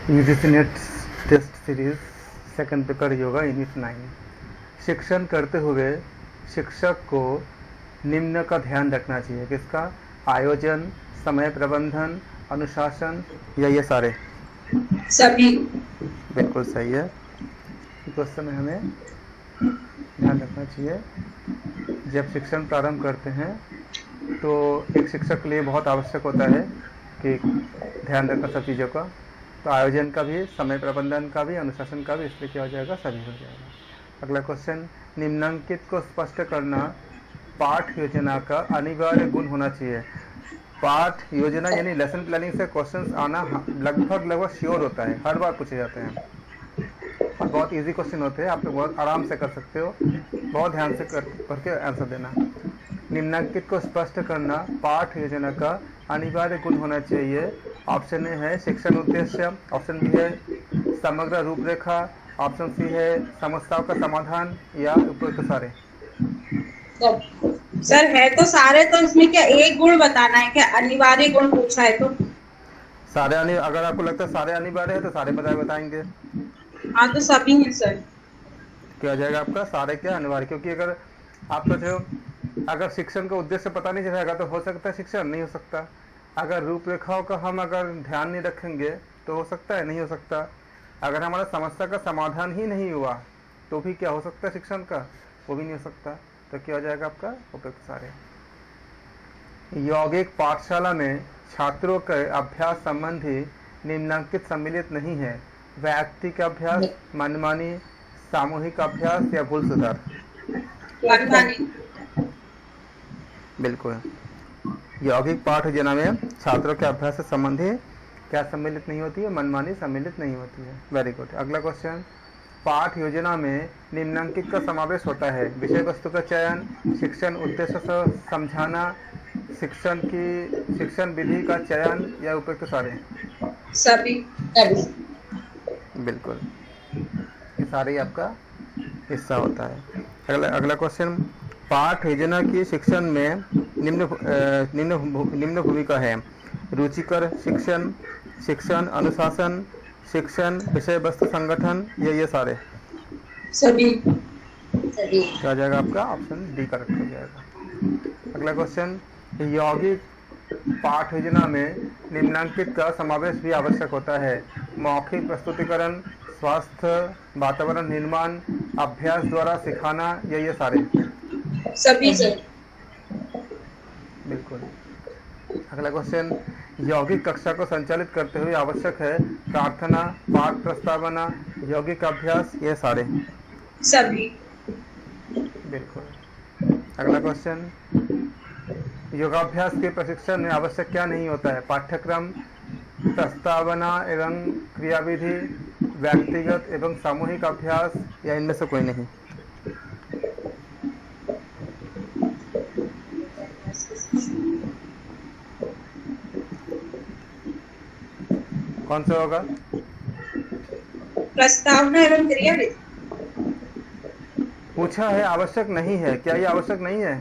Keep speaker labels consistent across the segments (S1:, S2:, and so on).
S1: UGC NET test series second paper yoga unit 9। शिक्षण करते हुए शिक्षक को निम्न का ध्यान रखना चाहिए। किसका? आयोजन, समय प्रबंधन, अनुशासन या ये सारे?
S2: सभी।
S1: बिल्कुल सही है। क्वेश्चन में हमें ध्यान रखना चाहिए, जब शिक्षण प्रारंभ करते हैं तो एक शिक्षक के लिए बहुत आवश्यक होता है कि ध्यान रखना सब चीज़ों का। तो आयोजन का भी, समय प्रबंधन का भी, अनुशासन का भी, इसलिए क्या हो जाएगा? सभी हो जाएगा। अगला क्वेश्चन, निम्नांकित को स्पष्ट करना पाठ योजना का अनिवार्य गुण होना चाहिए। पाठ योजना यानी लेसन प्लानिंग से क्वेश्चंस आना लगभग श्योर होता है, हर बार पूछे जाते हैं और बहुत इजी क्वेश्चन होते हैं। आप लोग बहुत आराम से कर सकते हो, बहुत ध्यान से करके आंसर देना। निम्नांकित को स्पष्ट करना पाठ योजना का अनिवार्य गुण होना चाहिए। ऑप्शन ए है शिक्षण उद्देश्य, ऑप्शन बी है समग्र रूपरेखा, ऑप्शन सी है समस्याओं का समाधान या उपयुक्त सारे?
S2: सर है तो सारे, तो इसमें क्या एक गुण बताना है क्या? अनिवार्य गुण पूछा है तो
S1: सारे अगर आपको लगता है सारे अनिवार्य है तो सारे बताएंगे।
S2: हाँ तो सभी है सर।
S1: क्या हो जाएगा आपका? सारे क्या अनिवार्य? क्योंकि अगर आप सोचो, अगर शिक्षण का उद्देश्य पता नहीं चलेगा तो हो सकता है शिक्षण नहीं हो सकता। अगर रूपरेखाओं का हम अगर ध्यान नहीं रखेंगे तो हो सकता है नहीं हो सकता। अगर हमारा समस्या का समाधान ही नहीं हुआ तो भी क्या हो सकता है? शिक्षण का वो भी नहीं हो सकता। तो क्या हो जाएगा आपका? उपयुक्त सारे। यौगिक पाठशाला में छात्रों के अभ्यास संबंधी निम्नांकित सम्मिलित नहीं है। व्यक्तिगत अभ्यास, मनमानी, सामूहिक अभ्यास या भूल सुधार? बिल्कुल, यौगिक पाठ योजना में छात्रों के अभ्यास से संबंधी क्या सम्मिलित नहीं होती है? मनमानी सम्मिलित नहीं होती है। Very good. अगला क्वेश्चन, पाठ योजना में निम्नांकित का समावेश होता है। विषय वस्तु का चयन, शिक्षण उद्देश्य से समझाना, शिक्षण विधि का चयन या उपयुक्त सारे?
S2: सभी।
S1: बिल्कुल, ये सारे ही आपका हिस्सा होता है। अगला क्वेश्चन, पाठ योजना की शिक्षण में निम्न भूमिका है। रुचिकर शिक्षण, शिक्षण अनुशासन, शिक्षण विषय वस्तु संगठन या ये सारे?
S2: सभी।
S1: क्या आ जाएगा आपका? ऑप्शन डी करेक्ट हो जाएगा। अगला क्वेश्चन, यौगिक पाठ योजना में निम्नांकित का समावेश भी आवश्यक होता है। मौखिक प्रस्तुतिकरण, स्वास्थ्य वातावरण निर्माण, अभ्यास द्वारा सिखाना या ये सारे?
S2: सभी सर।
S1: बिल्कुल। अगला क्वेश्चन, यौगिक कक्षा को संचालित करते हुए आवश्यक है प्रार्थना, पाठ प्रस्तावना, यौगिक अभ्यास ये सारे?
S2: सभी।
S1: बिल्कुल। अगला क्वेश्चन, योगाभ्यास के प्रशिक्षण में आवश्यक क्या नहीं होता है? पाठ्यक्रम, प्रस्तावना एवं क्रियाविधि, व्यक्तिगत एवं सामूहिक अभ्यास या इनमें से कोई नहीं? कौन सा होगा?
S2: प्रस्तावना एवं क्रियाविधि
S1: पूछा है, आवश्यक नहीं है। क्या ये आवश्यक नहीं है?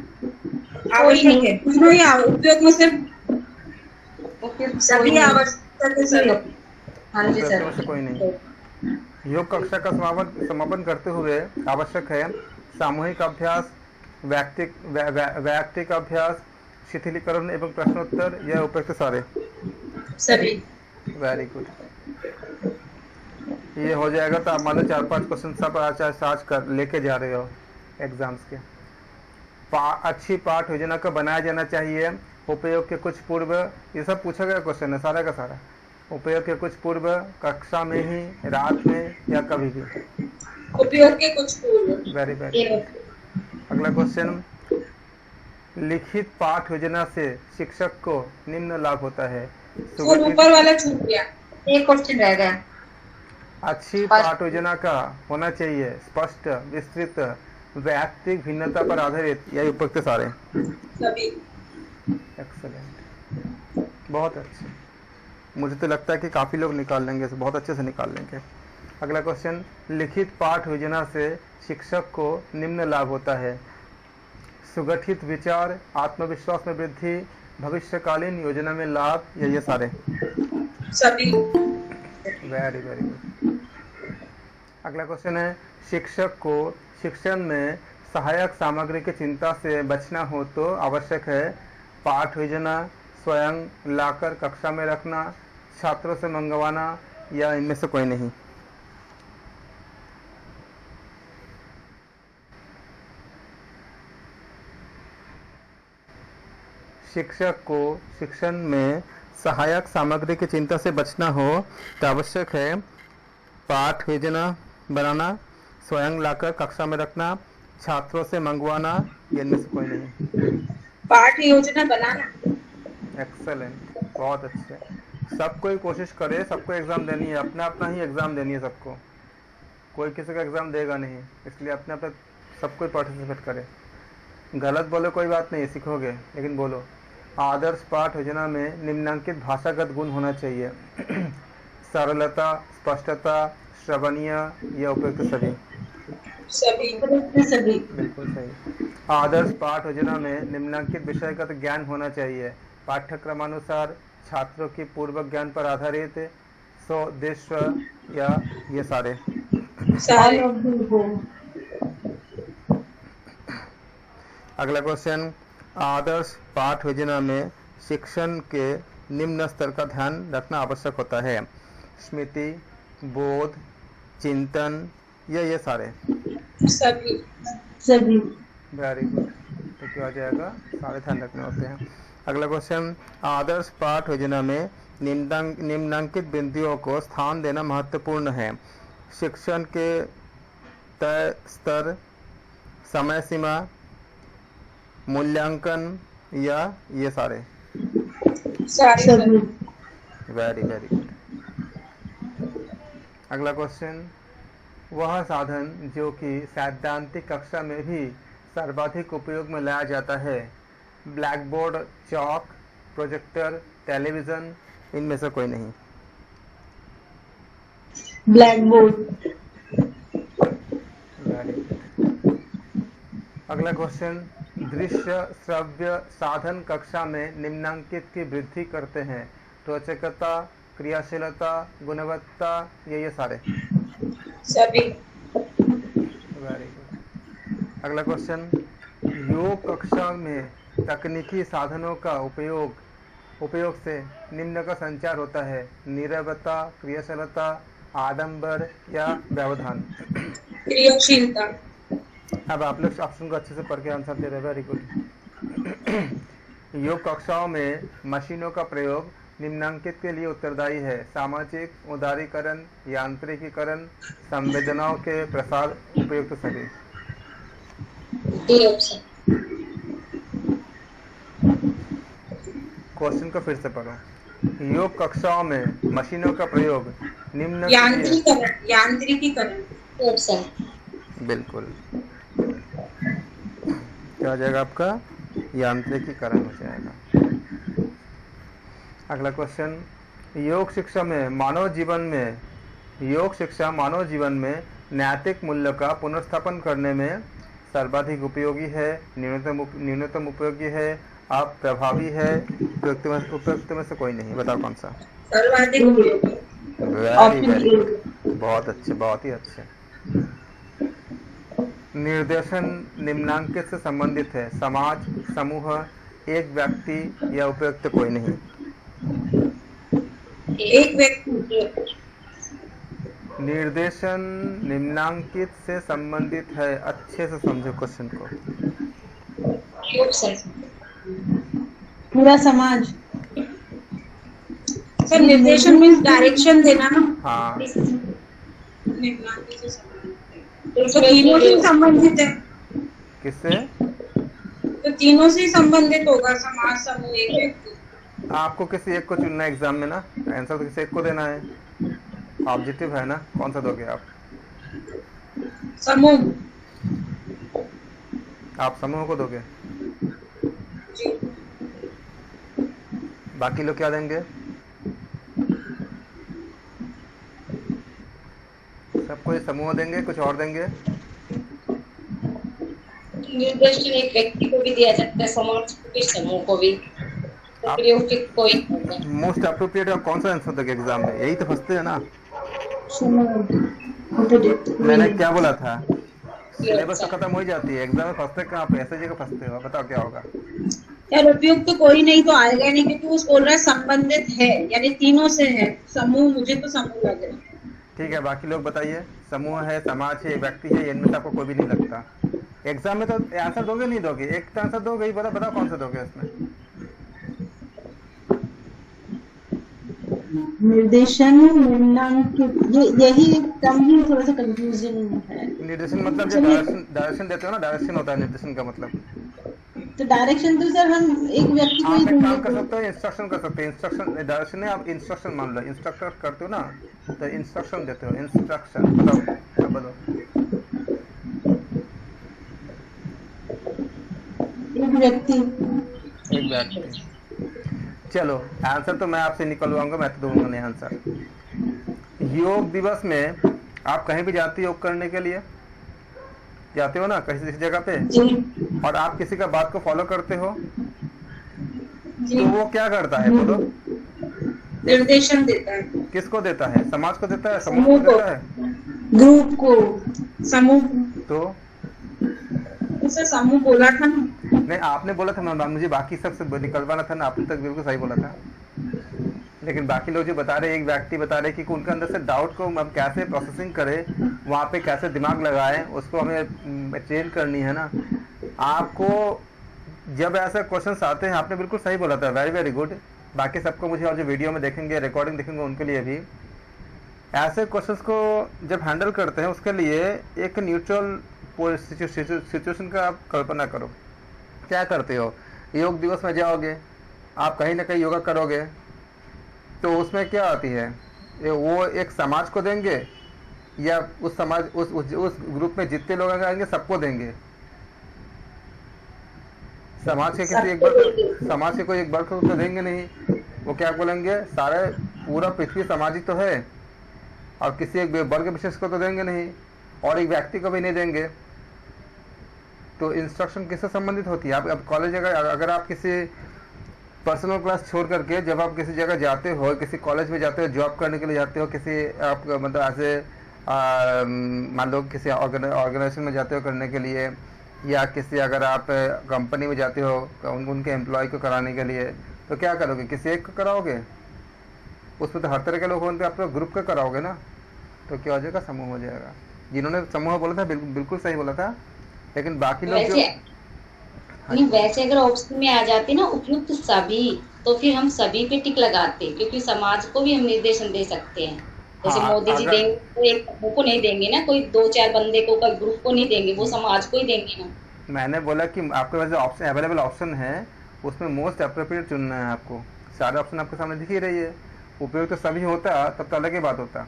S2: आवश्यक है। दोनों ही उपयोग में से सभी आवश्यक है सर। हाँ जी सर।
S1: में से कोई नहीं। योग कक्षा का समापन करते हुए आवश्यक है सामूहिक अभ्यास, वैयक्तिक अभ्यास, शिथिलीकरण एवं प्रश्नोत्तर या उपयुक्त सारे?
S2: सभी।
S1: Very good. ये हो जाएगा तो आप मान लो 4-5 क्वेश्चन सब आज कर लेके जा रहे हो एग्जाम्स के। अच्छी पाठ योजना का बनाया जाना चाहिए। उपयोग के कुछ पूर्व, ये सब पूछा गया क्वेश्चन है सारा का सारा। उपयोग के कुछ पूर्व, कक्षा में ही, रात में या कभी भी?
S2: उपयोग के कुछ पूर्व।
S1: Very very. अगला क्वेश्चन, लिखित पाठ योजना से शिक्षक को निम्न लाभ होता है।
S2: ऊपर वाला छूट गया, एक क्वेश्चन रह गया।
S1: अच्छी पाठ योजना का होना चाहिए स्पष्ट, विस्तृत, व्यक्तिगत भिन्नता पर आधारित या उपयुक्त सारे?
S2: सभी।
S1: एक्सलेंट, बहुत अच्छे। मुझे तो लगता है कि काफ़ी लोग निकाल लेंगे, बहुत अच्छे से निकाल लेंगे। अगला क्वेश्चन, लिखित पाठ योजना से शिक्षक को निम्न लाभ होता है। सुगठित विचार, आत्मविश्वास में वृद्धि, भविष्यकालीन योजना में लाभ या ये सारे?
S2: सभी।
S1: Very very good. अगला क्वेश्चन है, शिक्षक को शिक्षण में सहायक सामग्री की चिंता से बचना हो तो आवश्यक है पाठ योजना स्वयं लाकर कक्षा में रखना, छात्रों से मंगवाना, या इनमें से कोई नहीं। शिक्षक को शिक्षण में सहायक सामग्री की चिंता से बचना हो तो आवश्यक है पाठ योजना बनाना, स्वयं लाकर कक्षा में रखना, छात्रों से मंगवाना, या इनमें से कोई नहीं।
S2: पाठ योजना बनाना।
S1: एक्सेलेंट, बहुत अच्छे। सबको ही कोशिश करे, सबको एग्ज़ाम देनी है, अपना अपना ही एग्ज़ाम देनी है सबको, कोई किसी का एग्ज़ाम देगा नहीं, इसलिए अपने अपने सबको ही पार्टिसिपेट करे। गलत बोलो कोई बात नहीं, सीखोगे, लेकिन बोलो। आदर्श पाठ योजना में निम्नांकित भाषागत गुण होना चाहिए सरलता, स्पष्टता, श्रवणीय, या उपयुक्त सभी।
S2: सभी।
S1: बिल्कुल सही। आदर्श पाठ योजना में निम्नांकित विषयगत ज्ञान होना चाहिए, पाठ्यक्रमानुसार, छात्रों की पूर्व ज्ञान पर आधारित, स्वदेश्व, या ये सारे। अगला क्वेश्चन, आदर्श पाठ योजना में शिक्षण के निम्न स्तर का ध्यान रखना आवश्यक होता है, स्मृति, बोध, चिंतन, या ये सारे।
S2: सभी।
S1: वेरी गुड, तो क्या आ जाएगा, सारे ध्यान रखने होते हैं। अगला क्वेश्चन, आदर्श पाठ योजना में निम्नांकित बिंदुओं को स्थान देना महत्वपूर्ण है, शिक्षण के तय स्तर, समय सीमा, मूल्यांकन, या ये सारे। Very very good. अगला क्वेश्चन, वह साधन जो कि सैद्धांतिक कक्षा में भी सर्वाधिक उपयोग में लाया जाता है, black board, chalk, projector, television, इनमें से कोई नहीं।
S2: Black board.
S1: Very good. अगला क्वेश्चन, दृश्य श्रव्य साधन कक्षा में निम्नांकित की वृद्धि करते हैं, रोचकता, क्रियाशीलता, गुणवत्ता, ये सारे।
S2: सभी।
S1: Very good. अगला क्वेश्चन, योग कक्षा में तकनीकी साधनों का उपयोग से निम्न का संचार होता है, नीरवता, क्रियाशीलता, आडंबर, या व्यवधान।
S2: क्रियाशीलता।
S1: अब आप लोग ऑप्शन को अच्छे से पढ़ के आंसर दे रहे हैं, वेरी गुड। योग कक्षाओं में मशीनों का प्रयोग निम्नांकित के लिए उत्तरदायी है, सामाजिक उदारीकरण, यांत्रिकीकरण, संवेदनाओं के प्रसार, उपयुक्त सभी। क्वेश्चन को फिर से पढ़ो, योग कक्षाओं में मशीनों का प्रयोग निम्न
S2: यांत्रिकीकरण।
S1: बिल्कुल, क्या हो जाएगा आपका, यांत्रिकीकरण हो जाएगा। अगला क्वेश्चन, योग शिक्षा मानव जीवन में नैतिक मूल्य का पुनर्स्थापन करने में सर्वाधिक उपयोगी है, न्यूनतम उपयोगी है, आप प्रभावी है, उपयुक्त में से कोई नहीं। बताओ कौन सा।
S2: सर्वाधिक उपयोगी।
S1: वेरी वेरी गुड, बहुत अच्छे, बहुत ही अच्छे। निर्देशन निम्नांकित से संबंधित है, समाज, समूह, एक व्यक्ति, या उपयुक्त कोई नहीं।
S2: एक व्यक्ति।
S1: निर्देशन निम्नांकित से संबंधित है, अच्छे से समझो क्वेश्चन को।
S2: पूरा समाज। सर निर्देशन मीन्स डायरेक्शन देना ना।
S1: हाँ,
S2: निम्नांकित से तो तीनों से संबंधित है।
S1: किससे?
S2: तो तीनों से संबंधित होगा, समाज, समूह, एक व्यक्ति।
S1: आपको किसी एक को चुनना है एग्जाम में ना, आंसर तो किसी एक को देना है, ऑब्जेक्टिव है ना, कौन सा दोगे आप?
S2: समूह।
S1: आप समूह को दोगे
S2: जी।
S1: बाकी लोग क्या देंगे? सबको समूह देंगे, कुछ और देंगे?
S3: निर्देशन एक व्यक्ति को भी दिया जाता है, समाज को भी, समूह को भी, उपयुक्त कोई।
S1: मोस्ट अप्रोप्रिएट आप कौन सा आंसर दोगे एग्जाम में? यही तो फंसते हैं ना। मैंने क्या बोला था? सिलेबस तो खत्म हो जाती है, एग्जाम में फंसते कहाँ पे? ऐसे जगह फंसते हो। बताओ क्या होगा?
S2: यार उपयुक्त तो कोई नहीं तो आएगा नहीं, क्योंकि वो बोल रहा है संबंधित है, यानी तीनों से है। समूह, मुझे तो समूह लग रहा है।
S1: ठीक है, बाकी लोग बताइए। समूह है, समाज है, व्यक्ति है, इनमें से आपको कोई भी नहीं लगता। एग्जाम में तो आंसर दोगे नहीं दोगे? एक तो आंसर दोगे ही, बताओ बताओ कौन सा दोगे इसमें?
S3: निर्देशन, मूल्यांकित, ये यही टर्म ही थोड़ा सा कंफ्यूजिंग है।
S1: निर्देशन मतलब जो
S3: चलिए,
S1: डायरेक्शन देते हो ना, डायरेक्शन होता है निर्देशन का मतलब।
S3: तो डायरेक्शन तो सर हम एक व्यक्ति को ही
S1: आप एक काम
S3: ढूंढ
S1: कर
S3: लेते
S1: सकते हो, इंस्ट्रक्शन कर सकते हो। इंस्ट्रक्शन डायरेक्शन है, आप इंस्ट्रक्शन मान लो। इंस्ट्रक्टर करते हो ना, तो इंस्ट्रक्शन देते हो। इंस्ट्रक्शन बताओ, अब बोलो।
S3: एक व्यक्ति।
S1: एक व्यक्ति। चलो, आंसर तो मैं आपसे निकलवाऊंगा, मैं तो दूंगा नहीं आंसर। योग दिवस में आप कहीं भी जाते हो योग करने के लिए? जाते हो ना किसी जगह पे,
S3: जी
S1: और आप किसी का बात को फॉलो करते हो,
S3: जी
S1: तो वो क्या करता है बोलो?
S2: निर्देशन देता है।
S1: किसको देता है? समाज को देता है, समूह
S2: समूह
S1: को
S2: को,
S1: देता है?
S3: ग्रुप को।
S2: समूह।
S1: तो
S2: उसे समूह बोला था ना।
S1: नहीं, आपने बोला था ना, मुझे बाकी सबसे निकलवाना था ना। आपने तक बिल्कुल सही बोला था, लेकिन बाकी लोग जो बता रहे, एक व्यक्ति बता रहे कि उनके अंदर से डाउट को हम कैसे प्रोसेसिंग करें, वहाँ पे कैसे दिमाग लगाएं, उसको हमें ट्रेन करनी है ना। आपको जब ऐसे क्वेश्चंस आते हैं, आपने बिल्कुल सही बोला था, वेरी वेरी गुड। बाकी सबको मुझे, और जो वीडियो में देखेंगे, रिकॉर्डिंग देखेंगे, उनके लिए भी ऐसे क्वेश्चंस को जब हैंडल करते हैं, उसके लिए एक न्यूट्रल सिचुएशन का आप कल्पना करो। क्या करते हो? योग दिवस में जाओगे, आप कहीं ना कहीं योगा करोगे, तो उसमें क्या आती है? वो एक समाज को देंगे, या उस समाज उस ग्रुप में जितने लोग आएंगे सबको देंगे? समाज के किसी एक वर्ग, समाज के कोई एक वर्ग को तो देंगे नहीं। वो क्या बोलेंगे? सारे पूरा पृथ्वी समाज ही तो है, और किसी एक वर्ग विशेष को तो देंगे नहीं, और एक व्यक्ति को भी नहीं देंगे। तो इंस्ट्रक्शन किससे संबंधित होती है? आप अब कॉलेज अगर आप किसी पर्सनल क्लास छोड़ करके जब आप किसी जगह जाते हो, किसी कॉलेज में जाते हो, जॉब करने के लिए जाते हो, किसी आप मतलब ऐसे मान लो किसी ऑर्गेनाइजेशन में जाते हो करने के लिए, या किसी अगर आप कंपनी में जाते हो उनके एम्प्लॉय को कराने के लिए, तो क्या करोगे? किसी एक को कराओगे? उसमें तो हर तरह के लोग होंगे, आप तो ग्रुप का कराओगे ना। तो क्या हो जाएगा? समूह हो जाएगा। जिन्होंने समूह बोला था बिल्कुल सही बोला था, लेकिन बाकी लोग जो
S4: नहीं, वैसे अगर ऑप्शन में आ जाते ना उपयुक्त सभी, तो फिर हम सभी पे टिक लगाते, क्योंकि समाज को भी हम निर्देशन दे सकते हैं। जैसे मोदी जी देंगे तो एक समूह को नहीं देंगे ना, कोई 2-4 बंदे को, कोई ग्रुप को नहीं देंगे, वो समाज को ही देंगे ना।
S1: मैंने बोला कि आपके पास जो ऑप्शन अवेलेबल ऑप्शन है, उसमें मोस्ट अप्रोप्रिएट चुनना है आपको। सारे ऑप्शन आपके सामने दिख ही रही है। उपयोग तो सभी होता तब तो अलग ही बात होता,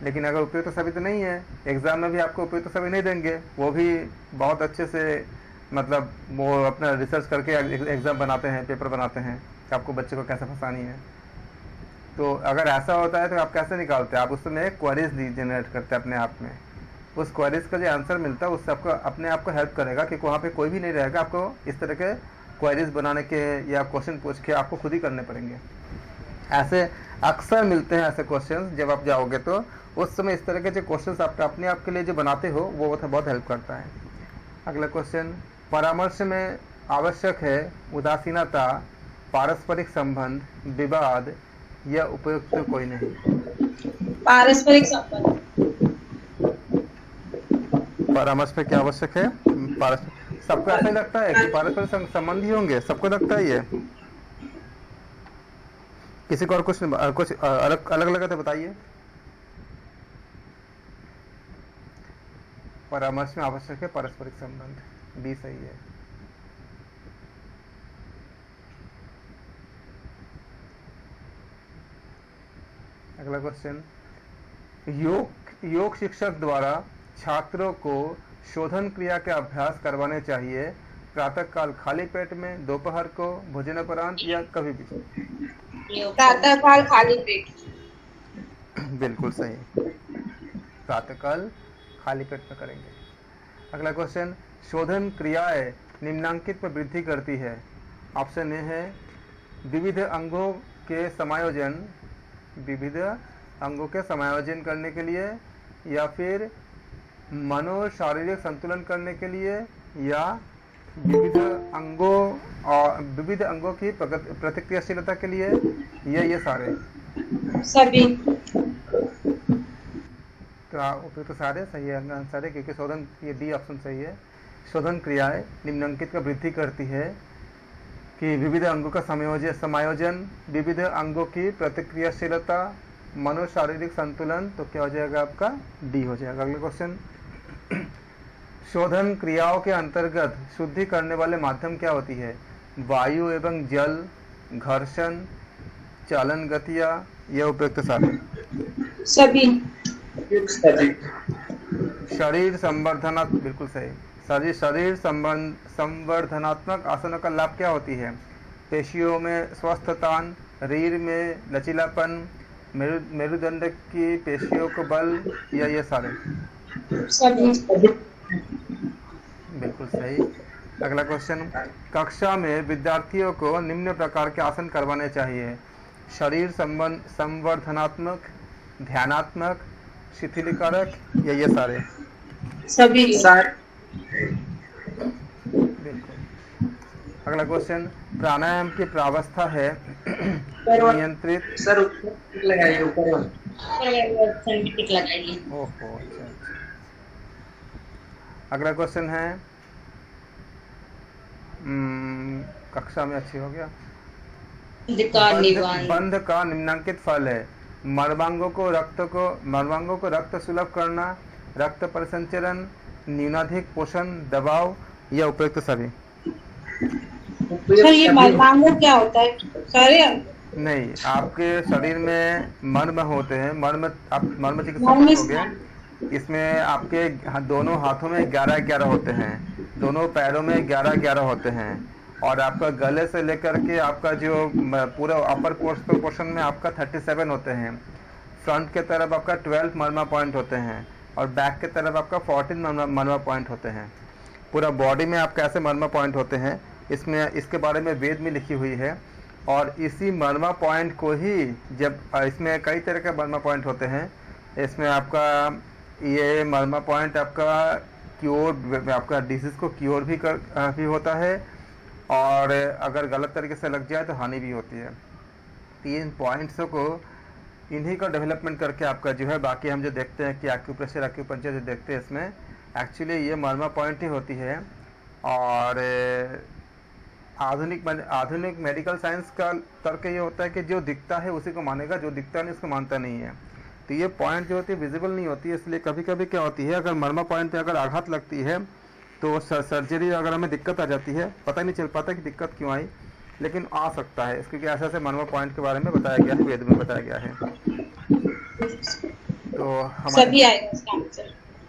S1: लेकिन अगर उपयोग तो सभी तो नहीं है, एग्जाम में भी आपको उपयोग तो सभी नहीं देंगे। वो भी बहुत अच्छे से मतलब वो अपना रिसर्च करके एग्जाम बनाते हैं, पेपर बनाते हैं कि आपको बच्चे को कैसे फंसानी है। तो अगर ऐसा होता है तो आप कैसे निकालते हैं? आप उसमें एक क्वेरीज जनरेट करते हैं अपने आप में। उस क्वेरीज का जो आंसर मिलता है उससे आपको अपने आप को हेल्प करेगा, क्योंकि वहाँ पे कोई भी नहीं रहेगा। आपको इस तरह के क्वेरीज बनाने के या क्वेश्चन पूछ के आपको खुद ही करने पड़ेंगे। ऐसे अक्सर मिलते हैं ऐसे क्वेश्चंस, जब आप जाओगे तो उस समय इस तरह के जो क्वेश्चंस आप अपने आप के लिए जो बनाते हो वो बहुत हेल्प करता है। अगला क्वेश्चन, परामर्श में आवश्यक है उदासीनता, पारस्परिक संबंध, विवाद या उपयुक्त कोई नहीं?
S2: पारस्परिक संबंध।
S1: परामर्श में क्या आवश्यक है? सबको ऐसा ही लगता है कि पारस्परिक संबंध ही होंगे, सबको लगता ही है। किसी को और कुछ अलग लगा तो बताइए। परामर्श में आवश्यक है पारस्परिक संबंध, बी सही है। अगला क्वेश्चन, योग शिक्षक द्वारा छात्रों को शोधन क्रिया के अभ्यास करवाने चाहिए प्रातः काल खाली पेट में, दोपहर को, भोजनोपरांत या कभी भी?
S2: प्रातः काल खाली पेट।
S1: बिल्कुल सही, प्रातः काल खाली पेट में करेंगे। अगला क्वेश्चन, शोधन क्रियाएं निम्नांकित पर वृद्धि करती है। ऑप्शन ए है विविध अंगों के समायोजन, विविध अंगों के समायोजन करने के लिए, या फिर मनो शारीरिक संतुलन करने के लिए, या विविध अंगों की प्रतिक्रियाशीलता के लिए, ये सारे
S2: सभी।
S1: तो सारे सही आंसर है, क्योंकि शोधन, ये डी ऑप्शन सही है। शोधन क्रियाएं निम्नलिखित का वृद्धि करती है कि विविध अंगों का समायोजन, विविध अंगों की प्रतिक्रियाशीलता, मनोशारीरिक संतुलन। तो क्या हो जाएगा आपका? डी हो जाएगा। अगला क्वेश्चन, शोधन क्रियाओं के अंतर्गत शुद्धि करने वाले माध्यम क्या होती है? वायु एवं जल, घर्षण, चालन गतियां, यह उपयुक्त साधन।
S2: सभी।
S1: शरीर संवर्धनात्मक, बिल्कुल सही। शरीर संवर्धनात्मक आसनों का लाभ क्या होती है? पेशियों में स्वस्थता, रीढ़ में लचीलापन, मेरुदंड की पेशियों को बल, या ये सारे?
S2: सभी।
S1: बिल्कुल सही। अगला क्वेश्चन, कक्षा में विद्यार्थियों को निम्न प्रकार के आसन करवाने चाहिए? शरीर संवर्धनात्मक, ध्यानात्मक, शिथिलीकारक, या ये सारे?
S2: सभी।
S1: बिल्कुल। अगला क्वेश्चन, प्राणायाम की प्रावस्था है नियंत्रित।
S4: सर लगाइए ऊपर लगाइए।
S1: ओहो, अच्छा। अगला क्वेश्चन है, कक्षा में अच्छी हो गया। बंध का निम्नांकित फल है? मर्मांगों को रक्त सुलभ करना, रक्त परिसंचरण, न्यूनाधिक पोषण, दबाव, या उपयुक्त सभी?
S2: सर ये मर्मांग क्या होता है? सारे
S1: नहीं, आपके शरीर में मर्म होते हैं। आप मर्म चिकित्सा हो गए। इसमें आपके दोनों हाथों में 11-11 होते हैं, दोनों पैरों में 11-11 होते हैं, और आपका गले से लेकर के आपका जो पूरा अपर पोर्शन में आपका 37 होते हैं। फ्रंट के तरफ आपका 12 मर्मा पॉइंट होते हैं, और बैक के तरफ आपका 14 मर्मा पॉइंट होते हैं। पूरा बॉडी में आपका ऐसे मर्मा पॉइंट होते हैं। इसके बारे में वेद में लिखी हुई है। और इसी मर्मा पॉइंट को ही जब इसमें कई तरह के मर्मा पॉइंट होते हैं। इसमें आपका ये मर्मा पॉइंट आपका डिसीज को क्योर भी होता है, और अगर गलत तरीके से लग जाए तो हानि भी होती है। तो इन पॉइंट्सों को, इन्हीं का डेवलपमेंट करके आपका जो है, बाकी हम जो देखते हैं कि एक्यूप्रेशर, एक्यूपंक्चर जो देखते हैं, इसमें एक्चुअली ये मर्मा पॉइंट ही होती है। और आधुनिक मेडिकल साइंस का तर्क ये होता है कि जो दिखता है उसी को मानेगा, जो दिखता नहीं उसको मानता नहीं है। तो ये पॉइंट जो होती है विजिबल नहीं होती है, इसलिए कभी कभी क्या होती है, अगर मर्मा पॉइंट पे अगर आघात लगती है तो सर्जरी अगर हमें दिक्कत आ जाती है, पता नहीं चल पाता कि दिक्कत क्यों आई, लेकिन आ सकता है, क्योंकि ऐसे मर्मा पॉइंट के बारे में बताया गया है, वेद में बताया गया है। तो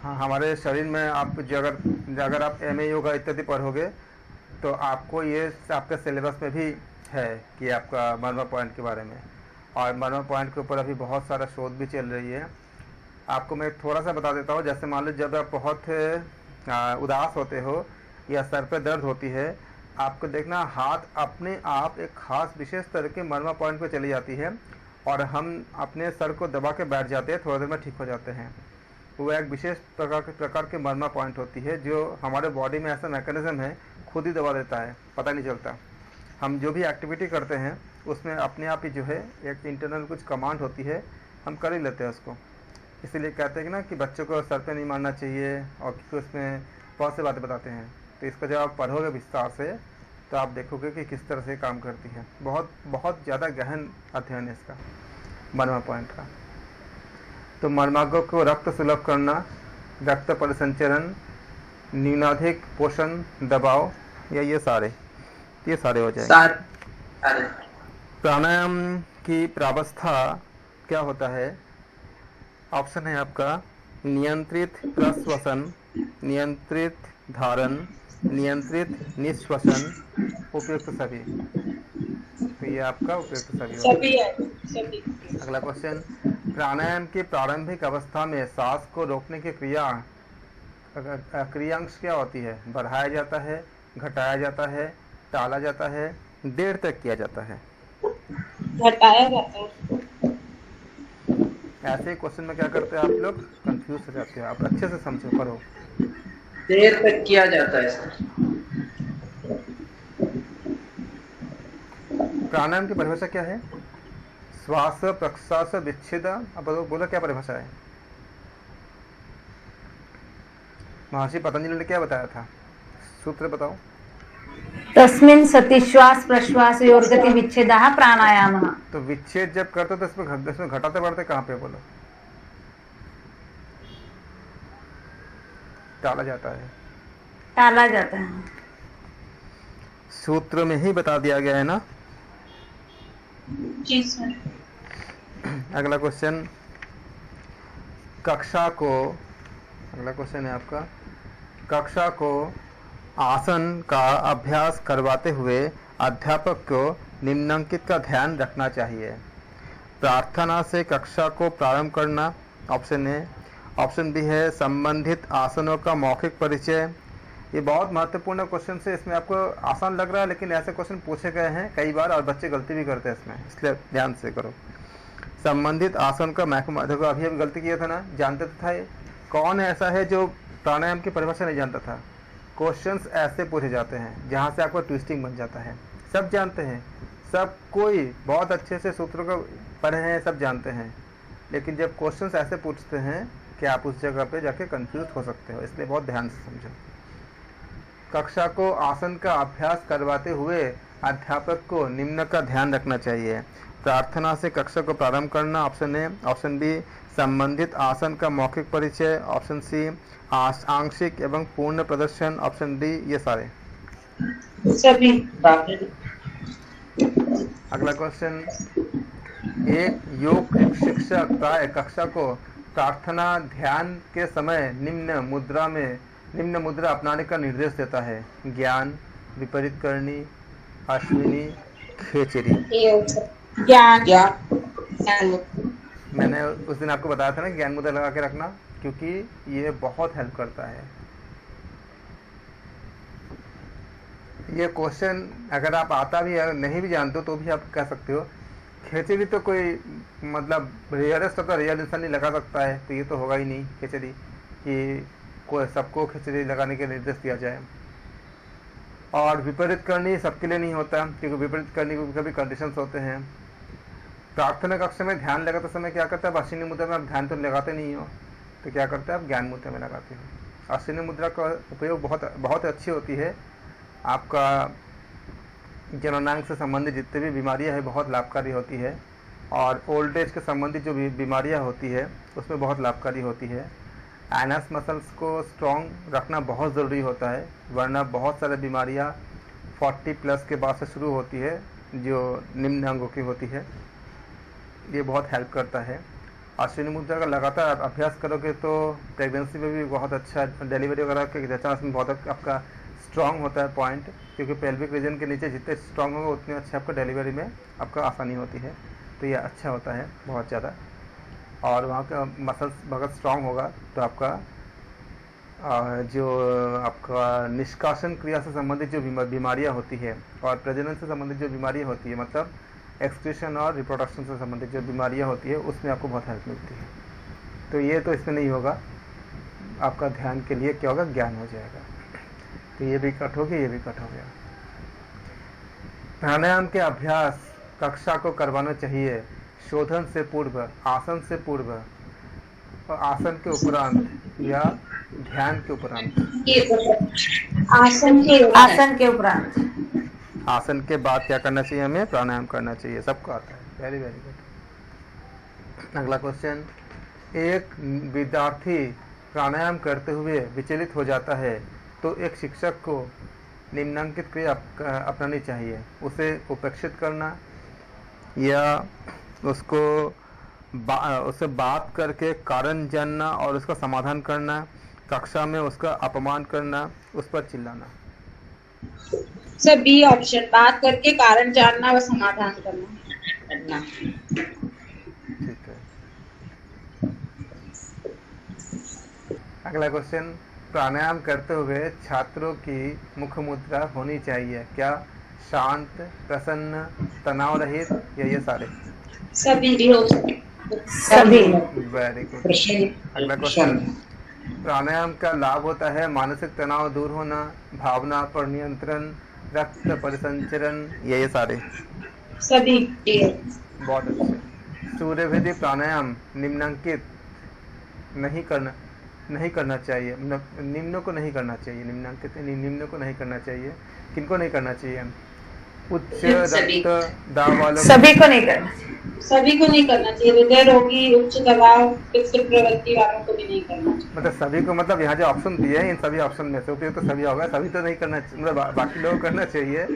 S1: हमारे शरीर में आप अगर आप MA योगा इत्यादि पढ़ोगे तो आपको ये आपके सिलेबस में भी है कि आपका मर्मा पॉइंट के बारे में। और मर्मा पॉइंट के ऊपर अभी बहुत सारा शोध भी चल रही है। आपको मैं थोड़ा सा बता देता हूँ। जैसे मान लो जब आप बहुत उदास होते हो या सर पे दर्द होती है, आपको देखना हाथ अपने आप एक खास विशेष तरह के मर्मा पॉइंट पे चली जाती है, और हम अपने सर को दबा के बैठ जाते हैं, थोड़ी देर में ठीक हो जाते हैं। वो एक विशेष प्रकार के मर्मा पॉइंट होती है, जो हमारे बॉडी में ऐसा मैकेनिज्म है, खुद ही दबा देता है, पता नहीं चलता। हम जो भी एक्टिविटी करते हैं उसमें अपने आप ही जो है एक इंटरनल कुछ कमांड होती है, हम कर ही लेते हैं उसको। इसीलिए कहते हैं कि ना कि बच्चों को सर पे नहीं मारना चाहिए, और क्योंकि उसमें बहुत सी बातें बताते हैं। तो इसका जब आप पढ़ोगे विस्तार से तो आप देखोगे कि किस तरह से काम करती है। बहुत बहुत ज़्यादा गहन अध्ययन है इसका, मर्मा पॉइंट का। तो मर्मांगों को रक्त सुलभ करना, रक्त परिसंचरण, न्यूनाधिक पोषण, दबाव, या ये सारे हो जाएंगे। प्राणायाम की प्रावस्था क्या होता है? ऑप्शन है आपका नियंत्रित प्रश्वसन, नियंत्रित धारण, नियंत्रित निश्वसन, उपयुक्त सभी। तो ये आपका उपयुक्त सभी होगा। अगला क्वेश्चन, प्राणायाम की प्रारंभिक अवस्था में सांस को रोकने की क्रियांश क्या होती है? बढ़ाया जाता है, घटाया जाता है, टाला जाता है, देर तक किया जाता है?
S2: घटाया जाता है।
S1: ऐसे क्वेश्चन में क्या करते हैं आप लोग, कंफ्यूज हो जाते हो। आप अच्छे से समझो, पढ़ो।
S5: देर तक किया जाता है सर।
S1: प्राणायाम की परिभाषा क्या है? श्वास प्रश्वास विच्छेद। अब बोलो क्या परिभाषा है? महर्षि पतंजलि ने क्या बताया था? सूत्र बताओ।
S6: तस्मिन् सति श्वास प्रश्वासयोर्गति विच्छेदः प्राणायामः।
S1: तो विच्छेद जब करते तो इसमें घटाते बढ़ते कहाँ पे, बोलो? टाला जाता है।
S6: टाला जाता है।
S1: सूत्र में ही बता दिया गया है ना।
S2: जी सर।
S1: अगला क्वेश्चन, कक्षा को, अगला क्वेश्चन है आपका, कक्षा को आसन का अभ्यास करवाते हुए अध्यापक को निम्नलिखित का ध्यान रखना चाहिए। प्रार्थना से कक्षा को प्रारंभ करना, ऑप्शन ए। ऑप्शन बी है संबंधित आसनों का मौखिक परिचय। ये बहुत महत्वपूर्ण क्वेश्चन है। इसमें आपको आसान लग रहा है, लेकिन ऐसे क्वेश्चन पूछे गए हैं कई बार और बच्चे गलती भी करते हैं इसमें, इसलिए ध्यान से करो। संबंधित आसन का देखो, अभी गलती किया था ना, जानते तो था। ये कौन ऐसा है जो प्राणायाम की परिभाषा नहीं जानता था? क्वेश्चंस ऐसे पूछे जाते हैं जहाँ से आपको ट्विस्टिंग बन जाता है। सब जानते हैं, सब कोई बहुत अच्छे से सूत्रों को पढ़े हैं, सब जानते हैं, लेकिन जब क्वेश्चंस ऐसे पूछते हैं कि आप उस जगह पे जाके कंफ्यूज हो सकते हो, इसलिए बहुत ध्यान से समझो। कक्षा को आसन का अभ्यास करवाते हुए अध्यापक को निम्न का ध्यान रखना चाहिए। प्रार्थना से कक्षा को प्रारंभ करना, ऑप्शन ए। ऑप्शन बी संबंधित आसन का मौखिक परिचय, ऑप्शन सी आंशिक एवं पूर्ण प्रदर्शन, ऑप्शन डी ये सारे।
S2: सभी।
S1: अगला क्वेश्चन, एक योग शिक्षक प्राय कक्षा को प्रार्थना ध्यान के समय निम्न मुद्रा अपनाने का निर्देश देता है। ज्ञान, विपरीत करनी, अश्विनी, खेचरी।
S2: ज्ञान।
S1: मैंने उस दिन आपको बताया था ना ज्ञान मुद्रा लगा के रखना, क्योंकि ये बहुत हेल्प करता है। ये क्वेश्चन अगर आप आता भी है, नहीं भी जानते हो, तो भी आप कह सकते हो। खेचड़ी तो कोई मतलब रियलिस्ट होता, रियल इंसान नहीं लगा सकता है, तो ये तो होगा ही नहीं खेचड़ी कि कोई सबको खिचड़ी लगाने के निर्देश दिया जाए। और विपरीत करनी सबके लिए नहीं होता, क्योंकि विपरीत करने के कभी कंडीशंस होते हैं। प्रार्थना कक्ष में ध्यान लगाते समय क्या करते हैं, आप अश्विनी मुद्रा में आप ध्यान तो लगाते नहीं हो, तो क्या करते हैं आप ज्ञान मुद्रा में लगाते हो। अश्विनी मुद्रा का उपयोग बहुत अच्छी होती है। आपका जननांग से संबंधित जितने भी बीमारियां हैं बहुत लाभकारी होती है, और ओल्ड एज के संबंधित जो भी बीमारियां होती है उसमें बहुत लाभकारी होती है। एनस मसल्स को स्ट्रॉन्ग रखना बहुत ज़रूरी होता है, वरना बहुत सारी बीमारियां 40+ के बाद से शुरू होती है जो निम्न अंगों की होती है। ये बहुत हेल्प करता है। अश्विनी मुद्रा का लगातार अभ्यास करोगे तो प्रेगनेंसी में भी बहुत अच्छा, डिलीवरी वगैरह के जैसा उसमें बहुत आपका स्ट्रॉन्ग होता है पॉइंट, क्योंकि पेल्विक रीजन के नीचे जितने स्ट्रॉन्ग होंगे उतने अच्छे आपको डिलीवरी में आपका आसानी होती है। तो ये अच्छा होता है बहुत ज़्यादा। और वहाँ का मसल्स बहुत स्ट्रॉन्ग होगा तो आपका जो आपका निष्कासन क्रिया से संबंधित जो बीमारियाँ होती है और प्रजनन से संबंधित जो बीमारियाँ होती है, मतलब एक्सक्रीशन और रिप्रोडक्शन से संबंधित जो बीमारियाँ होती है, उसमें आपको बहुत हेल्प मिलती है। तो ये तो इसमें नहीं होगा, आपका ध्यान के लिए क्या होगा, ज्ञान हो जाएगा। तो ये भी कट हो गया, ये भी कट हो गया। प्राणायाम के अभ्यास कक्षा को करवाना चाहिए शोधन से पूर्व, आसन से पूर्व, और आसन के उपरांत या ध्यान के उपरांत।
S6: आसन के उपरांत।
S1: आसन के बाद क्या करना चाहिए, हमें प्राणायाम करना चाहिए। सबको आता है, वेरी वेरी गुड। अगला क्वेश्चन, एक विद्यार्थी प्राणायाम करते हुए विचलित हो जाता है तो एक शिक्षक को निम्नलिखित क्रिया अपनानी चाहिए। उसे उपेक्षित करना या उससे बात करके कारण जानना और उसका समाधान करना, कक्षा में उसका अपमान करना, उस पर चिल्लाना।
S2: सर बी ऑप्शन, बात करके कारण जानना व समाधान करना।
S1: ठीक है। अगला क्वेश्चन, प्राणायाम करते हुए छात्रों की मुख मुद्रा होनी चाहिए। क्या शांत, प्रसन्न, तनाव रहित, ये सारे
S2: सभी भी हो सकते हैं।
S6: सभी।
S1: Very good.
S5: प्रसन्न
S1: अगला क्वेश्चन, प्राणायाम का लाभ होता है मानसिक तनाव दूर होना, भावना पर नियंत्रण, रक्त परिसंचरण, ये सारे
S2: सभी भी हो।
S1: बहुत अच्छे। सूर्यभेदी प्राणायाम निम्नांकित नहीं करना चाहिए, निम्न को नहीं करना चाहिए, निम्नांकित निम्न को नहीं करना चाहिए। किनको नहीं करना चाहिए? उच्च रक्त दाब वालों
S6: सभी को नहीं करना।
S2: सभी को नहीं करना चाहिए, हृदय रोगी, उच्च दबाव, पित्त प्रवृत्ति वालों को भी नहीं करना चाहिए।
S1: मतलब सभी को, मतलब यहाँ जो ऑप्शन दिए हैं इन सभी ऑप्शन में से उपयोग तो सभी होगा, सभी तो नहीं करना, मतलब बाकी लोगों को करना चाहिए।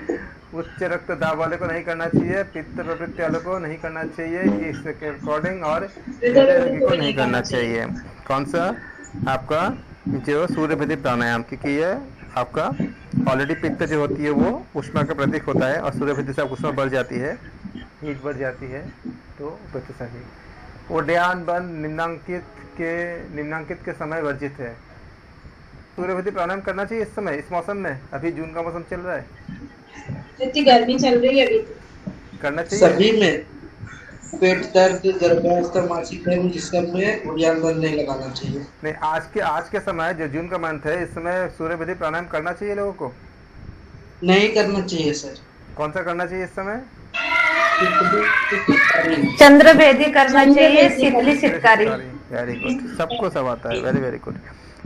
S1: उच्च रक्तदाब वाले को नहीं करना चाहिए, पित्त प्रवृत्ति वालों को नहीं करना चाहिए, इसके अकॉर्डिंग, और हृदय रोगी को नहीं करना चाहिए। कौन सा? आपका जो सूर्यभेदी प्राणायाम, क्योंकि ये आपका ऑलरेडी पित्त जो होती है वो उष्मा का प्रतीक होता है, और सूर्यभेदी से उष्मा बढ़ जाती है, हीट बढ़ जाती है, तो पित्त सही। उड्डयन बंद निम्नांकित के समय वर्जित है। सूर्यभेदी प्राणायाम करना चाहिए इस समय, इस मौसम में, अभी जून का मौसम चल रहा है,
S2: इतनी गर्मी चल रही है अभी तो।
S1: करना चाहिए
S5: सभी में। पेट दर्द, गर्भावस्था, मासिक धर्म, इस सब में उद्यान बंद नहीं लगाना चाहिए।
S1: नहीं, आज के समय जो जून का मंथ है, इस समय सूर्यभेदी प्राणायाम करना चाहिए लोगों को?
S5: नहीं करना चाहिए सर।
S1: कौन सा करना चाहिए इस समय?
S6: चंद्रभेदी करना चाहिए, शीतली शितकारी।
S1: वेरी गुड, सबको सब आता है, वेरी वेरी गुड।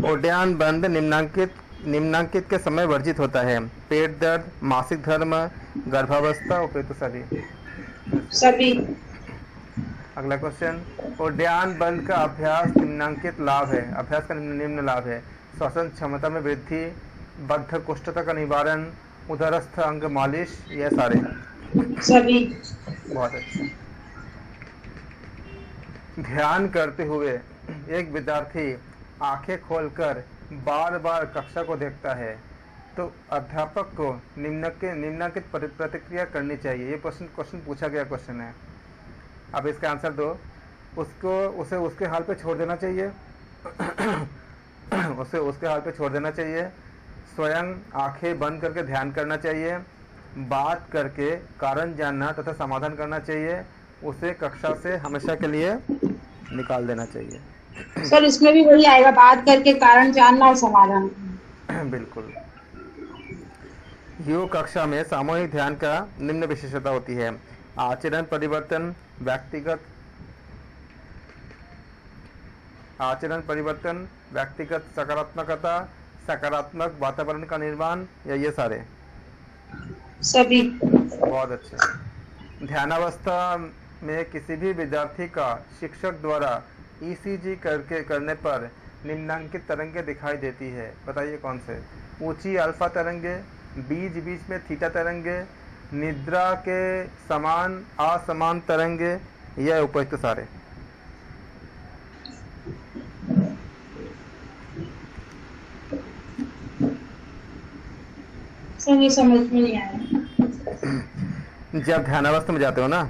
S1: उड्डयन बंद निम्नांकित के समय वर्जित होता है। पेट दर्द, मासिक धर्म, गर्भावस्था, उपयुक्त सभी।
S2: सभी।
S1: अगला क्वेश्चन, उड्डयन बंद का अभ्यास निम्नांकित लाभ है, अभ्यास का निम्न लाभ है। श्वसन क्षमता में वृद्धि, बद्धकोष्ठता का निवारण, उदरस्थ अंग मालिश, ये सारे
S2: सभी।
S1: बहुत अच्छे। ध्यान करते हुए एक विद्यार्थी आंखें खोलकर बार बार कक्षा को देखता है, तो अध्यापक को निम्नांकित प्रतिक्रिया करनी चाहिए। ये क्वेश्चन पूछा गया क्वेश्चन है। अब इसका आंसर दो। उसे उसके हाल पे छोड़ देना चाहिए उसे उसके हाल पे छोड़ देना चाहिए। स्वयं आंखें बंद करके ध्यान करना चाहिए। बात करके कारण जानना तथा समाधान करना चाहिए। उसे कक्षा से हमेशा के लिए निकाल देना चाहिए।
S2: सर इसमें भी वही आएगा, बात करके कारण जानना और समाधान।
S1: बिल्कुल। योग कक्षा में सामूहिक ध्यान का निम्न विशेषता होती है। आचरण परिवर्तन, व्यक्तिगत सकारात्मकता, सकारात्मक वातावरण का निर्माण, या ये सारे
S2: सभी।
S1: बहुत अच्छे। ध्यानावस्था में किसी भी विद्यार्थी का शिक्षक द्वारा ईसीजी करने पर निम्नांकित तरंगे दिखाई देती है। बताइए कौन से? ऊंची अल्फा तरंगे, बीच बीच में थीटा तरंगे, निद्रा के समान असमान तरंगे, यह उपयुक्त सारे।
S2: सर समझ में नहीं आया।
S1: जब ध्यानावस्था में जाते हो ना,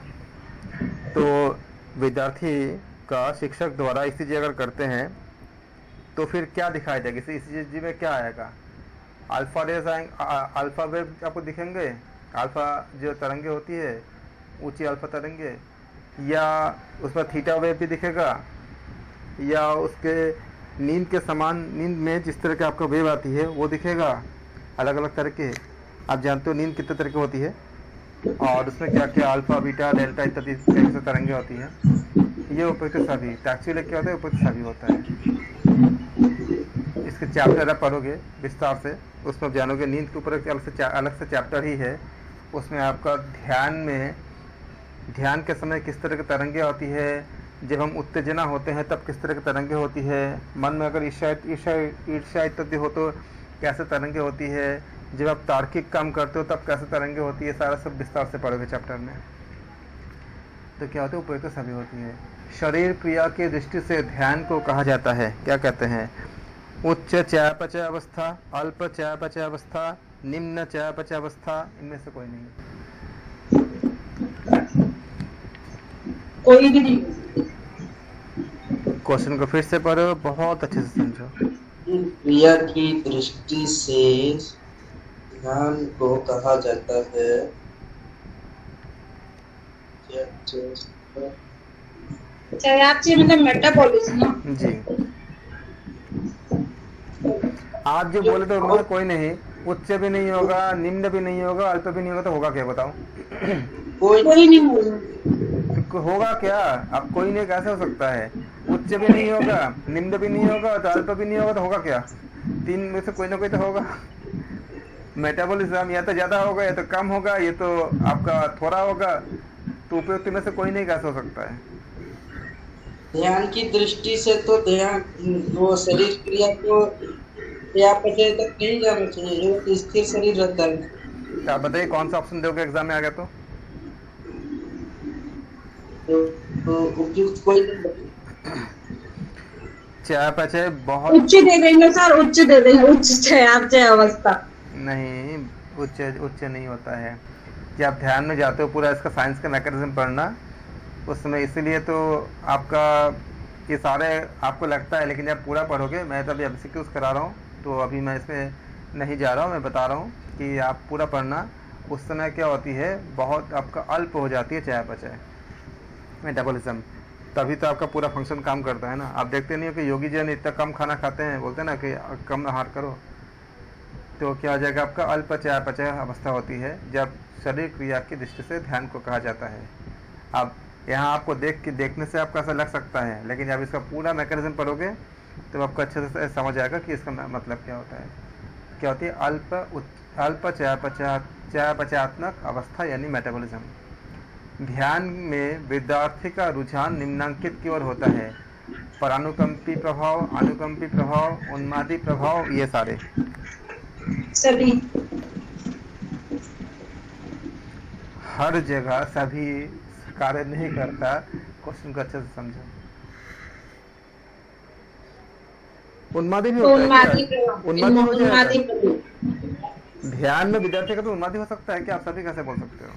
S1: तो विद्यार्थी का शिक्षक द्वारा ईसीजी अगर करते हैं तो फिर क्या दिखाई देगा? ईसीजी में क्या आएगा? अल्फा रेज आएंगे, अल्फा वेव आपको दिखेंगे, अल्फा जो तरंगे होती है, ऊंची अल्फा तरंगे, या उसमें थीटा वेव भी दिखेगा, या उसके नींद के समान, नींद में जिस तरह के आपका वेव आती है वो दिखेगा। अलग अलग तरह के, आप जानते हो नींद कितने तरह की होती है, और उसमें क्या क्या अल्फा, बीटा, डेल्टा इत्यादि से तरंगे होती है। ये उपयुक्त सभी। एक्चुअली क्या होता है? उपयुक्त सभी होता है। इसके चैप्टर आप पढ़ोगे विस्तार से, उसमें जानोगे। नींद के ऊपर अलग से चैप्टर ही है। उसमें आपका ध्यान के समय किस तरह की तरंगे होती है, जब हम उत्तेजना होते हैं तब किस तरह की तरंगे होती है, मन में अगर ईर्ष्या इत्यादि हो तो कैसे तरंगे होती है, जब आप तार्किक काम करते हो तब कैसे तरंगे होती है, सारा सब विस्तार से पढ़ोगे चैप्टर में। तो क्या होता है? उपयुक्त सभी होती है। शरीर क्रिया की दृष्टि से ध्यान को कहा जाता है, क्या कहते हैं? उच्च चयापचय अवस्था, अल्प चयापचय अवस्था, निम्न चयापचय अवस्था, इनमें से कोई नहीं।
S2: कोई भी नहीं।
S1: क्वेश्चन को फिर से पढ़ो, बहुत अच्छे से समझो।
S5: क्रिया की दृष्टि से ध्यान को कहा जाता है
S2: चयापचय मतलब मेटाबॉलिज्म ना।
S1: जी। आप जो बोले तो उनमें कोई नहीं, उच्च भी नहीं होगा, निम्न भी नहीं होगा, अल्प भी नहीं होगा, तो होगा क्या बताओ?
S5: कोई
S2: कोई नहीं होगा।
S1: तो होगा क्या? अब कोई नहीं कैसे हो सकता है? उच्च भी नहीं होगा, निम्न भी नहीं होगा, तो अल्प भी नहीं होगा, तो होगा क्या? तीन में से कोई ना कोई तो होगा। मेटाबॉलिज्म या तो ज्यादा होगा या तो कम होगा, ये तो आपका थोड़ा होगा, तो उपयुक्त में से कोई नहीं कैसे हो सकता है?
S5: ध्यान की दृष्टि से तो ध्यान वो शरीर क्रिया को चयापचय तक नहीं जाना चाहिए, वो स्थिर शरीर रहता है।
S1: तो आप बताइए कौन सा ऑप्शन दोगे एग्जाम में आ गया तो?
S5: तो उपयुक्त कोई नहीं।
S1: चयापचय बहुत
S2: उच्च दे देंगे सर, उच्च दे देंगे, उच्च चयापचय अवस्था।
S1: नहीं, उच्च नहीं होता है। कि आप ध्यान में जाते हो, पूरा इसका साइंस का मैकेनिज्म पढ़ना उसमें, इसीलिए तो आपका ये सारे आपको लगता है, लेकिन जब पूरा पढ़ोगे, मैं तो अभी एमसीक्यूज करा रहा हूँ, तो अभी मैं इसमें नहीं जा रहा हूँ, मैं बता रहा हूँ कि आप पूरा पढ़ना। उस समय क्या होती है, बहुत आपका अल्प हो जाती है चयापचय, मेटाबॉलिज्म, तभी तो आपका पूरा फंक्शन काम करता है ना। आप देखते नहीं हो कि योगी जन इतना कम खाना खाते हैं, बोलते हैं ना कि कम आहार करो, तो क्या हो जाएगा, आपका अल्प चयापचय अवस्था होती है, जब शरीर क्रिया की दृष्टि से ध्यान को कहा जाता है। अब यहाँ आपको देखने से आपका ऐसा लग सकता है, लेकिन जब इसका पूरा मैकेनिज्म पढ़ोगे तो आपको अच्छे से समझ आएगा कि इसका मतलब क्या होता है। क्या होती है अल्प चयापचयात्मक अवस्था यानी मेटाबॉलिज्म। ध्यान में विद्यार्थी का रुझान निम्नांकित की ओर होता है, परानुकंपी प्रभाव, अनुकंपी प्रभाव, उन्मादी प्रभाव, ये सारे
S2: सभी
S1: हर जगह सभी कार्य नहीं करता। क्वेश्चन को अच्छे से समझो। उन्मादी भी होता है
S2: उन्मादी
S1: क्या?
S2: प्रभाव,
S1: उन्मादी हो
S2: उन्मादी
S1: जाएगा।
S2: प्रभाव।
S1: ध्यान में विद्यार्थी का तो उन्मादी हो सकता है क्या? आप सभी कैसे बोल सकते हो?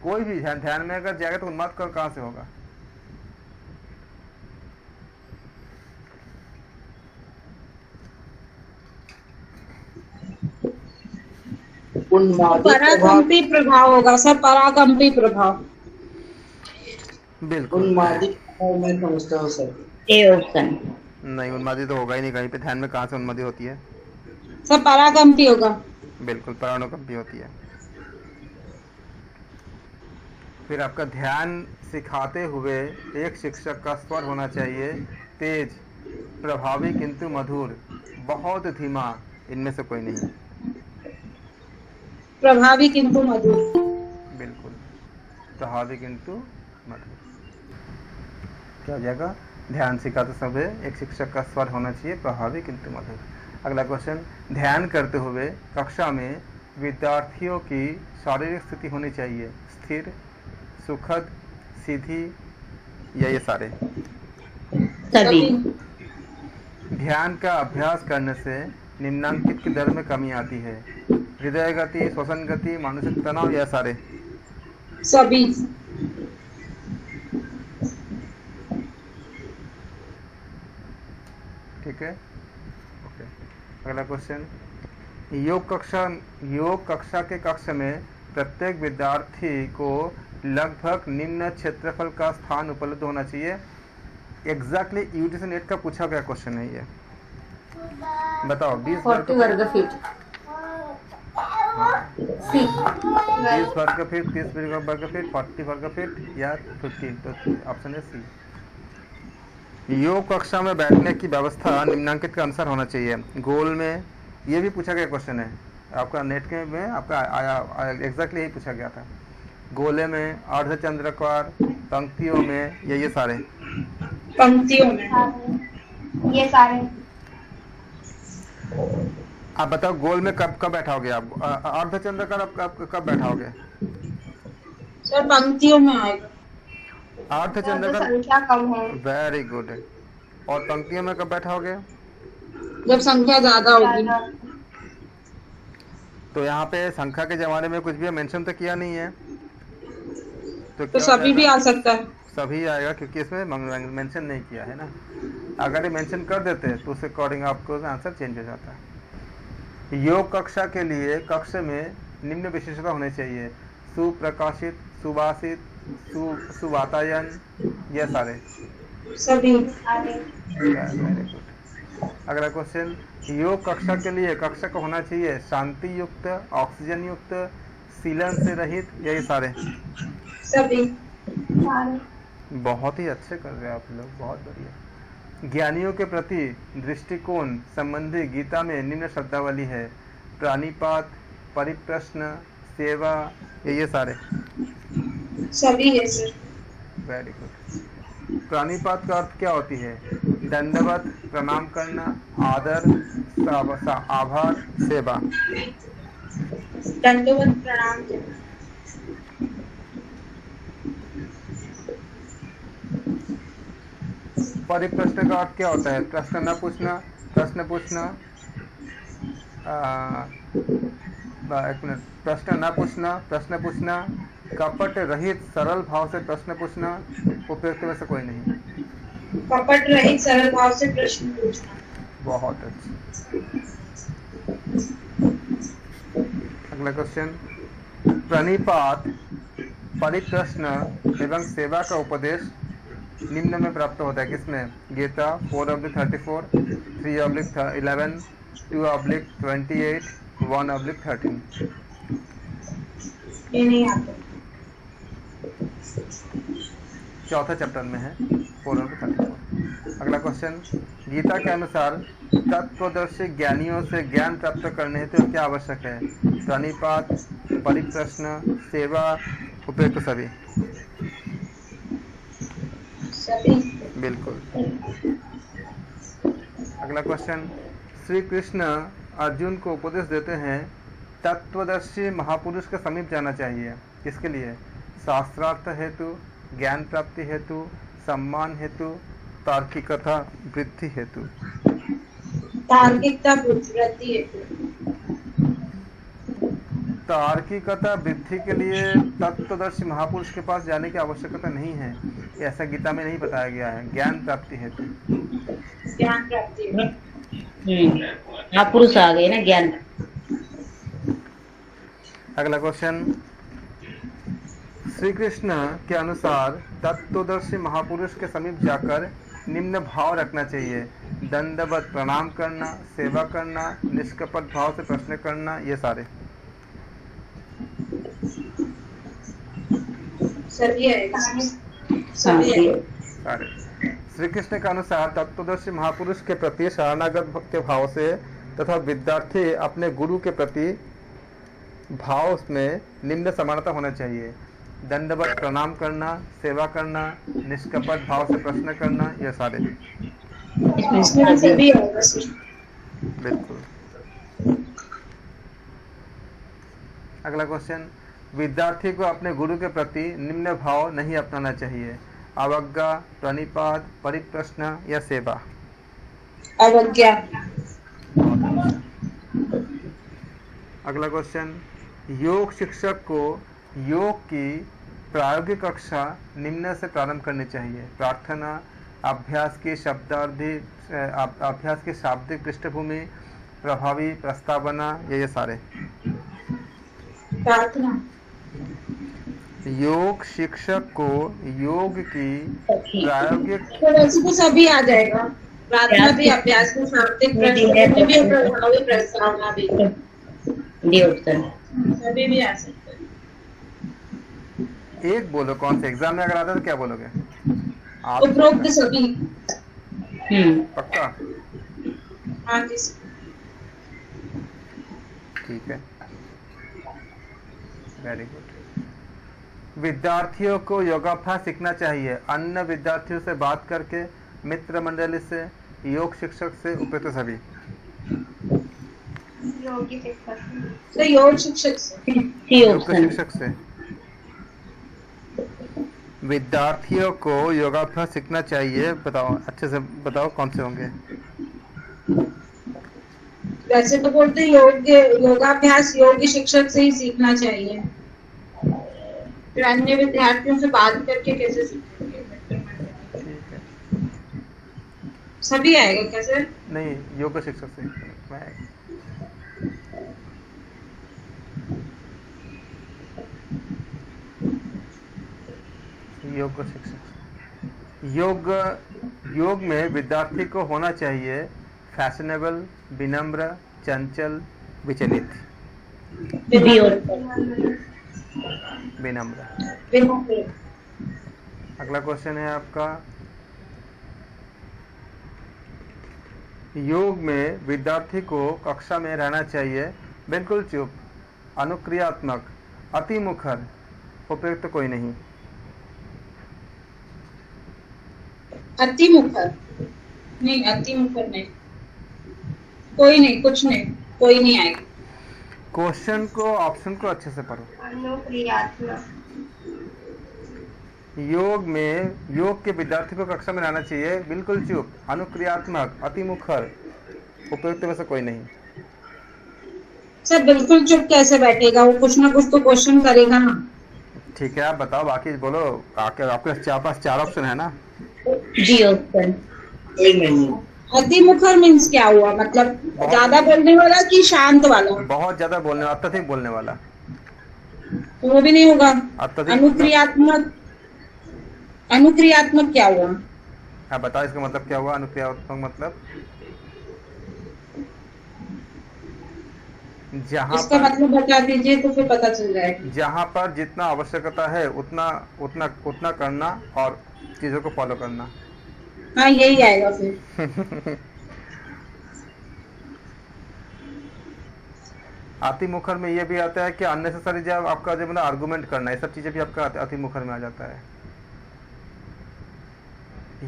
S1: कोई भी ध्यान में अगर जाएगा तो उन्माद कहाँ से होगा?
S2: पराकंपी प्रभाव होगा सर, पराकंपी प्रभाव।
S1: बिल्कुल।
S5: उन्मादी मैं समझता हूँ सर।
S4: A option.
S1: नहीं, उन्मादी तो होगा ही नहीं कहीं पे। ध्यान में कहाँ से उन्मादी होती है?
S2: सर पराकंपी होगा।
S1: बिल्कुल, परानुकंपी होती है। फिर आपका ध्यान सिखाते हुए एक शिक्षक का स्वर होना चाहिए तेज, प्रभावी किंतु मधुर, बहुत धीमा, इनमें से कोई नहीं।
S2: प्रभावी किंतु मधुर।
S1: बिल्कुल, प्रभावी किंतु मधुर। क्या हो जाएगा? ध्यान सिखाते समय एक शिक्षक का स्वर होना चाहिए प्रभावी किंतु मधुर। अगला क्वेश्चन, ध्यान करते हुए कक्षा में विद्यार्थियों की शारीरिक स्थिति होनी चाहिए स्थिर, सुखद, सीधी, या ये सारे?
S4: सभी।
S1: ध्यान का अभ्यास करने से निम्नांकित की दर में कमी आती है, हृदय गति, श्वसन गति, मानसिक तनाव, या सारे?
S2: सभी।
S1: ठीक है, ओके। अगला क्वेश्चन, योग कक्षा के कक्ष में प्रत्येक विद्यार्थी को लगभग निम्न क्षेत्रफल का स्थान उपलब्ध होना चाहिए। एग्जैक्टली यूजीसी नेट का पूछा गया क्वेश्चन है ये। बताओ, 20 वर्ग
S4: फीट,
S1: 20 वर्ग फीट, 30 वर्ग फीट, 40 वर्ग फीट, या 50? तो ऑप्शन है सी। योग कक्षा में बैठने की व्यवस्था निम्नांकित के अनुसार होना चाहिए। गोल में, ये भी पूछा गया क्वेश्चन है आपका नेट के में, आपका आया एग्जैक्टली यही पूछा गया था। गोले में, अर्धचंद्राकार, पंक्तियों में, ये सारे?
S2: पंक्तियों में।
S4: ये सारे।
S1: आप बताओ, गोल में कब बैठाओगे आप? अर्धचंद्राकार आप कब बैठाओगे?
S2: सर पंक्तियों में आएगा।
S1: अर्धचंद्राकार
S4: संख्या कम है।
S1: Very good. और पंक्तियों में कब बैठाओगे?
S2: जब संख्या ज्यादा होगी।
S1: तो यहाँ पे संख्या के जमाने में कुछ भी मेंशन तो किया नहीं है,
S2: तो सभी भी आ सकता है।
S1: सभी आएगा, क्योंकि इसमें मेंशन नहीं किया है ना। अगर ये मेंशन कर देते तो उसके अकॉर्डिंग आपको आंसर चेंज हो जाता है। योग कक्षा के लिए कक्ष में निम्न विशेषता होनी चाहिए: सुप्रकाशित, सुवासित, सुवातायन, ये सारे।
S2: सभी।
S1: Very good. अगला क्वेश्चन, योग कक्षा के लिए कक्षा को होना चाहिए शांति युक्त, ऑक्सीजन युक्त, सीलन से रहित, यही सारे।
S2: सभी।
S1: बहुत ही अच्छे कर रहे हैं आप लोग, बहुत बढ़िया। ज्ञानियों के प्रति दृष्टिकोण संबंधी गीता में निम्न शब्दावली है: प्राणिपात, परिप्रश्न, सेवा, ये सारे।
S2: सभी है सर।
S1: Very good. प्राणिपात का अर्थ क्या होती है? दंडवत, प्रणाम करना, आदर, आभार, सेवा।
S2: दंडवत प्रणाम।
S1: परिप्रश्न का अर्थ क्या होता है? प्रश्न न पूछना, प्रश्न पूछना, एक मिनट, प्रश्न न पूछना, प्रश्न पूछना, कपट रहित सरल भाव से प्रश्न पूछना, उपयुक्त में से कोई नहीं।
S2: कपट रहित सरल भाव से प्रश्न पूछना।
S1: बहुत अच्छा। अगला क्वेश्चन, प्रणिपात, परिप्रश्न एवं सेवा का उपदेश निम्न में प्राप्त होता है किसमें? गीता 4/34, 3/11, 2/28, 1/13।
S2: ये नहीं आता।
S1: चौथा चैप्टर में है 4/34। अगला क्वेश्चन, गीता के अनुसार तत्वदर्शी ज्ञानियों से ज्ञान प्राप्त करने हेतु क्या आवश्यक है? प्रणिपात, परिप्रश्न, सेवा, उपयुक्त सभी।
S2: सभी।
S1: बिल्कुल। अगला क्वेश्चन, श्री कृष्ण अर्जुन को उपदेश देते हैं तत्वदर्शी महापुरुष के समीप जाना चाहिए। किसके लिए? शास्त्रार्थ हेतु, ज्ञान प्राप्ति हेतु, सम्मान हेतु, तार्किकता वृद्धि हेतु।
S2: तार्किकता वृद्धि हेतु।
S1: तार्किकता वृद्धि के लिए तत्वदर्शी महापुरुष के पास जाने की आवश्यकता नहीं है, ऐसा गीता में नहीं बताया गया है। ज्ञान प्राप्ति हेतु।
S2: ज्ञान प्राप्ति।
S7: महापुरुष आ गए ना ज्ञान।
S1: अगला क्वेश्चन, श्री कृष्ण के अनुसार तत्वदर्शी महापुरुष के समीप जाकर निम्न भाव रखना चाहिए: दंडवत प्रणाम करना, सेवा करना, निष्कपट भाव से प्रश्न करना, ये सारे।
S2: सभी है।
S7: सभी है।
S1: सारे। श्री कृष्ण के अनुसार तत्वदर्शी महापुरुष के प्रति शरणागत के भाव से तथा विद्यार्थी अपने गुरु के प्रति भाव में निम्न समानता होना चाहिए: दंडवत प्रणाम करना, सेवा करना, निष्कपट भाव से प्रश्न करना, ये सारे।
S2: इसमें सभी है।
S1: बिल्कुल। अगला क्वेश्चन, विद्यार्थी को अपने गुरु के प्रति निम्न भाव नहीं अपनाना चाहिए: अवज्ञा, प्रणिपात, परिप्रश्न या सेवा।
S2: अवज्ञा।
S1: अगला क्वेश्चन, योग शिक्षक को योग की प्रायोगिक कक्षा निम्न से प्रारंभ करनी चाहिए: प्रार्थना, अभ्यास की शब्दार्थी, अभ्यास की शाब्दिक पृष्ठभूमि, प्रभावी प्रस्तावना, ये सारे।
S2: प्रार्थना।
S1: योग शिक्षक को योग की प्रायोगिक
S2: तो वैसे तो सभी आ जाएगा। प्रार्थना भी, अभ्यास की शाब्दिक प्रभावी प्रस्तावना भी, सभी भी आ सकते हैं।
S1: एक बोलो, कौन से एग्जाम में अगर आता तो क्या बोलोगे?
S2: उपरोक्त सभी।
S1: पक्का?
S2: हाँ जी।
S1: ठीक है, वेरी गुड। विद्यार्थियों को योगाभ्यास सीखना चाहिए: अन्य विद्यार्थियों से बात करके, मित्र मंडली से, योग शिक्षक से, उपयुक्त सभी।
S2: योग शिक्षक से।
S1: योग शिक्षक से। विद्यार्थियों को योगाभ्यास सीखना चाहिए, बताओ, अच्छे से बताओ कौन से होंगे?
S2: वैसे तो बोलते योगाभ्यास योग शिक्षक से ही सीखना चाहिए, फिर अन्य विद्यार्थियों से बात करके कैसे सीखेंगे?
S1: ठीक है,
S2: सभी आएगा कैसे?
S1: नहीं, योग शिक्षक से। योग को शिक्षक। योग में विद्यार्थी को होना चाहिए फैशनेबल, विनम्र, चंचल, विचलित।
S7: B option.
S1: विनम्र। अगला क्वेश्चन है आपका, योग में विद्यार्थी को कक्षा में रहना चाहिए बिल्कुल चुप, अनुक्रियात्मक, अति मुखर, उपयुक्त कोई नहीं।
S2: अति मुखर नहीं, अति मुखर नहीं, कोई नहीं, कुछ नहीं, कोई नहीं आएगा।
S1: क्वेश्चन को, ऑप्शन को अच्छे से पढ़ो।
S2: अनुक्रियात्मक।
S1: योग के विद्यार्थी को कक्षा में रहना चाहिए बिल्कुल चुप, अनुक्रियात्मक, अति मुखर, उपयुक्त में से कोई नहीं।
S2: सर बिल्कुल चुप कैसे बैठेगा, वो कुछ ना कुछ तो क्वेश्चन करेगा ना।
S1: ठीक है, आप बताओ, बाकी बोलो। आपके पास 4 ऑप्शन है ना।
S7: D option.
S5: कोई नहीं।
S2: अति मुखर मीन्स क्या हुआ, मतलब ज्यादा बोलने वाला कि शांत वाला?
S1: बहुत ज्यादा बोलने वाला, अत्यधिक बोलने वाला।
S2: तो वो भी नहीं होगा।
S1: अत्यधिक।
S2: अनुक्रियात्मक क्या हुआ?
S1: आप बताओ इसका मतलब क्या हुआ, अनुक्रियात्मक मतलब?
S2: इसका मतलब बता दीजिए तो फिर पता चल जाएगा।
S1: जहाँ पर जितना आवश्यकता है उतना करना और चीजों को फॉलो करना।
S2: हाँ, यही आएगा फिर।
S1: अति मुखर में ये भी आता है कि अननेसेसरी जब आपका जब ना आर्गुमेंट करना, ये सब चीजें भी आपका अति मुखर में आ जाता है।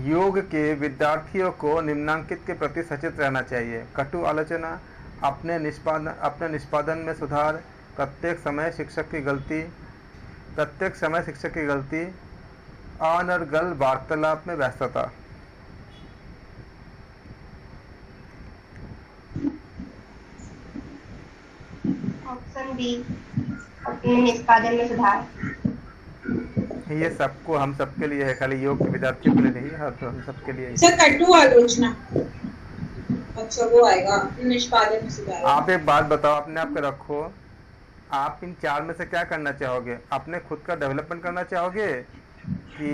S1: योग के विद्यार्थियों को निम्नांकित के प्रति सचेत रहना चाहिए। कटु आलोचना, अपने निष्पादन में सुधार, प्रत्येक समय शिक्षक की गलती, अनर्गल वार्तालाप में व्यस्तता।
S8: ऑप्शन बी, अपने निष्पादन में सुधार।
S1: ये सबको, हम सबके लिए है, खाली योग के विद्यार्थियों के लिए नहीं है, तो हम सबके लिए।
S2: सर कटु आलोचना, अच्छा वो आएगा, निष्पादन में सुधार।
S1: आप एक बात बताओ, अपने आप को रखो, आप इन 4 में से क्या करना चाहोगे? अपने खुद का डेवलपमेंट करना चाहोगे कि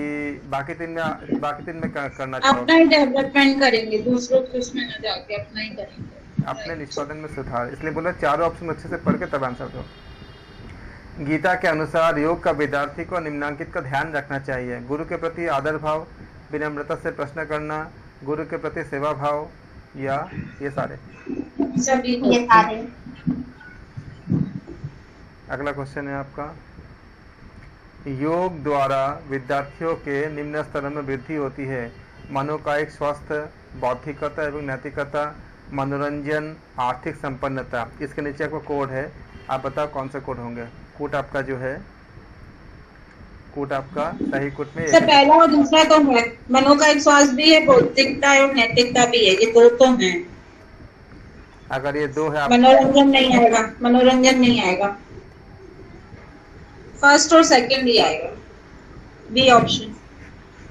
S1: बाकी 3 में करना चाहोगे?
S2: अपना ही डेवलपमेंट करेंगे, दूसरों के उसमें न जाके अपना ही करेंगे।
S1: अपने निष्पादन में सुधार, इसलिए बोला 4 ऑप्शन अच्छे से पढ़ के तब आंसर दो। गीता के अनुसार योग का विद्यार्थी को निम्नांकित का ध्यान रखना चाहिए। गुरु के प्रति आदर भाव, विनम्रता से प्रश्न करना, गुरु के प्रति सेवा भाव, या ये सारे?
S2: सभी
S8: ये सारे।
S1: अगला क्वेश्चन है आपका, योग द्वारा विद्यार्थियों के निम्न स्तर में वृद्धि होती है। मनोकायिक स्वास्थ्य, बौद्धिकता एवं नैतिकता, मनोरंजन, आर्थिक संपन्नता। इसके नीचे आपका कोड है, आप बताओ कौन सा कोड होंगे। कोड आपका जो है, कोड आपका सही कोड में
S2: सर पहला और दूसरा तो है, मनोकायिक स्वास्थ्य भी है, बौद्धिकता और नैतिकता भी है, ये 2 तो हैं।
S1: अगर ये 2 है,
S2: मनोरंजन नहीं आएगा, मनोरंजन नहीं आएगा, फर्स्ट और सेकंड ही आएगा। B option.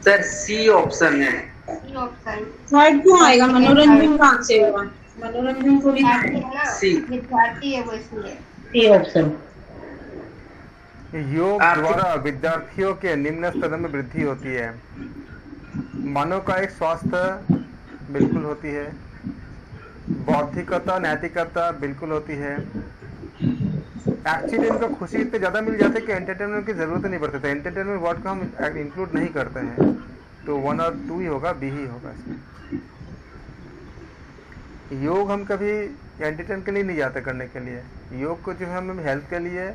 S5: Sir C option है।
S8: C option.
S2: थर्ड क्यों आएगा? मनोरंजन कहाँ से होगा? मनोरंजन को भी
S5: सी।
S8: विद्यार्थी है वो, इसलिए
S7: सी ऑप्शन।
S1: योग द्वारा विद्यार्थियों के निम्न स्तर में वृद्धि होती है। मनोकायिक स्वास्थ्य बिल्कुल होती है, बौद्धिकता नैतिकता बिल्कुल होती है। एक्चुअली इनको खुशी इतने ज़्यादा मिल जाते हैं कि एंटरटेनमेंट की ज़रूरत नहीं पड़ती है। एंटरटेनमेंट वर्ड को हम इंक्लूड नहीं करते हैं, तो 1 और 2 ही होगा, बी ही होगा इसमें। योग हम कभी एंटरटेन के लिए नहीं जाते करने के लिए। योग को जो है हम हेल्थ के लिए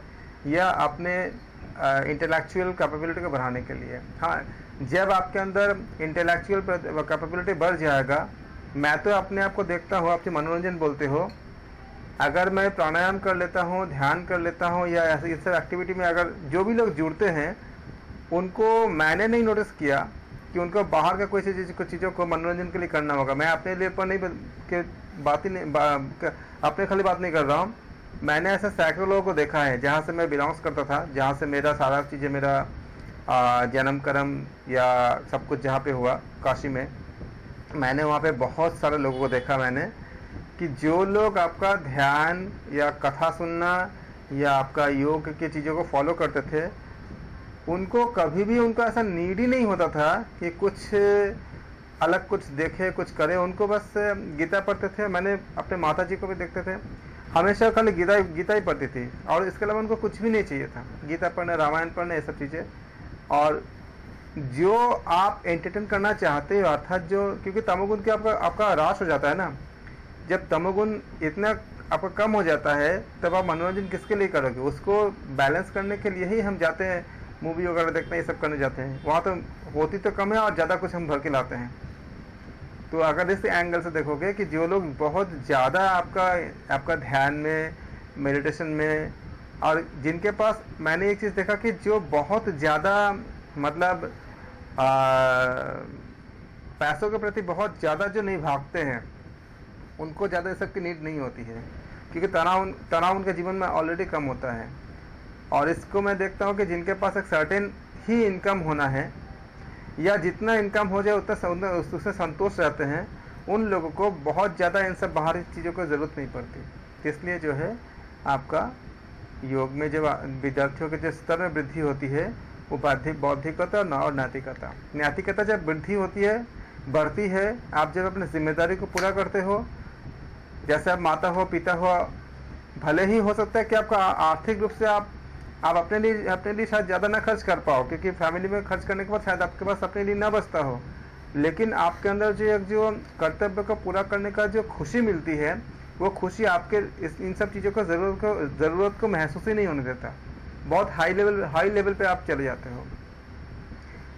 S1: या अपने इंटेलेक्चुअल कैपेबिलिटी को बढ़ाने के लिए। हाँ, जब आपके अंदर इंटेलेक्चुअल कैपेबिलिटी बढ़ जाएगा, मैं तो अपने आप को देखता हूँ, आपसे मनोरंजन बोलते हो, अगर मैं प्राणायाम कर लेता हूँ, ध्यान कर लेता हूँ, या ऐसे इस एक्टिविटी में अगर जो भी लोग जुड़ते हैं, उनको मैंने नहीं नोटिस किया कि उनको बाहर का कोई चीज़ों को मनोरंजन के लिए करना होगा। मैं अपने लिए पर नहीं के बात ही नहीं, अपने खाली बात नहीं कर रहा हूँ। मैंने ऐसे सैकड़ों लोगों को देखा है, जहाँ से मैं बिलोंग्स करता था, जहाँ से मेरा सारा चीज़ें, मेरा जन्म कर्म या सब कुछ जहाँ पे हुआ काशी में, मैंने वहाँ पे बहुत सारे लोगों को देखा मैंने, कि जो लोग आपका ध्यान या कथा सुनना या आपका योग की चीज़ों को फॉलो करते थे, उनको कभी भी उनका ऐसा नीड ही नहीं होता था कि कुछ अलग कुछ देखे कुछ करे। उनको बस गीता पढ़ते थे। मैंने अपने माता जी को भी देखते थे, हमेशा खाली गीता ही पढ़ती थी और इसके अलावा उनको कुछ भी नहीं चाहिए था। गीता पढ़ना, रामायण पढ़ना, ये सब चीज़ें। और जो आप एंटरटेन करना चाहते हो, अर्थात जो, क्योंकि तमोगुण की आपका ह्रास हो जाता है ना, जब तमोगुण इतना आपका कम हो जाता है तब आप मनोरंजन किसके लिए करोगे? उसको बैलेंस करने के लिए ही हम जाते हैं, मूवी वगैरह देखते हैं, ये सब करने जाते हैं। वहाँ तो होती तो कम है और ज़्यादा कुछ हम भर के लाते हैं। तो अगर इस एंगल से देखोगे कि जो लोग बहुत ज़्यादा आपका ध्यान में, मेडिटेशन में, और जिनके पास, मैंने एक चीज़ देखा कि जो बहुत ज़्यादा मतलब पैसों के प्रति बहुत ज़्यादा जो नहीं भागते हैं, उनको ज़्यादा इस सब की नीड नहीं होती है, क्योंकि तनाव उनके जीवन में ऑलरेडी कम होता है। और इसको मैं देखता हूँ कि जिनके पास एक सर्टेन ही इनकम होना है, या जितना इनकम हो जाए उतना उससे संतोष रहते हैं, उन लोगों को बहुत ज़्यादा इन सब बाहरी चीज़ों की ज़रूरत नहीं पड़ती। तो इसलिए जो है आपका योग में जब विद्यार्थियों के जो स्तर में वृद्धि होती है, वो बौद्धिकता और नैतिकता, जब वृद्धि होती है, बढ़ती है, आप जब अपनी जिम्मेदारी को पूरा करते हो, जैसे आप माता हो, पिता हो, भले ही हो सकता है कि आपका आर्थिक रूप से आप अपने लिए शायद ज़्यादा ना खर्च कर पाओ, क्योंकि फैमिली में खर्च करने के बाद शायद आपके पास अपने लिए ना बचता हो, लेकिन आपके अंदर जो कर्तव्य को पूरा करने का जो खुशी मिलती है, वो खुशी आपके इन सब चीज़ों को ज़रूरत को महसूस ही नहीं होने देता। बहुत हाई लेवल पे आप चले जाते हो।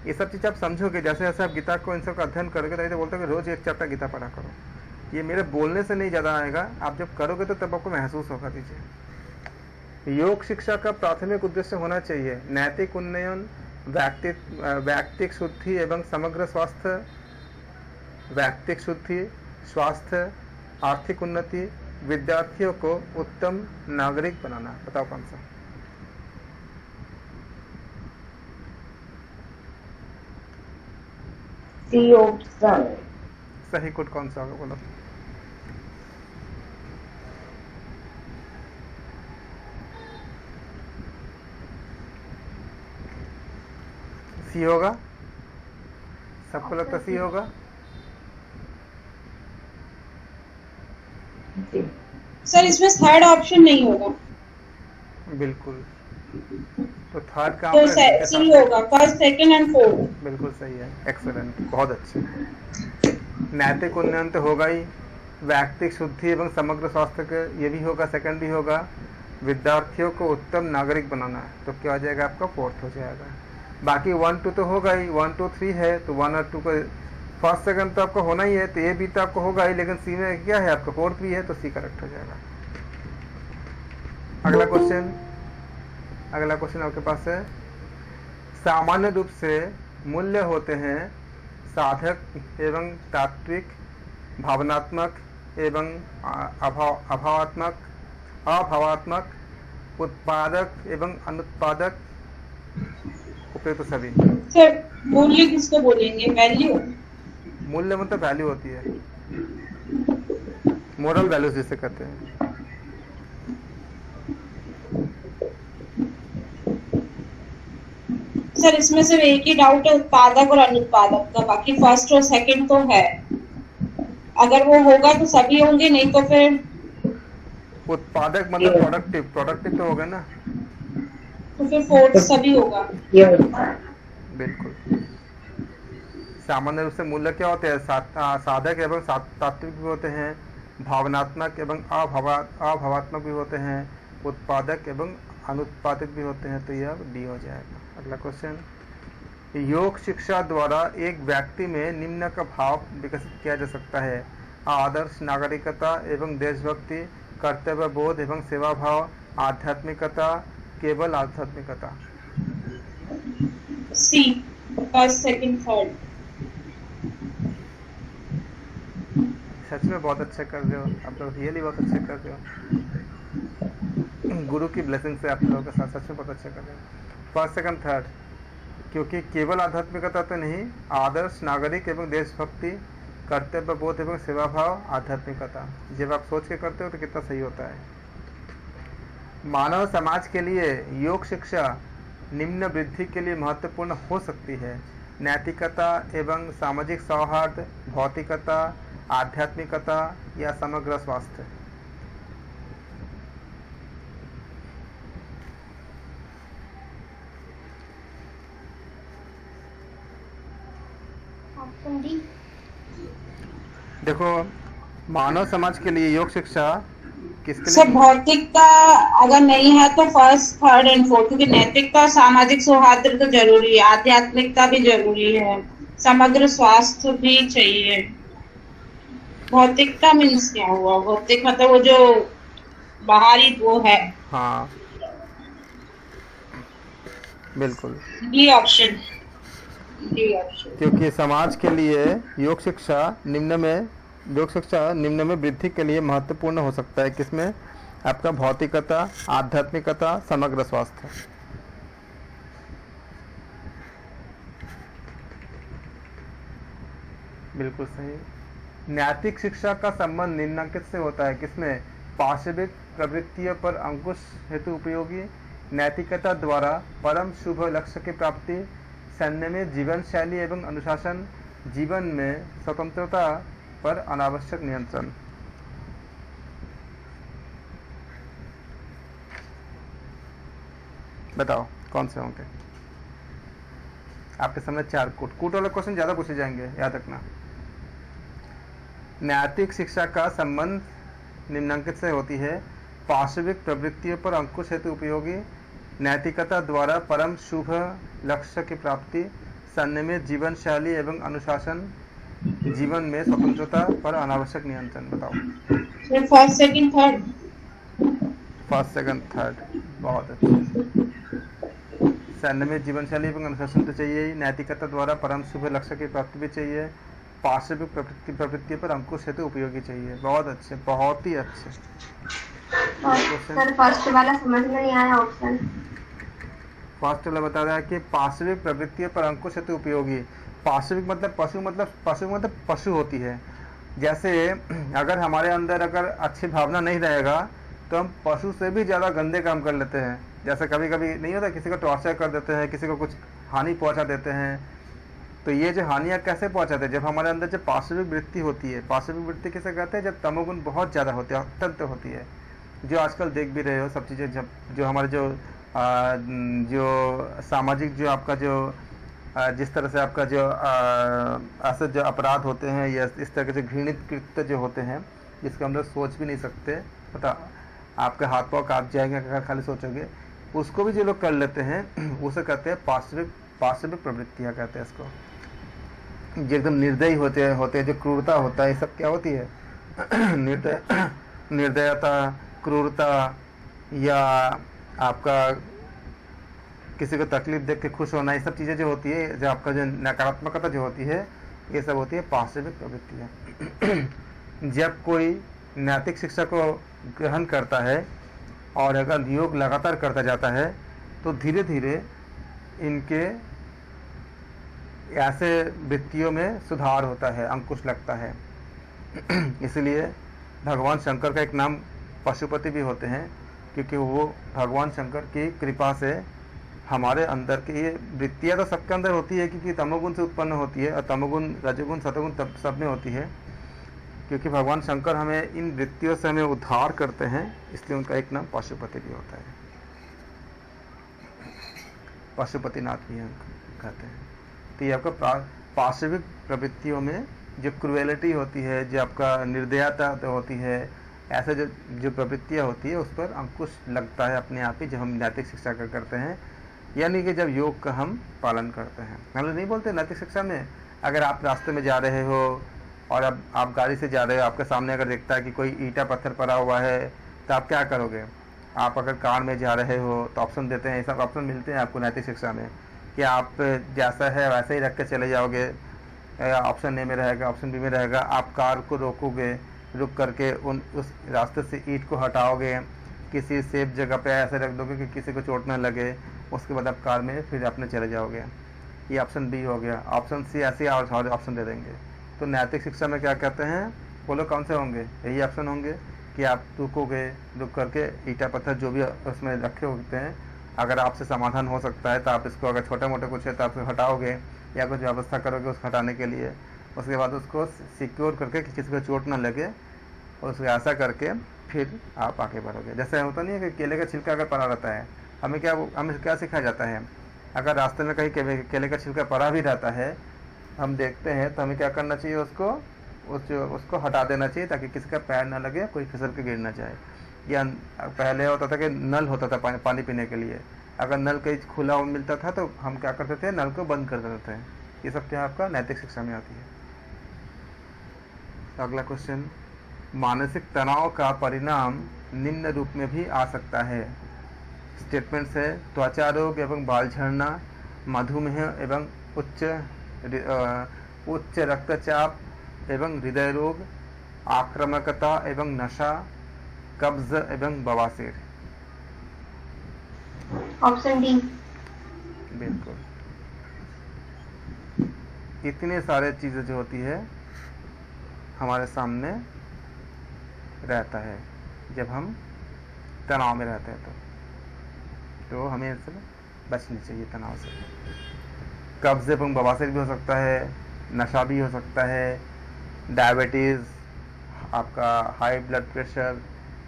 S1: ये सब चीज़ आप समझोगे, जैसे जैसे आप गीता को इन सब का अध्ययन करोगे, तो बोलते हो कि रोज़ एक चैप्टर गीता पढ़ा करो। ये मेरे बोलने से नहीं ज़्यादा आएगा, आप जब करोगे तो तब आपको महसूस होगा। दीजिए, योग शिक्षा का प्राथमिक उद्देश्य होना चाहिए नैतिक उन्नयन, व्यक्तिक शुद्धि एवं समग्र स्वास्थ्य, व्यक्तिक शुद्धि, स्वास्थ्य, आर्थिक उन्नति, विद्यार्थियों को उत्तम नागरिक बनाना। बताओ कौन सा? सही कोड कौन सा होगा, बोलो? सी होगा? सबको लगता सी होगा?
S2: सर इसमें थर्ड ऑप्शन नहीं होगा।
S1: बिल्कुल, तो थर्ड का
S2: तो सी होगा, फर्स्ट, सेकंड एंड फोर्थ।
S1: बिल्कुल सही है, एक्सीलेंट, बहुत अच्छे। नैतिक उन्नयन तो होगा ही, व्यक्तिक शुद्धि एवं समग्र स्वास्थ्य के ये भी होगा, सेकंड भी होगा। विद्यार्थियों को उत्तम नागरिक बनाना है, तो क्या हो जाएगा आपका? फोर्थ हो जाएगा। बाकी 1 2 तो होगा ही, 1 2 3 है, तो 1 और 2 को फर्स्ट सेकंड तो आपको होना ही है, तो ये भी तो आपको होगा ही, लेकिन सी में क्या है आपका? फोर्थ भी है, तो सी करेक्ट हो जाएगा। अगला क्वेश्चन आपके पास है, सामान्य रूप से मूल्य होते हैं साधक एवं तात्विक, भावनात्मक एवं अभावात्मक, उत्पादक एवं अनुत्पादक, उपयुक्त सभी।
S2: सर मूल्य किसको बोलेंगे? वैल्यू?
S1: मूल्य मतलब वैल्यू होती है, मोरल वैल्यूज जिसे कहते हैं।
S2: सर इसमें सिर्फ एक ही डाउट है, उत्पादक और अनुत्पादक का। बाकी फर्स्ट और सेकंड तो है, अगर वो होगा तो सभी होंगे, नहीं तो फिर
S1: उत्पादक मतलब प्रोडक्टिव तो होगा ना,
S2: तो फिर फोर्थ सभी होगा।
S1: बिल्कुल। सामान्य रूप से मूल्य क्या होते हैं? साधक एवं तात्विक भी होते हैं, भावनात्मक एवं अभावात्मक भी होते हैं, उत्पादक एवं अनुत्पादक भी होते हैं, तो यह डी हो जाएगा। अगला क्वेश्चन, योग शिक्षा द्वारा एक व्यक्ति में निम्न का भाव विकसित किया जा सकता है: आदर्श नागरिकता एवं देशभक्ति, कर्तव्य बोध एवं सेवा भाव, आध्यात्मिकता, केवल आध्यात्मिकता।
S2: सी, फर्स्ट, सेकंड, थर्ड।
S1: सच में बहुत अच्छा कर रहे हो आप लोग, रियली बहुत अच्छा कर रहे हो। गुरु की ब्लेसिंग से आप लोगों के साथ सच में बहुत अच्छा कर रहे हो। फर्स्ट, सेकंड, थर्ड, क्योंकि केवल आध्यात्मिकता तो नहीं, आदर्श नागरिक एवं देशभक्ति, कर्तव्य बोध एवं सेवा भाव, आध्यात्मिकता, जब आप सोच के करते हो तो कितना सही होता है। मानव समाज के लिए योग शिक्षा निम्न वृद्धि के लिए महत्वपूर्ण हो सकती है? नैतिकता एवं सामाजिक सौहार्द, भौतिकता, आध्यात्मिकता या समग्र स्वास्थ्य?
S8: Option D.
S1: देखो, मानव समाज के लिए योग शिक्षा किसके
S2: सर
S1: लिए?
S2: भौतिकता अगर नहीं है तो फर्स्ट, थर्ड एंड फोर्थ, क्योंकि नैतिकता और सामाजिक सौहार्द तो जरूरी है, आध्यात्मिकता भी जरूरी है, समग्र स्वास्थ्य भी चाहिए। भौतिकता मीन्स क्या हुआ? भौतिक मतलब वो जो बाहरी वो है।
S1: हाँ, बिल्कुल,
S2: डी ऑप्शन, डी ऑप्शन।
S1: क्योंकि समाज के लिए योग शिक्षा निम्न में वृद्धि के लिए महत्वपूर्ण हो सकता है। किसमें? आपका भौतिकता, आध्यात्मिकता, समग्र स्वास्थ्य। बिल्कुल सही। नैतिक शिक्षा का संबंध निम्नलिखित से होता है। किसमें? पाशविक प्रवृत्तियों पर अंकुश हेतु उपयोगी, नैतिकता द्वारा परम शुभ लक्ष्य की प्राप्ति, सैन्य में जीवन शैली एवं अनुशासन, जीवन में स्वतंत्रता पर अनावश्यक नियंत्रण। बताओ कौन से होंगे? आपके सामने 4 कूट वाले क्वेश्चन ज्यादा पूछे जाएंगे, याद रखना। नैतिक शिक्षा का संबंध निम्नलिखित से होती है। पाशविक प्रवृत्तियों पर अंकुश हेतु उपयोगी, नैतिकता द्वारा परम शुभ लक्ष्य की प्राप्ति, संयमित जीवन शैली एवं अनुशासन, जीवन में स्वतंत्रता पर अनावश्यक नियंत्रण। बताओ।
S2: First, second, third.
S1: First, second, third, बहुत अच्छा। संयमित जीवन शैली एवं अनुशासन तो चाहिए ही, नैतिकता द्वारा परम शुभ लक्ष्य की प्राप्ति भी चाहिए, पाशविक प्रवृत्ति पर अंकुश हेतु उपयोगी चाहिए। बहुत अच्छे, बहुत ही अच्छे।
S8: सर फर्स्ट वाला समझ में नहीं आया ऑप्शन।
S1: फर्स्ट वाला बता रहा है कि पाशविक प्रवृत्तियों पर अंकुश हेतु उपयोगी। पाशविक मतलब पशु होती है। जैसे अगर हमारे अंदर अगर अच्छी भावना नहीं रहेगा तो हम पशु से भी ज़्यादा गंदे काम कर लेते हैं। जैसे कभी कभी नहीं होता, किसी को टॉर्चर कर देते हैं, किसी को कुछ हानि पहुंचा देते हैं। तो ये जो हानियाँ कैसे पहुंचाते हैं? जब हमारे अंदर जो पाशविक वृत्ति होती है। पाशविक वृत्ति किसे कहते हैं? जब तमोगुण बहुत ज़्यादा होती है, अत्यंत होती है, जो आजकल देख भी रहे हो सब चीज़ें। जब जो हमारे जो सामाजिक जो आपका जो जिस तरह से आपका जो ऐसे जो अपराध होते हैं या इस तरह के जो घृणित कृत्य जो होते हैं जिसके हम लोग सोच भी नहीं सकते, पता आपके हाथ पाँव कांप जाएंगे अगर खाली सोचोगे, उसको भी जो लोग कर लेते हैं उसे कहते हैं पाशविक प्रवृत्तियाँ कहते हैं इसको। जो एकदम निर्दयी होते हैं, जो क्रूरता होता है, ये सब क्या होती है? निर्दयता, क्रूरता, या आपका किसी को तकलीफ देख के खुश होना, ये सब चीज़ें जो होती है, जो आपका जो नकारात्मकता जो होती है, ये सब होती है पाशविक प्रवृत्तियाँ। जब कोई नैतिक शिक्षा को ग्रहण करता है और अगर योग लगातार करता जाता है तो धीरे धीरे इनके ऐसे वृत्तियों में सुधार होता है, अंकुश लगता है। इसलिए भगवान शंकर का एक नाम पशुपति भी होते हैं, क्योंकि वो भगवान शंकर की कृपा से हमारे अंदर की ये वृत्तियाँ तो सबके अंदर होती है, क्योंकि तमोगुण से उत्पन्न होती है और तमोगुण, रजोगुण, सतोगुण सब में होती है। क्योंकि भगवान शंकर हमें इन वृत्तियों से हमें उद्धार करते हैं, इसलिए उनका एक नाम पशुपति भी होता है। पशुपतिनाथ भी कहते हैं। तो ये आपका पाशविक प्रवृत्तियों में जो क्रुएलिटी होती है, जो आपका निर्दयता होती है, ऐसे जो प्रवृत्तियाँ होती है, उस पर अंकुश लगता है अपने आप ही जब हम नैतिक शिक्षा का करते हैं, यानी कि जब योग का हम पालन करते हैं। हम लोग नहीं बोलते नैतिक शिक्षा में, अगर आप रास्ते में जा रहे हो और अब आप गाड़ी से जा रहे हो, आपके सामने अगर दिखता है कि कोई ईंटा पत्थर पड़ा हुआ है तो आप क्या करोगे? आप अगर कार में जा रहे हो तो ऑप्शन देते हैं, ये सब ऑप्शन मिलते हैं आपको नैतिक शिक्षा में, कि आप जैसा है वैसे ही रख के चले जाओगे। ऑप्शन ए में रहेगा, ऑप्शन बी में रहेगा, आप कार को रोकोगे, रुक करके उस रास्ते से ईंट को हटाओगे, किसी सेफ जगह पे ऐसे रख दोगे कि किसी को चोट ना लगे, उसके बाद आप कार में फिर अपने चले जाओगे। ये ऑप्शन बी हो गया। ऑप्शन सी ऐसे और ऑप्शन दे देंगे। तो नैतिक शिक्षा में क्या कहते हैं? बोलो कौन से होंगे? यही ऑप्शन होंगे कि आप रुकोगे, रुक करके ईंटा पत्थर जो भी उसमें रखे होते हैं अगर आपसे समाधान हो सकता है तो आप इसको, अगर छोटे मोटे कुछ है तो आप हटाओगे या कुछ व्यवस्था करोगे उसको हटाने के लिए। उसके बाद उसको सिक्योर करके कि किसी को चोट ना लगे, और उसको ऐसा करके फिर आप आगे बढ़ोगे। जैसे होता नहीं है कि केले का छिलका अगर पड़ा रहता है, हमें क्या सिखाया जाता है, अगर रास्ते में कहीं केले का छिलका पड़ा भी रहता है, हम देखते हैं तो हमें क्या करना चाहिए, उसको हटा देना चाहिए ताकि किसी का पैर ना लगे, कोई फिसल के गिर ना जाए। या पहले होता था कि नल होता था पानी पीने के लिए, अगर नल कहीं खुला हुआ मिलता था तो हम क्या करते थे, नल को बंद कर देते थे। ये सब क्या आपका नैतिक शिक्षा में आती है। अगला क्वेश्चन, मानसिक तनाव का परिणाम निम्न रूप में भी आ सकता है। स्टेटमेंट्स है, त्वचा रोग एवं बाल झड़ना, मधुमेह एवं उच्च रक्तचाप एवं हृदय रोग, आक्रामकता एवं नशा, कब्ज एवं बवासीर।
S8: Option D.
S1: बिल्कुल, इतने सारे चीज़ें जो होती है हमारे सामने रहता है जब हम तनाव में रहते हैं, तो हमें इससे बचनी चाहिए तनाव से। कब्ज एवं बवासीर भी हो सकता है, नशा भी हो सकता है, डायबिटीज़, आपका हाई ब्लड प्रेशर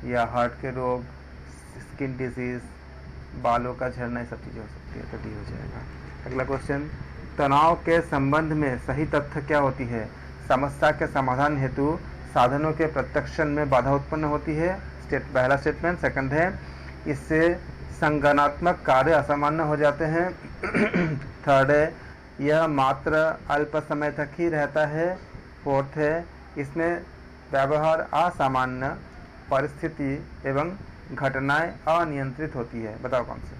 S1: या हार्ट के रोग, स्किन डिजीज़, बालों का झड़ना, ये सब चीज़ें हो सकती है, तो डी हो जाएगा। अगला क्वेश्चन, तनाव के संबंध में सही तथ्य क्या होती है? समस्या के समाधान हेतु साधनों के प्रत्यक्षण में बाधा उत्पन्न होती है, पहला स्टेटमेंट। सेकंड है, इससे संगठनात्मक कार्य असामान्य हो जाते हैं। थर्ड है, यह मात्र अल्प समय तक ही रहता है। फोर्थ है, इसमें व्यवहार असामान्य, परिस्थिति एवं घटनाएं अनियंत्रित होती है। बताओ कौन से?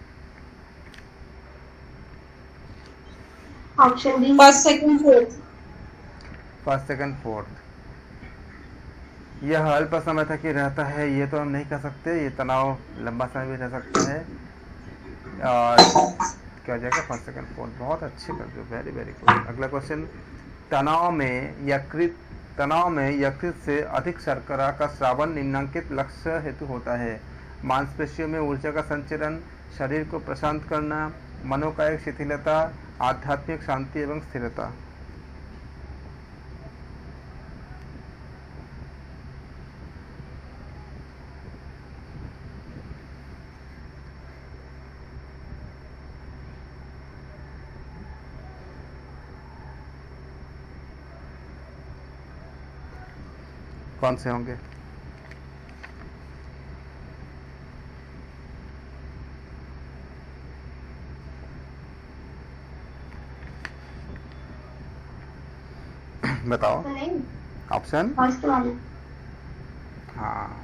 S8: Option D.
S2: First second fourth.
S1: First second fourth. यह अल्प समय तक ही रहता है, ये तो हम नहीं कह सकते, ये तनाव लंबा समय भी रह सकता है। और क्या हो जाएगा? First second fourth. बहुत अच्छे कर दो, वेरी वेरी गुड। अगला क्वेश्चन, तनाव में यकृत से अधिक शर्करा का स्रावन निम्नलिखित लक्ष्य हेतु होता है। मांसपेशियों में ऊर्जा का संचरण, शरीर को प्रशांत करना, मनोकायिक शिथिलता, आध्यात्मिक शांति एवं स्थिरता। कौन से होंगे? बताओ ऑप्शन।
S8: फर्स्ट वाला।
S1: हाँ,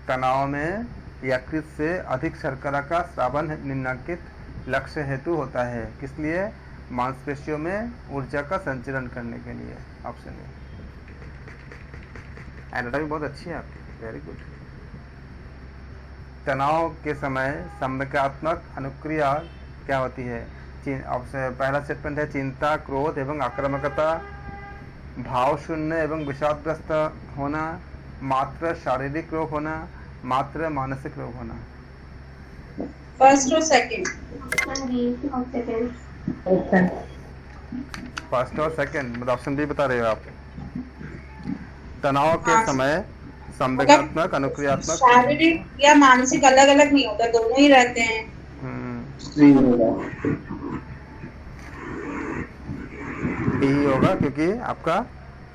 S1: तनाव में यकृत से अधिक शर्करा का स्रावन निम्नलिखित लक्ष्य हेतु होता है। किस लिए? मांसपेशियों में ऊर्जा का संचरण करने के लिए। Option A. एनाटॉमी बहुत अच्छी है आपकी, वेरी गुड। तनाव के समय संवेगात्मक अनुक्रिया क्या होती है? पहला स्टेटमेंट है, चिंता, क्रोध एवं आक्रामकता, भाव शून्य एवं विषादग्रस्त होना, मात्र शारीरिक रोग होना, मात्र मानसिक रोग होना।
S2: फर्स्ट और सेकंड।
S8: ऑप्शन डी और सेकंड।
S7: ऑप्शन
S1: फर्स्ट और सेकंड, मतलब ऑप्शन बी बता रहे हो आप? तनाव के समय संवेगात्मक अनुक्रियात्मक,
S2: शारीरिक या मानसिक अलग अलग नहीं होता, दोनों ही रहते हैं।
S1: डी होगा, क्योंकि आपका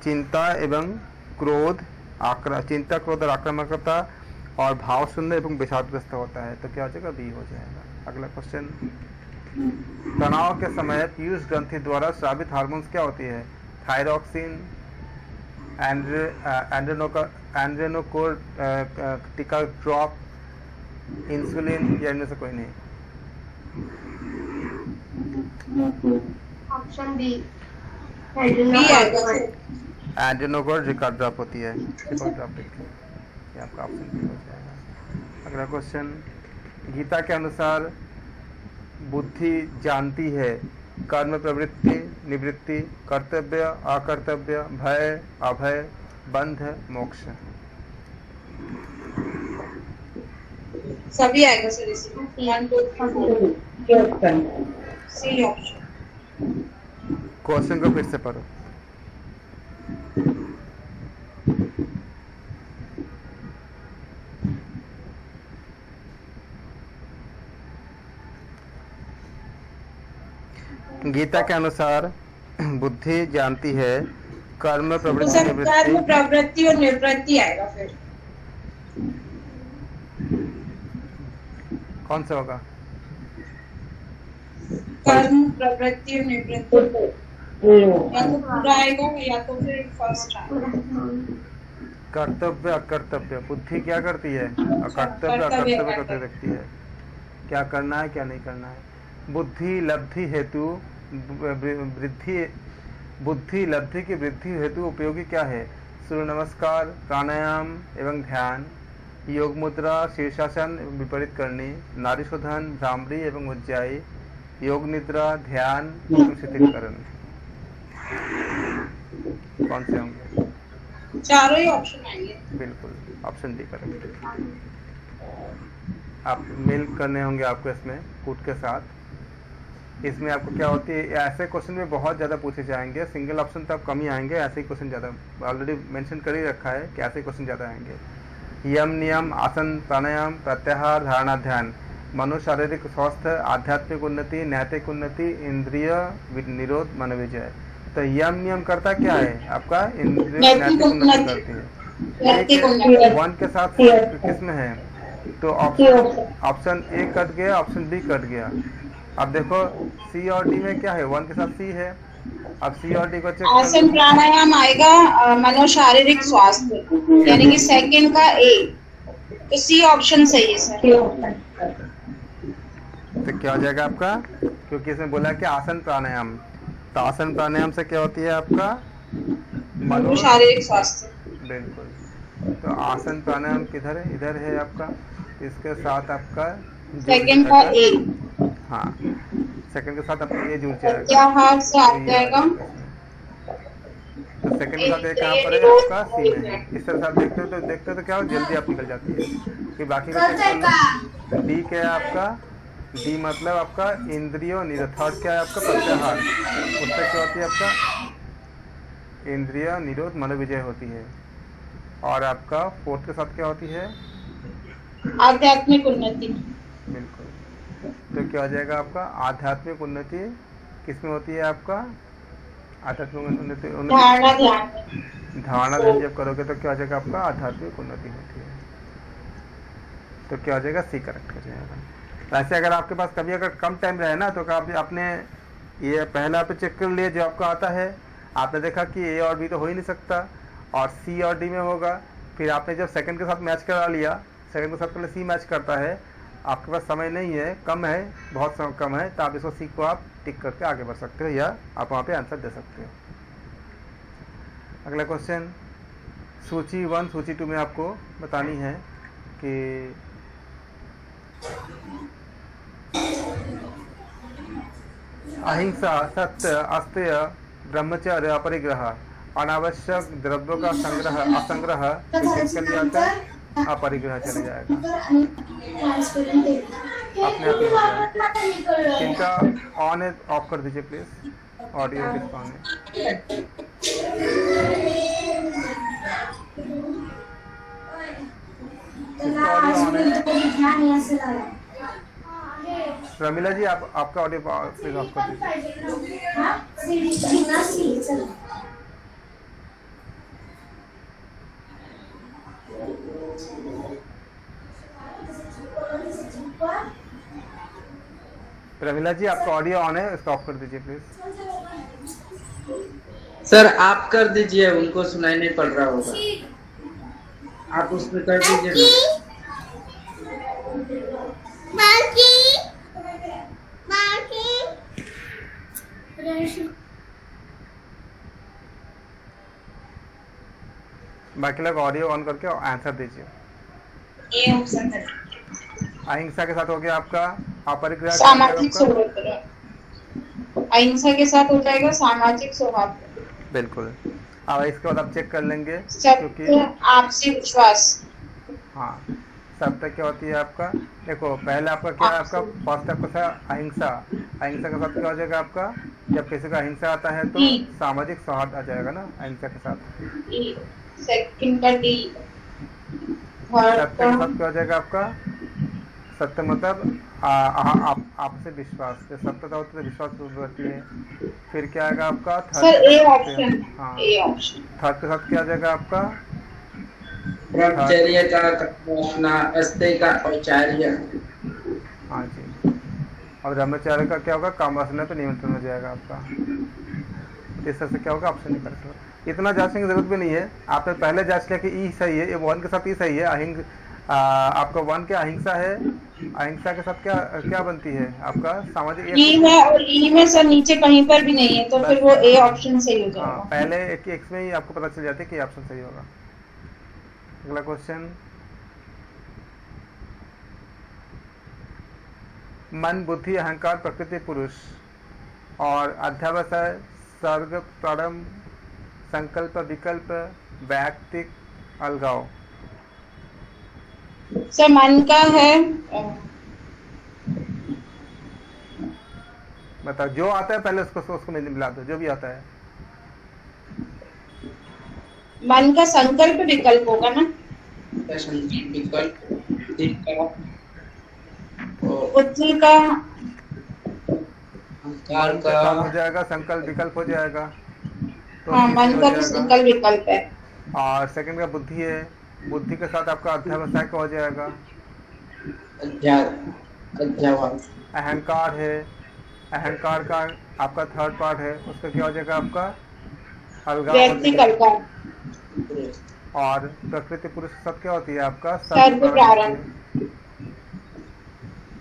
S1: चिंता एवं क्रोध, चिंता, क्रोध और आक्रामकता और भाव शून्य एवं विषादग्रस्त होता है, तो क्या हो जाएगा? बी हो जाएगा। अगला क्वेश्चन, तनाव के समय पीयूष ग्रंथि द्वारा स्रावित हार्मोन्स क्या होती है? थायरॉक्सिन, एंड्रेनोकोर्टिकल ड्रॉप, इंसुलिन, या इनमें से कोई नहीं?
S8: Option B.
S1: एंड्रेनोकोर्टिकल ड्रॉप होती है। ये आपका ऑप्शन बी हो जाएगा। अगला क्वेश्चन, गीता के अनुसार बुद्धि जानती है कर्म, प्रवृत्ति, निवृत्ति, कर्तव्य, अकर्तव्य, भय, अभय, बंध, मोक्ष।
S2: सभी आएगा सर इसमें 1 2 3 4
S7: D option.
S2: C option.
S1: Question को फिर से पढ़ो। गीता के अनुसार बुद्धि जानती है कर्म
S2: तो
S1: प्रवृत्ति
S2: सर कर्म
S1: निवृत्ति।
S2: प्रवृत्ति और निवृत्ति आएगा फिर।
S1: कौन सा होगा?
S2: कर्म प्रवृत्ति और निवृत्ति या तो पूरा आएगा या तो फिर फर्स्ट आएगा।
S1: कर्तव्य अकर्तव्य, बुद्धि क्या करती है? कर्तव्य
S2: कर्तव्य
S1: अकर्तव्य करते रखती है, क्या करना है क्या नहीं करना है। बुद्धि लब्धि हेतु वृद्धि, बुद्धि लब्धि की वृद्धि हेतु उपयोगी क्या है? सूर्य नमस्कार, प्राणायाम एवं ध्यान, योग मुद्रा, शीर्षासन एवं विपरीत करनी, नारी शोधन, भ्रामरी एवं उज्जाई, योग निद्रा, ध्यान एवं शिथिलकरण। कौन से होंगे?
S2: चारों ही ऑप्शन आएंगे।
S1: बिल्कुल, ऑप्शन डी करेक्ट। आप मेल करने होंगे आपको इसमें कूट के साथ। इसमें आपको क्या होती है, ऐसे क्वेश्चन में बहुत ज़्यादा पूछे जाएंगे, सिंगल ऑप्शन तो आप कम ही आएंगे, ऐसे ही क्वेश्चन ज़्यादा ऑलरेडी मेंशन कर ही रखा है कि ऐसे क्वेश्चन ज़्यादा आएंगे। यम नियम आसन प्राणायाम प्रत्याहार धारणा ध्यान, मनो शारीरिक स्वास्थ्य, आध्यात्मिक उन्नति, नैतिक उन्नति, इंद्रिय निरोध, मनोविजय। तो यम नियम करता क्या है आपका? इंद्रिय नैतिक उन्नति करती है। 1 के साथ किस में है? तो ऑप्शन ए कट गया, ऑप्शन बी कट गया। अब देखो सी और डी में क्या है? 1 के साथ सी है। अब सी और डी को चेक
S2: आसन प्राणायाम आएगा मनो शारीरिक स्वास्थ्य, यानी कि सेकंड का ए, तो सी ऑप्शन सही है सर।
S1: तो क्या हो जाएगा आपका? क्योंकि इसमें बोला कि आसन प्राणायाम, तो आसन प्राणायाम से क्या होती है आपका?
S2: मनो शारीरिक स्वास्थ्य।
S1: बिल्कुल। तो आसन प्राणायाम किधर है? इधर है आपका। इसके साथ आपका
S2: सेकंड का ए,
S1: हाँ सेकंड के साथ आपका ए जुड़ जाएगा।
S2: प्रत्याहार से आ जाएगा।
S1: तो सेकंड के साथ एक कहाँ पर है आपका? सी में है। इस तरह से आप देखते हो तो क्या हो, जल्दी आप निकल जाती है। फिर बाकी का चेक कर लो। डी क्या है आपका? डी मतलब आपका इंद्रियों निरोध। थर्ड क्या है आपका? प्रत्याहार। उससे क्या होती है आपका? इंद्रिय निरोध मनोविजय होती है। और आपका फोर्थ के साथ क्या होती है?
S2: आध्यात्मिक उन्नति।
S1: बिल्कुल। तो क्या हो जाएगा आपका? आध्यात्मिक उन्नति किसमें होती है आपका? आध्यात्मिक उन्नति
S2: धारणा ध्यान।
S1: धारणा ध्यान जब करोगे तो क्या हो जाएगा आपका? आध्यात्मिक उन्नति होती है। तो क्या हो जाएगा? सी करेक्ट हो जाएगा। वैसे अगर आपके पास कभी अगर कम टाइम रहे ना, तो आप आपने ये पहला पे चेक कर लिया जो आपको आता है, आपने देखा कि ए और बी तो हो ही नहीं सकता और सी और डी में होगा। फिर आपने जब सेकंड के साथ मैच करा लिया, सेकंड के साथ पहले सी मैच करता है, आपके पास समय नहीं है, कम है, बहुत कम है, तो आप इसको सी को आप टिक करके आगे बढ़ सकते हो या आप वहाँ पे आंसर दे सकते हो। अगला क्वेश्चन सूची 1 सूची 2 में आपको बतानी है कि अहिंसा, सत्य, अस्तेय, ब्रह्मचर्य, अपरिग्रह, अनावश्यक द्रव्यों का संग्रह असंग्रह, किसके लिए आता है? अपरिग्रह चले जाएगा, अपने आप ही हो जाएगा। इनका ऑन है, ऑफ कर दीजिए प्लीज, ऑडियो किसका ऑन है? रमीला जी आपका ऑडियो प्लीज ऑफ कर दीजिए। रमीला जी आपका ऑडियो ऑन है, स्टॉप कर दीजिए प्लीज।
S5: सर आप कर दीजिए, उनको सुनाई नहीं पड़ रहा होगा, आप उसमें कर दीजिए
S1: बाकी लोग ऑडियो ऑन करके आंसर दीजिए।
S2: ए ऑप्शन है।
S1: अहिंसा के साथ हो गया आपका, अपरिग्रह
S2: सामाजिक सौहार्द। अहिंसा के साथ हो जाएगा सामाजिक सौहार्द।
S1: बिल्कुल। अब इसके बाद आप चेक कर लेंगे
S2: सत्य, आपसी विश्वास।
S1: हाँ, सत्य क्या होती है आपका, देखो पहले आपका क्या है, आपका फर्स्ट आपका था अहिंसा। अहिंसा के साथ क्या हो जाएगा आपका, जब किसी का अहिंसा आता है तो सामाजिक सौहार्द आ जाएगा ना अहिंसा के साथ।
S2: सेकंड का डी,
S1: सत्य के साथ क्या हो जाएगा आपका, सत्य मतलब आपसे विश्वास, जब सत्यता होती है तो विश्वास होती है। फिर क्या आएगा आपका
S2: सर ए ऑप्शन,
S1: हाँ
S2: ए ऑप्शन।
S1: थर्ड के साथ क्या आ जाएगा आपका,
S5: ब्रह्मचर्य का अपना अस्ते का औचार्य।
S1: हाँ जी। और ब्रह्मचार्य का क्या होगा, कामवासना पे नियंत्रण हो जाएगा आपका। इस तरह से क्या होगा, ऑप्शन नहीं कर सकते। इतना जांचने की जरूरत भी नहीं है, आपने पहले जांच लिया कि ई सही है, ये 1 के साथ ई सही है। आपका 1 क्या अहिंसा है, अहिंसा के साथ क्या क्या बनती है आपका सामाजिक,
S2: ई है और ई में सर नीचे कहीं पर भी नहीं है, तो फिर वो ए ऑप्शन सही हो जाएगा।
S1: पहले एक एक्स में ही आपको पता चल जाता है कि ऑप्शन सही होगा। अगला क्वेश्चन, मन बुद्धि अहंकार प्रकृति पुरुष और अध्यावसाय सर्ग प्रारंभ संकल्प विकल्प वैयक्तिक अलगाव।
S2: सर मन का है,
S1: बताओ जो आता है पहले उसको मिला दो, जो भी आता है।
S2: मन का संकल्प विकल्प होगा ना,
S5: विकल्प
S2: बुद्धि का
S5: अहंकार
S1: मन के साथ हो जाएगा, संकल्प विकल्प हो जाएगा। तो
S2: हाँ मन का तो संकल्प विकल्प है।
S1: और सेकंड का बुद्धि है, बुद्धि के साथ आपका अध्यावसाय का हो जाएगा। अहंकार है, अहंकार का आपका थर्ड पार्ट है, उसका क्या हो जाएगा आपका अलगाव।
S2: वैयक्तिक अलगाव।
S1: और प्रकृति पुरुष के साथ क्या होती है आपका
S2: सर्व प्रारंभ।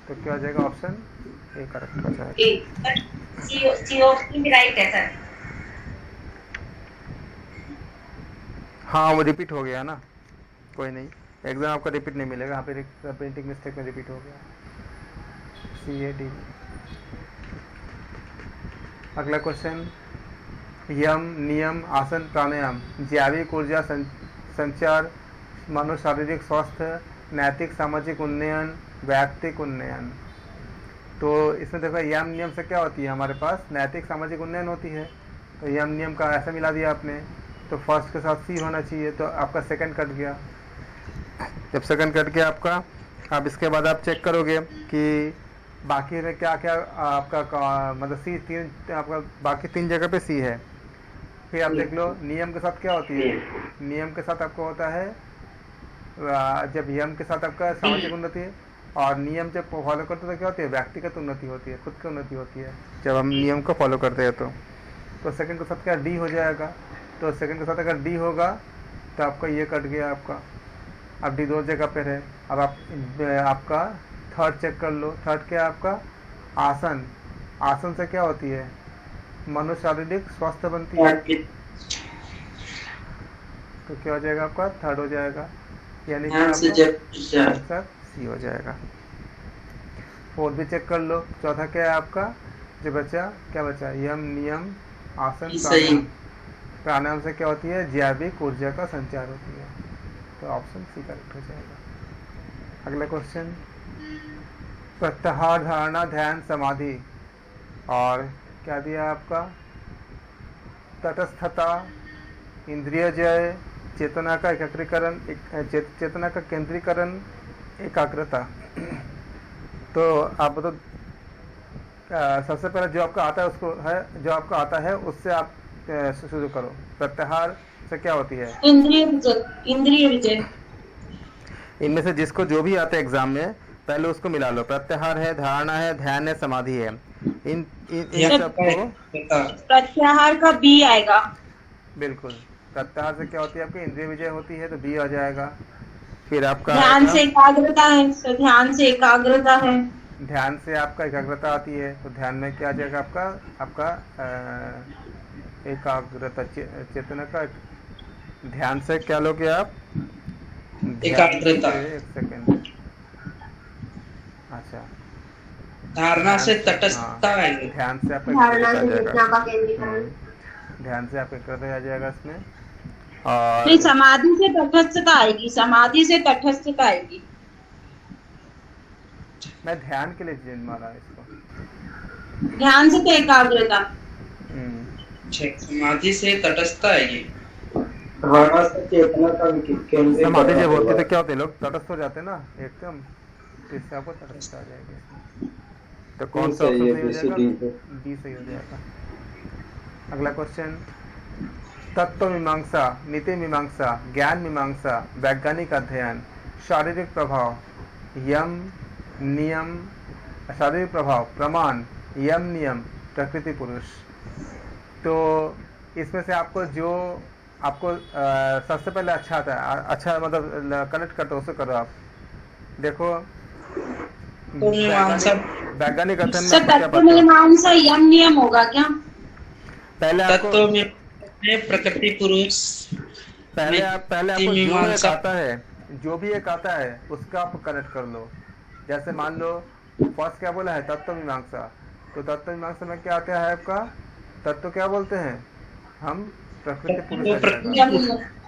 S1: तो क्या हो जाएगा, ऑप्शन ए करेक्ट हो जाएगा।
S6: सी ऑप्शन भी राइट है सर।
S1: हाँ वो रिपीट हो गया ना, कोई नहीं, एग्जाम आपका रिपीट नहीं मिलेगा, यहाँ पे प्रिंटिंग मिस्टेक में रिपीट हो गया। CAD। अगला क्वेश्चन, यम नियम आसन प्राणायाम जैविक ऊर्जा संचार मानव शारीरिक स्वास्थ्य नैतिक सामाजिक उन्नयन वैयक्तिक उन्नयन। तो इसमें देखो यम नियम से क्या होती है, हमारे पास नैतिक सामाजिक उन्नयन होती है। तो यम नियम का ऐसा मिला दिया आपने, तो फर्स्ट के साथ सी होना चाहिए, तो आपका सेकंड कट गया। जब सेकंड कट गया आपका, अब इसके बाद आप चेक करोगे कि बाकी में क्या क्या आपका मतलब सी तीन, आपका बाकी 3 जगह पे सी है। फिर आप देख लो नियम के साथ क्या होती है, नियम के साथ आपको होता है जब यम के साथ आपका सामाजिक उन्नति है, और नियम जब फॉलो करते हैं तो क्या होती है, व्यक्तिगत उन्नति होती है, खुद की उन्नति होती है जब हम नियम को फॉलो करते हैं। तो सेकंड के साथ क्या डी हो जाएगा, तो सेकंड के साथ अगर डी होगा तो आपका ये कट गया आपका। अब डी 2 जगह पे है। अब आपका थर्ड चेक कर लो, थर्ड क्या है आपका आसन। आसन से क्या होती है, मनुष्य शारीरिक स्वास्थ्य बनती है, तो क्या हो जाएगा आपका थर्ड हो जाएगा, यानी कि आंसर सी हो जाएगा। फोर्थ भी चेक कर लो, चौथा क्या है आपका जो बचा, क्या बचा, यम नियम आसन प्राणायाम। प्राणायाम से क्या होती है, जैविक ऊर्जा का संचार होती है, तो ऑप्शन सी करेक्ट हो जाएगा। अगला क्वेश्चन, प्रत्याहार धारणा ध्यान समाधि और क्या दिया आपका, तटस्थता इंद्रिय जय चेतना का एकत्रीकरण चेतना का केंद्रीकरण एकाग्रता। तो आप बताओ सबसे पहले जो आपका आता है उसको है, जो आपका आता है उससे आप शुरू करो। प्रत्याहार से क्या होती है,
S2: इंद्रिय विजय।
S1: इनमें से जिसको जो भी आता है एग्जाम में पहले उसको मिला लो। प्रत्याहार है, धारणा है, ध्यान है, समाधि है। इन सबको
S2: प्रत्याहार का बी आएगा।
S1: बिल्कुल, प्रत्याहार से क्या होती है आपकी इंद्रिय विजय होती है, तो बी आ जाएगा। फिर आपका
S2: ध्यान से एकाग्रता है, तो ध्यान से एकाग्रता है।
S1: ध्यान से आपका एकाग्रता आती है, तो ध्यान में क्या आ जाएगा आपका एकाग्रता चेतना का। ध्यान से क्या लोगे आप,
S5: एकाग्रता।
S1: एक सेकेंड, अच्छा
S5: धारणा से तटस्थता है,
S1: ध्यान से आपका
S8: धारणा से चेतना का केंद्रीकरण।
S1: ध्यान से आप एकाग्रता आ जाएगा इसमें। और
S2: नहीं, समाधि से तटस्थता आएगी, समाधि से तटस्थता आएगी।
S1: मैं ध्यान के लिए जिन माना इसको।
S2: ध्यान से तो एकाग्रता।
S5: समाधि से तटस्थता है ये।
S9: हाँ, चेतना का केंद्र।
S1: समाधि जब होती है तो क्या होते हैं, लोग तटस्थ हो जाते हैं ना एकदम, तो इससे आपको तटस्थ आ जाएगी। तो कौन सा ऑप्शन सही हो जाएगा? डी सही हो जाएगा। अगला क्वेश्चन, तत्व मीमांसा, नीति मीमांसा, ज्ञान मीमांसा, वैज्ञानिक अध्ययन, शारीरिक प्रभाव, यम नियम, शारीरिक प्रभाव, प्रमाण, यम नियम, प्रकृति पुरुष। तो इसमें से आपको जो आपको सबसे पहले अच्छा आता है, अच्छा मतलब कनेक्ट करते हो, उससे करो आप। देखो वैज्ञानिक अध्ययन में क्या
S2: तत्व मीमांसा यम नियम होगा क्या?
S1: पहले आपको
S5: तत्व में प्रकृति पुरुष।
S1: पहले आपको जो एक आता है, जो भी एक आता है उसका आप कनेक्ट कर लो। जैसे मान लो फर्स्ट क्या बोला है, तत्व मीमांसा। तो तत्व मीमांसा में क्या आता है आपका, तत्व क्या बोलते हैं हम, प्रकृति पुरुष।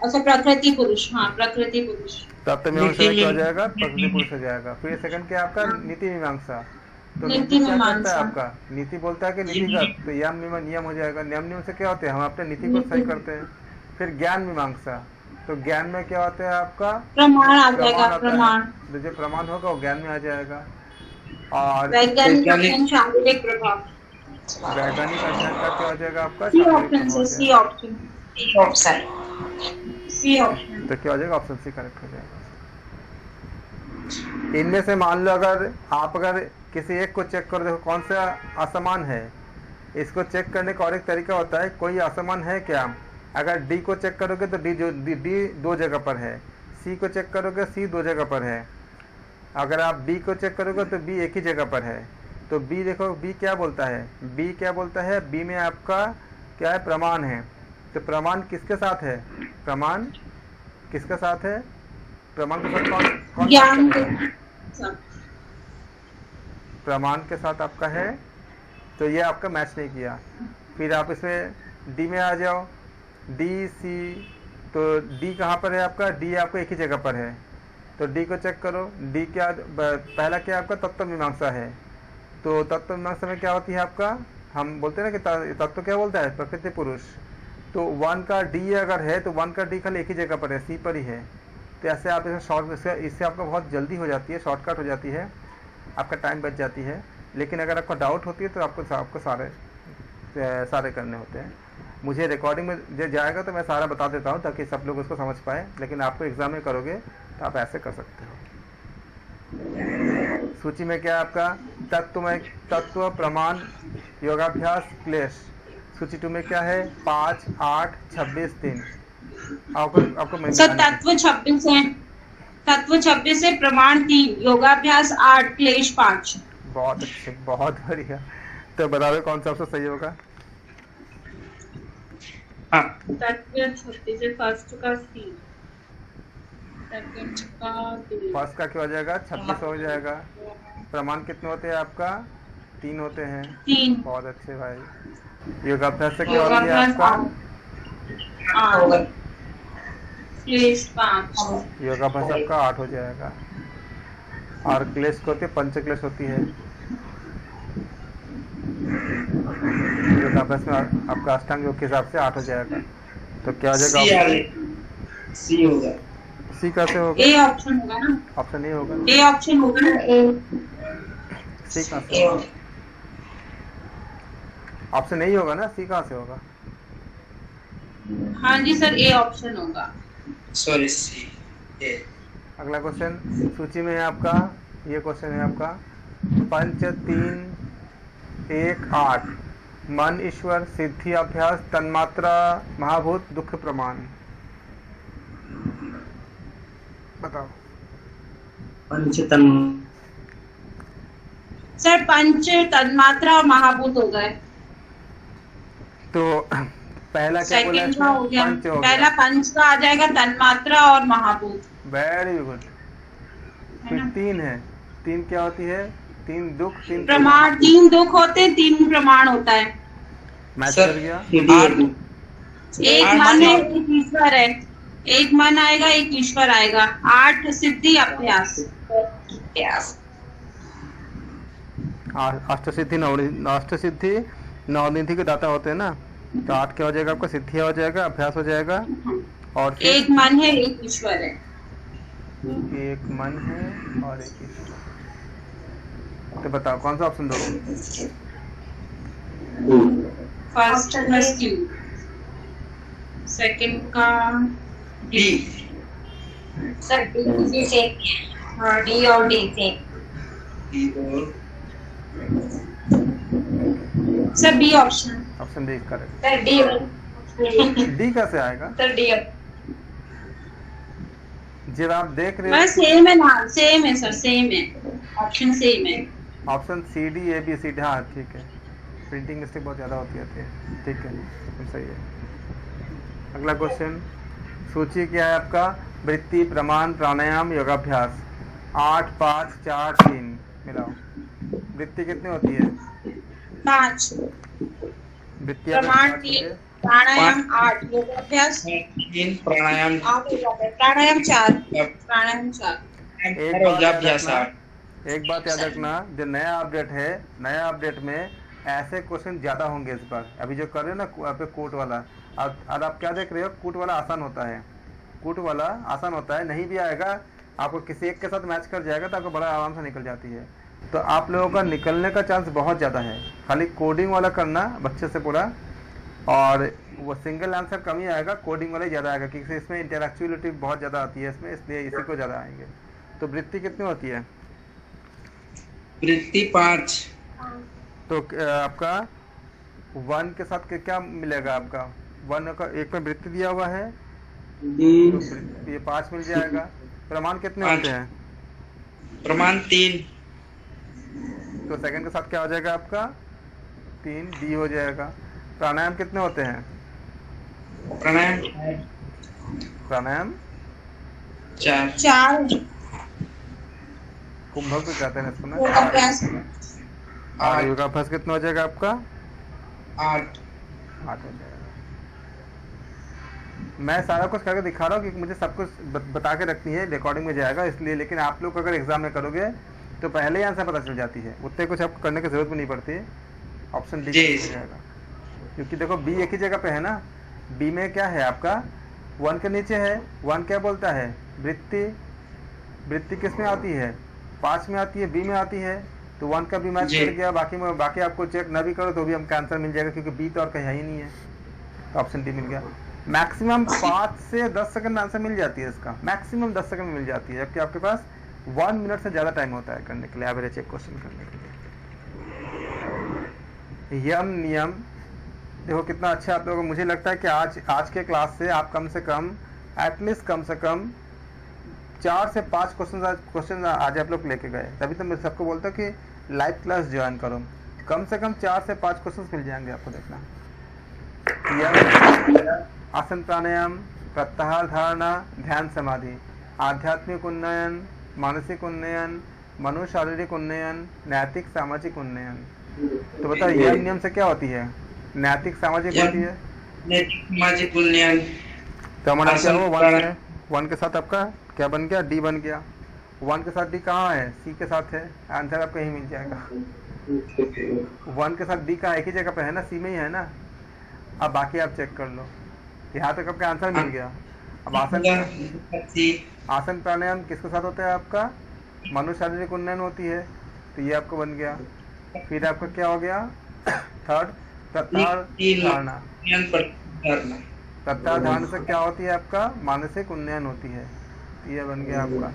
S2: अच्छा प्रकृति पुरुष, हाँ प्रकृति पुरुष।
S1: तत्व मीमांसा में क्या हो जाएगा, प्रकृति पुरुष हो जाएगा। फिर सेकंड क्या आपका, नीति मीमांसा। तो नीति क्या करता है आपका, नीति बोलता है कि नीतिगत, तो यम नियम हो जाएगा। नियम नियम से क्या होते हैं, हम अपने नीति को सही करते हैं। फिर ज्ञान मीमांसा, तो ज्ञान में क्या होता है आपका,
S2: प्रमाण आ जाएगा। प्रमाण,
S1: तो जो प्रमाण होगा वो ज्ञान में आ जाएगा। और
S2: वैज्ञानिक अध्ययन, शारीरिक प्रभाव,
S1: वैज्ञानिक अध्ययन का क्या हो जाएगा आपका,
S2: सी ऑप्शन।
S1: तो क्या हो जाएगा, ऑप्शन सी करेक्ट हो जाएगा। इनमें से मान लो अगर किसी एक को चेक करो, देखो कौन सा असमान है। इसको चेक करने का और एक तरीका होता है, कोई असमान है क्या। अगर डी को चेक करोगे तो डी दो जगह पर है, सी को चेक करोगे सी दो जगह पर है, अगर आप बी को चेक करोगे तो बी एक ही जगह पर है। तो बी देखो, बी क्या बोलता है, बी क्या बोलता है, बी में आपका क्या है, प्रमाण है। तो प्रमाण किसके साथ है, प्रमाण किसके साथ है, प्रमाण के साथ कौन
S2: ज्ञान,
S1: प्रमाण के साथ आपका है। तो ये आपका मैच नहीं किया। फिर आप इसमें डी में आ जाओ, डी सी। तो डी कहाँ पर है आपका, डी आपको एक ही जगह पर है। तो डी को चेक करो, डी क्या, पहला क्या आपका तत्व मीमांसा है। तो तत्व मीमांसा में क्या होती है आपका, हम बोलते हैं ना कि तत्व क्या बोलता है, प्रकृति पुरुष। तो 1 का डी अगर है तो 1 का डी खाली एक ही जगह पर है, सी पर ही है। तो ऐसे आप इससे आपका बहुत जल्दी हो जाती है, शॉर्टकट हो जाती है, आपका टाइम बच जाती है। लेकिन अगर आपको डाउट होती है तो आपको सारे करने होते हैं। मुझे रिकॉर्डिंग में जब जाएगा तो मैं सारा बता देता हूँ ताकि सब लोग उसको समझ पाए, लेकिन आपको एग्जाम में करोगे तो आप ऐसे कर सकते हो। सूची में क्या है आपका, तत्व, प्रमाण, योगाभ्यास, क्लेश। सूची 2 में क्या है, 5, 8, 26, 3। आपको
S2: सर तत्व 26 है, तत्व 26 है, प्रमाण 3, योगाभ्यास 8, क्लेश 5।
S1: बहुत अच्छे, बहुत बढ़िया। तो बताओ कौन सा ऑप्शन सही होगा।
S2: तत्व 26 है, फर्स्ट का सी, सेकंड का डी।
S1: फर्स्ट का क्या हो जाएगा, 26 हो जाएगा। प्रमाण कितने होते हैं आपका, 3 होते हैं।
S2: 3।
S1: बहुत अच्छे भाई। योगाभ्यास से क्या होती है आपका,
S2: क्लेश 5।
S1: योगाभ्यास आपका 8 हो जाएगा। और क्लेश को होती है, पंचक्लेश होती है। योगाभ्यास में आपका अष्टांग योग के हिसाब से 8 हो जाएगा। तो क्या हो जाएगा,
S5: सी होगा।
S1: सी कैसे होगा,
S2: ए ऑप्शन होगा ना,
S1: ऑप्शन ए होगा,
S2: ए ऑप्शन होगा ना,
S1: सी कहाँ से होगा, ऑप्शन नहीं होगा ना, सी कहाँ से होगा।
S2: हाँ जी सर, ए ऑप्शन होगा,
S5: सॉरी सी ए।
S1: अगला क्वेश्चन सूची में है आपका, ये क्वेश्चन है आपका, 5, 3, 1, 8। मन, ईश्वर, सिद्धि, अभ्यास, तन्मात्रा, महाभूत, दुख, प्रमाण। बताओ।
S5: पंचतन
S2: सर पंच, तन्मात्रा और महाभूत हो गए।
S1: तो पहला क्या बोला,
S2: सेकंड का हो गया,
S1: पंच हो
S2: पहला पंच का आ जाएगा, तन्मात्रा और महाभूत।
S1: Very good. फिर 3 है, 3 क्या होती है, 3 दुख, 3
S2: प्रमाण। 3 दुख होते हैं, 3 प्रमाण होता है।
S1: मैच कर गया।
S2: एक मन है, एक ईश्वर है, एक मन आएगा, एक ईश्वर आएगा। 8 सिद्धि, अभ्यास।
S1: अष्टसिद्धि नवनिधि के दाता होते हैं ना, तो 8 क्या हो जाएगा आपका? सिद्धियाँ हो जाएगा, अभ्यास हो जाएगा, और फिर
S2: एक मन है एक ईश्वर है।
S1: एक मन है और एक ईश्वर। तो बताओ कौन सा ऑप्शन दोगे?
S2: फर्स्ट प्लस क्यू, सेकंड का डी।
S4: सर डी से डी और डी से
S2: sir B option.
S1: Option D correct.
S4: Sir
S1: D कैसे आएगा?
S4: सर डी
S1: जब आप देख रहे
S2: मैं
S1: हो
S2: सेम है ना, सेम है सर, सेम है, ऑप्शन सेम है।
S1: Option C D A B C D, हाँ ठीक है, प्रिंटिंग मिस्टेक बहुत ज़्यादा होती है, ठीक है एकदम सही है। अगला क्वेश्चन, सूची क्या है आपका? वृत्ति, प्रमाण, प्राणायाम, योगाभ्यास। 8 5 4 3 मिलाओ। वृत्ति कितनी होती है?
S2: 5,
S1: वृत्ति
S2: प्रमाण 3, प्राणायाम 8, योगाभ्यास
S5: 3, प्राणायाम
S2: 8 हो जाता है, प्राणायाम 4, प्राणायाम 4।
S1: एक बात याद रखना, जो नया अपडेट है, नया अपडेट में ऐसे क्वेश्चन ज़्यादा होंगे इस बार। अभी जो कर रहे हो ना पे कोट वाला, और आप क्या देख रहे हो? कूट वाला आसान होता है, कूट वाला आसान होता है, नहीं भी आएगा आपको किसी एक के साथ मैच कर जाएगा तो आपको बड़ा आराम से निकल जाती है। तो आप लोगों का निकलने का चांस बहुत ज़्यादा है। खाली कोडिंग वाला करना बच्चे से पूरा, और वो सिंगल आंसर कम ही आएगा, कोडिंग वाला ही ज़्यादा आएगा, क्योंकि इसमें इंटरेक्टिविटी बहुत ज़्यादा आती है इसमें, इसलिए इसी को ज़्यादा आएंगे। तो वृत्ति कितनी होती है?
S5: वृत्ति 5।
S1: तो आपका 1 के साथ क्या मिलेगा आपका? 1 का एक में वृत्ति दिया हुआ है, तो ये 5 मिल जाएगा। प्रमाण कितने होते हैं?
S5: प्रमाण 3।
S1: तो सेकंड के साथ क्या हो जाएगा आपका? 3 डी हो जाएगा। प्राणायाम कितने होते हैं? प्राणायाम
S5: 4।
S1: कुंभक भी कहते हैं इसको ना।
S2: योगाभ्यास
S1: और योगाभ्यास कितना हो जाएगा आपका?
S5: 8
S1: हो जाएगा। मैं सारा कुछ करके दिखा रहा हूँ क्योंकि मुझे सब कुछ बता के रखनी है, रिकॉर्डिंग में जाएगा इसलिए। लेकिन आप लोग अगर एग्जाम में करोगे तो पहले ही आंसर पता चल जाती है, उतने कुछ आपको करने की जरूरत भी नहीं पड़ती। ऑप्शन डी हो जाएगा, क्योंकि देखो बी एक ही जगह पे है ना। बी में क्या है आपका? 1 के नीचे है। 1 क्या बोलता है? वृत्ति। वृत्ति किस में आती है? 5 में आती है, बी में आती है। तो 1 का भी मैच कर गया। बाकी आपको चेक ना भी करो तो भी हमका आंसर मिल जाएगा, क्योंकि बी तो और कहीं है ही नहीं है। तो ऑप्शन डी मिल गया। मैक्सिमम 5 से 10 सेकंड आंसर मिल जाती है इसका, मैक्सिमम 10 सेकंड मिल जाती है, जबकि आपके पास 1 मिनट से ज़्यादा टाइम होता है करने के लिए, एवरेज एक क्वेश्चन करने के लिए। यम नियम देखो कितना अच्छा आप लोगों को। मुझे लगता है कि आज के क्लास से आप कम से कम एटलीस्ट कम से कम 4 से 5 क्वेश्चन आज आप लोग लेके गए। तभी तो मैं सबको बोलता हूँ कि लाइव क्लास ज्वाइन करो, कम से कम 4 से 5 क्वेश्चन मिल जाएंगे आपको। देखना, आसन प्राणायाम, प्रत्याहार धारणा, ध्यान समाधि, आध्यात्मिक उन्नयन, मानसिक उन्नयन, मनोशारीरिक उन्नयन, नैतिक सामाजिक उन्नयन। तो बताओ यह नियम से क्या होती है? नैतिक सामाजिक होती है।
S5: नैतिक सामाजिक उन्नयन।
S1: तो हमारा क्या हो? 1 के साथ आपका क्या बन गया? डी बन गया। 1 के साथ डी कहाँ है? सी के साथ है। आंसर आपको यही मिल जाएगा। 1 के साथ डी का एक ही जगह पे है ना, सी में ही है ना। अब बाकी आप चेक कर लो, यहाँ तक आपका आंसर मिल गया। अब आसन प्राणायाम किसके साथ होता है आपका? मनोशारीरिक उन्नयन होती है, तो ये आपको बन गया। फिर आपका क्या हो गया? थर्ड, प्रत्याहार धारणा। प्रत्याहार धारणा से क्या होती है आपका? मानसिक उन्नयन होती है, तो ये बन गया आपका।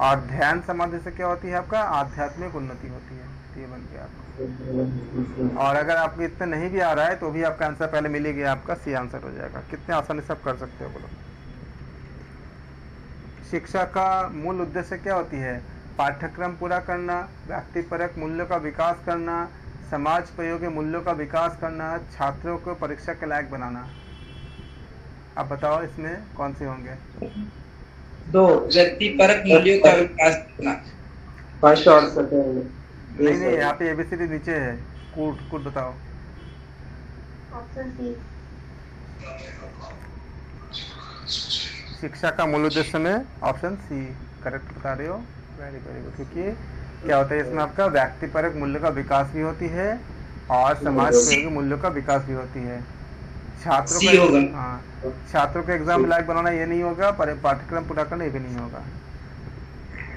S1: और ध्यान समाधि से क्या होती है आपका? आध्यात्मिक उन्नति होती है, तो ये बन गया आपका। और अगर आपको इतना नहीं भी आ रहा है तो भी आपका आंसर पहले मिल ही गया, आपका सी आंसर हो जाएगा। कितने आसानी से आप कर सकते हो बोलो। शिक्षा का मूल उद्देश्य क्या होती है? पाठ्यक्रम पूरा करना, व्यक्तिपरक मूल्यों का विकास करना, समाज उपयोगी मूल्यों का विकास करना, छात्रों को परीक्षा के लायक बनाना। अब बताओ इसमें कौन से होंगे?
S5: 2 व्यक्तिपरक मूल्यों का विकास करना।
S9: फर्स्ट और सेकंड।
S1: नहीं, यहाँ पे एबीसीडी नीचे है। कूट बताओ।
S8: Option C.
S1: शिक्षा का मूल उद्देश्य में ऑप्शन सी करेक्ट बता रहे हो। वेरी वेरी गुड, क्योंकि क्या होता है इसमें आपका व्यक्तिपरक मूल्य का विकास भी होती है और समाज के मूल्यों का विकास भी होती है। छात्रों
S5: सी होगा।
S1: का हाँ, छात्रों का एग्जाम लायक बनाना ये नहीं होगा, पर पाठ्यक्रम पूरा करना ये भी नहीं होगा।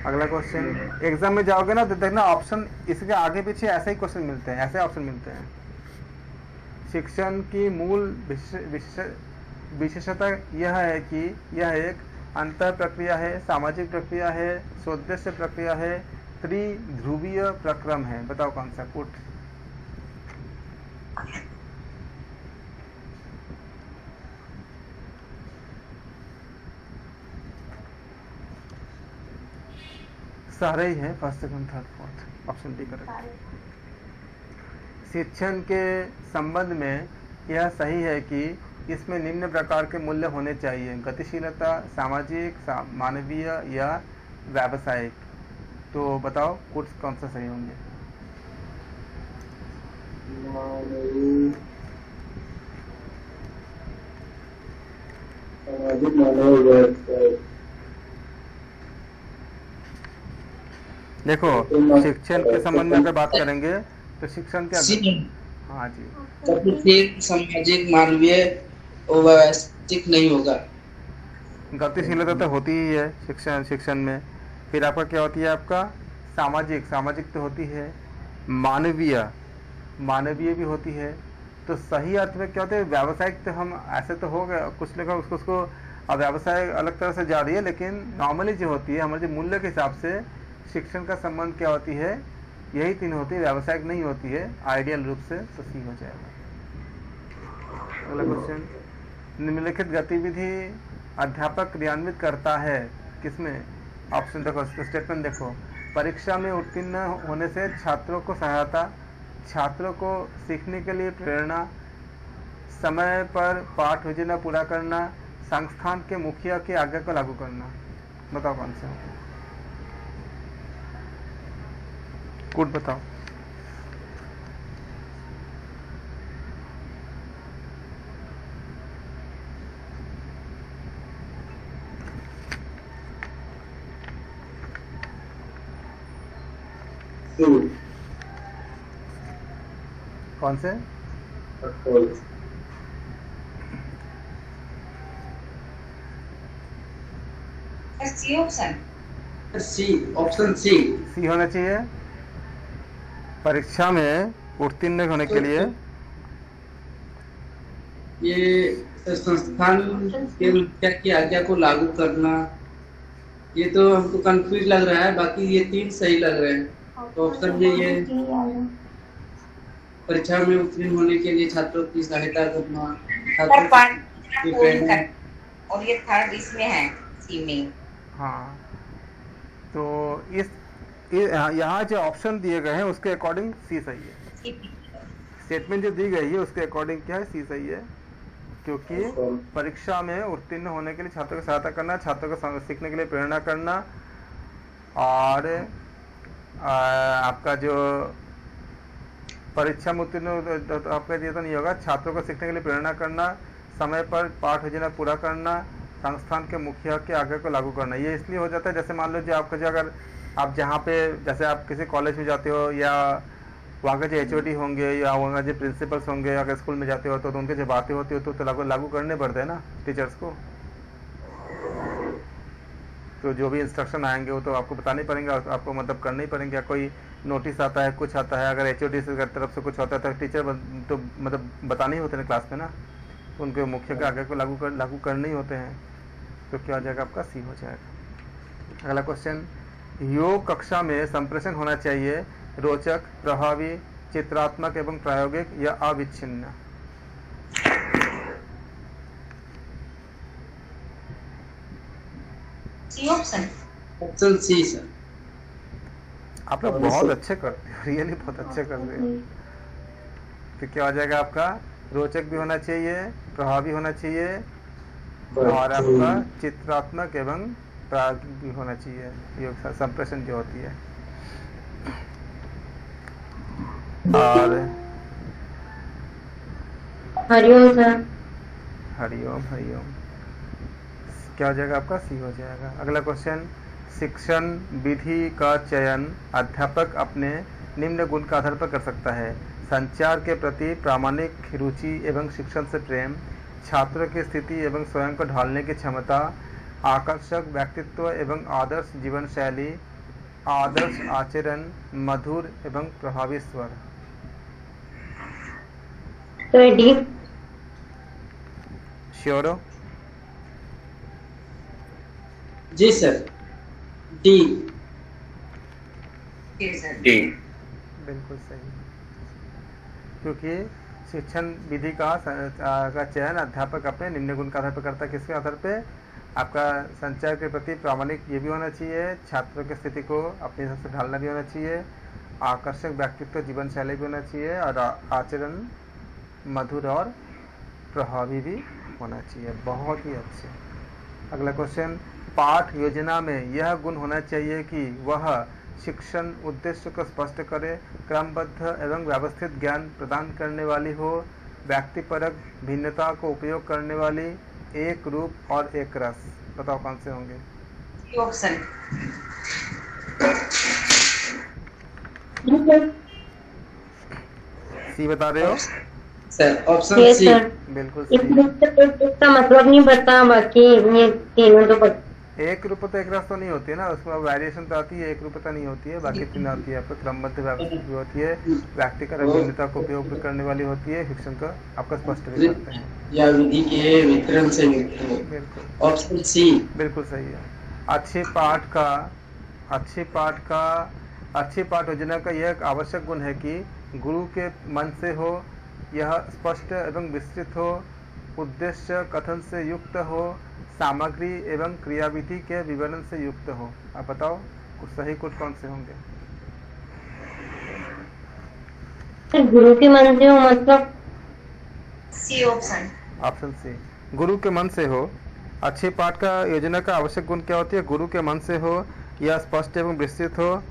S1: अगला क्वेश्चन, एग्जाम में जाओगे ना तो देखना ऑप्शन इसके आगे पीछे ऐसे ही क्वेश्चन मिलते हैं, ऐसे ऑप्शन मिलते हैं। शिक्षण की मूल विशेषता यह है कि यह एक अंतर प्रक्रिया है, सामाजिक प्रक्रिया है, स्वोद्देश्य प्रक्रिया है, त्रिध्रुवीय प्रक्रम है। बताओ कौन सा? पुट सारे ही है, first second third fourth, option D correct. शिक्षण के संबंध में यह सही है कि इसमें निम्न प्रकार के मूल्य होने चाहिए: गतिशीलता, सामाजिक, मानवीय या व्यावसायिक। तो बताओ कुछ कौन सा सही होंगे? देखो शिक्षण के संबंध में अगर बात करेंगे तो शिक्षण के हाँ जी,
S5: गतिशील, सामाजिक, मानवीय और व्यवस्थित नहीं होगा।
S1: गतिशीलता तो होती ही है शिक्षण में। फिर आपका क्या होती है? आपका सामाजिक तो होती है, मानवीय भी होती है। तो सही अर्थ में क्या होता है? व्यावसायिक तो हम ऐसे तो हो गया, कुछ लोग उसको अब व्यवसाय अलग तरह से जा रही है, लेकिन नॉर्मली जो होती है हमारे जो मूल्य के हिसाब से शिक्षण का संबंध क्या होती है? यही तीन होती है, व्यावसायिक नहीं होती है आइडियल रूप से। तो सी हो जाएगा। अगला क्वेश्चन, निम्नलिखित गतिविधि अध्यापक क्रियान्वित करता है किसमें? ऑप्शन देखो, स्टेटमेंट देखो। परीक्षा में उत्तीर्ण होने से छात्रों को सहायता, छात्रों को सीखने के लिए प्रेरणा, समय पर पाठ योजना पूरा करना, संस्थान के मुखिया की आज्ञा को लागू करना। बताओ कौन सा? कोड बताओ। कौन से?
S2: सी ऑप्शन,
S5: ऑप्शन सी
S1: होना चाहिए। परीक्षा में उत्तीर्ण होने के लिए
S5: ये संस्थान के मुखिया की आज्ञा को लागू करना, ये तो हमको कंफ्यूज लग रहा है, बाकी ये तीन सही लग रहे हैं। तो ऑप्शन ये परीक्षा में उत्तीर्ण होने के लिए छात्रों की सहायता करना,
S2: और ये थर्ड इसमें है, सी में।
S1: हाँ, तो इस यहाँ जो ऑप्शन दिए गए हैं उसके अकॉर्डिंग सी सही है। स्टेटमेंट जो दी गई है उसके अकॉर्डिंग क्या है? सी सही है, क्योंकि परीक्षा में उत्तीर्ण होने के लिए छात्रों की सहायता करना, छात्रों को सीखने के लिए प्रेरणा करना, और आपका जो परीक्षा में उत्तीर्ण तो आपका ये तो नहीं होगा, छात्रों को सीखने के लिए प्रेरणा करना, समय पर पाठ योजना पूरा करना, संस्थान के मुखिया के आज्ञा को लागू करना। ये इसलिए हो जाता है जैसे मान लो जो आपका जो अगर आप जहाँ पे जैसे आप किसी कॉलेज में जाते हो या वहाँ के जो HOD होंगे या वहाँ के जो प्रिंसिपल्स होंगे, अगर स्कूल में जाते हो तो उनके जो बातें होती हो तो लागू करने पड़ते हैं ना टीचर्स को। तो जो भी इंस्ट्रक्शन आएंगे वो तो आपको बताने पड़ेंगे, आपको मतलब करने ही पड़ेंगे। कोई नोटिस आता है, कुछ आता है, अगर HOD से तरफ से कुछ होता है तो टीचर तो मतलब बताने ही होते हैं क्लास में ना, तो उनके मुख्य के आगे को लागू करने ही होते हैं। तो क्या हो जाएगा? आपका सी हो जाएगा। अगला क्वेश्चन, योग कक्षा में संप्रेषण होना चाहिए रोचक, प्रभावी, चित्रात्मक एवं प्रायोगिक या अविच्छिन्न।
S2: C option,
S5: option C sir.
S1: आप लोग बहुत अच्छे करते हो, रियली बहुत अच्छे कर रहे हो। तो क्या हो जाएगा आपका? रोचक भी होना चाहिए, प्रभावी होना चाहिए, और आपका चित्रात्मक एवं प्रायोगिक भी होना चाहिए। योग संप्रेषण जो होती है। और
S7: हरिओम सर।
S1: हरिओम, क्या हो जाएगा आपका? सी हो जाएगा। अगला क्वेश्चन, शिक्षण विधि का चयन अध्यापक अपने निम्न गुण के आधार पर कर सकता है: संचार के प्रति प्रामाणिक रुचि एवं शिक्षण से प्रेम, छात्र की स्थिति एवं स्वयं को ढालने की क्षमता, आकर्षक व्यक्तित्व एवं आदर्श जीवन शैली, आदर्श आचरण, मधुर एवं प्रभावी स्वर।
S7: डी।
S1: श्योर हो?
S5: जी सर, डी।
S9: डी।
S1: बिल्कुल सही, क्योंकि शिक्षण विधि का चयन अध्यापक अपने निम्न गुण के आधार पर करता है। किसके आधार पे? आपका संचार के प्रति प्रामाणिक ये भी होना चाहिए, छात्रों की स्थिति को अपने हिसाब से ढालना भी होना चाहिए, आकर्षक व्यक्तित्व जीवन शैली भी होना चाहिए, और आचरण मधुर और प्रभावी भी होना चाहिए। बहुत ही अच्छे। अगला क्वेश्चन, पाठ योजना में यह गुण होना चाहिए कि वह शिक्षण उद्देश्य को स्पष्ट करे, क्रमबद्ध एवं व्यवस्थित ज्ञान प्रदान करने वाली हो, व्यक्तिपरक भिन्नता को उपयोग करने वाली, एक रूप और एक रस। बताओ कौन से होंगे?
S2: ऑप्शन
S1: सी बता रहे हो?
S5: Sir option C.
S1: बिल्कुल
S7: इसका मतलब नहीं पता, बाकी ये तीनों तो पता।
S1: एक रूपता एक रस तो नहीं होती है ना, उसमें वेरिएशन तो आती है, एक रूपता नहीं होती है, बाकी तीन आती है। आपको क्रमबद्ध व्यवस्थित भी होती है, व्यक्तिगत भिन्नता को उपयोग भी करने वाली होती है, शिक्षण का आपका स्पष्ट भी करते हैं,
S5: या विधि के वितरण से युक्त हो।
S1: बिल्कुल
S5: ऑप्शन सी
S1: बिल्कुल सही है। अच्छी पाठ योजना का यह एक आवश्यक गुण है कि गुरु के मन से हो, यह स्पष्ट एवं विस्तृत हो, उद्देश्य कथन से युक्त हो, सामग्री एवं क्रियाविधि के विवरण से युक्त हो। आप बताओ कुछ सही कुछ कौन से होंगे?
S7: गुरु के मन से हो मतलब
S2: सी ऑप्शन।
S1: ऑप्शन सी, गुरु के मन से हो। अच्छी पाठ का योजना का आवश्यक गुण क्या होती है? गुरु के मन से हो, यह स्पष्ट एवं विस्तृत हो,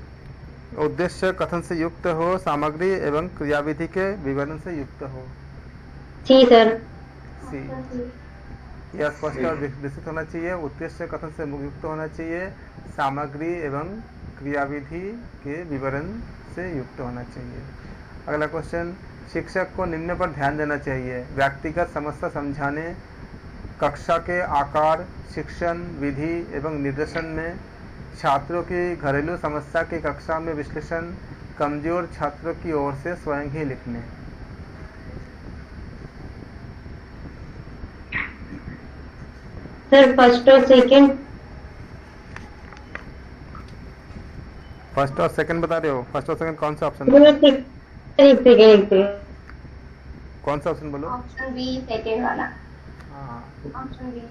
S1: उद्देश्य कथन से युक्त हो, सामग्री एवं क्रियाविधि के विवरण से युक्त हो।
S7: सी सर।
S1: सी, यह स्पष्ट और विस्तृत होना चाहिए, उद्देश्य कथन से युक्त होना चाहिए, सामग्री एवं क्रियाविधि के विवरण से युक्त होना चाहिए। अगला क्वेश्चन, शिक्षक को निम्न पर ध्यान देना चाहिए: व्यक्तिगत समस्या समझाने, कक्षा के आकार, शिक्षण विधि एवं निर्देशन में, छात्रों की घरेलू समस्या की कक्षा में विश्लेषण, कमजोर छात्रों की ओर से स्वयं ही लिखने।
S7: सर फर्स्ट और सेकंड।
S1: फर्स्ट और सेकंड बता रहे हो? फर्स्ट और सेकंड कौन सा ऑप्शन? कौन सा ऑप्शन बोलो?
S8: ऑप्शन बी सेकंड वाला।
S1: हाँ,
S8: ऑप्शन बी।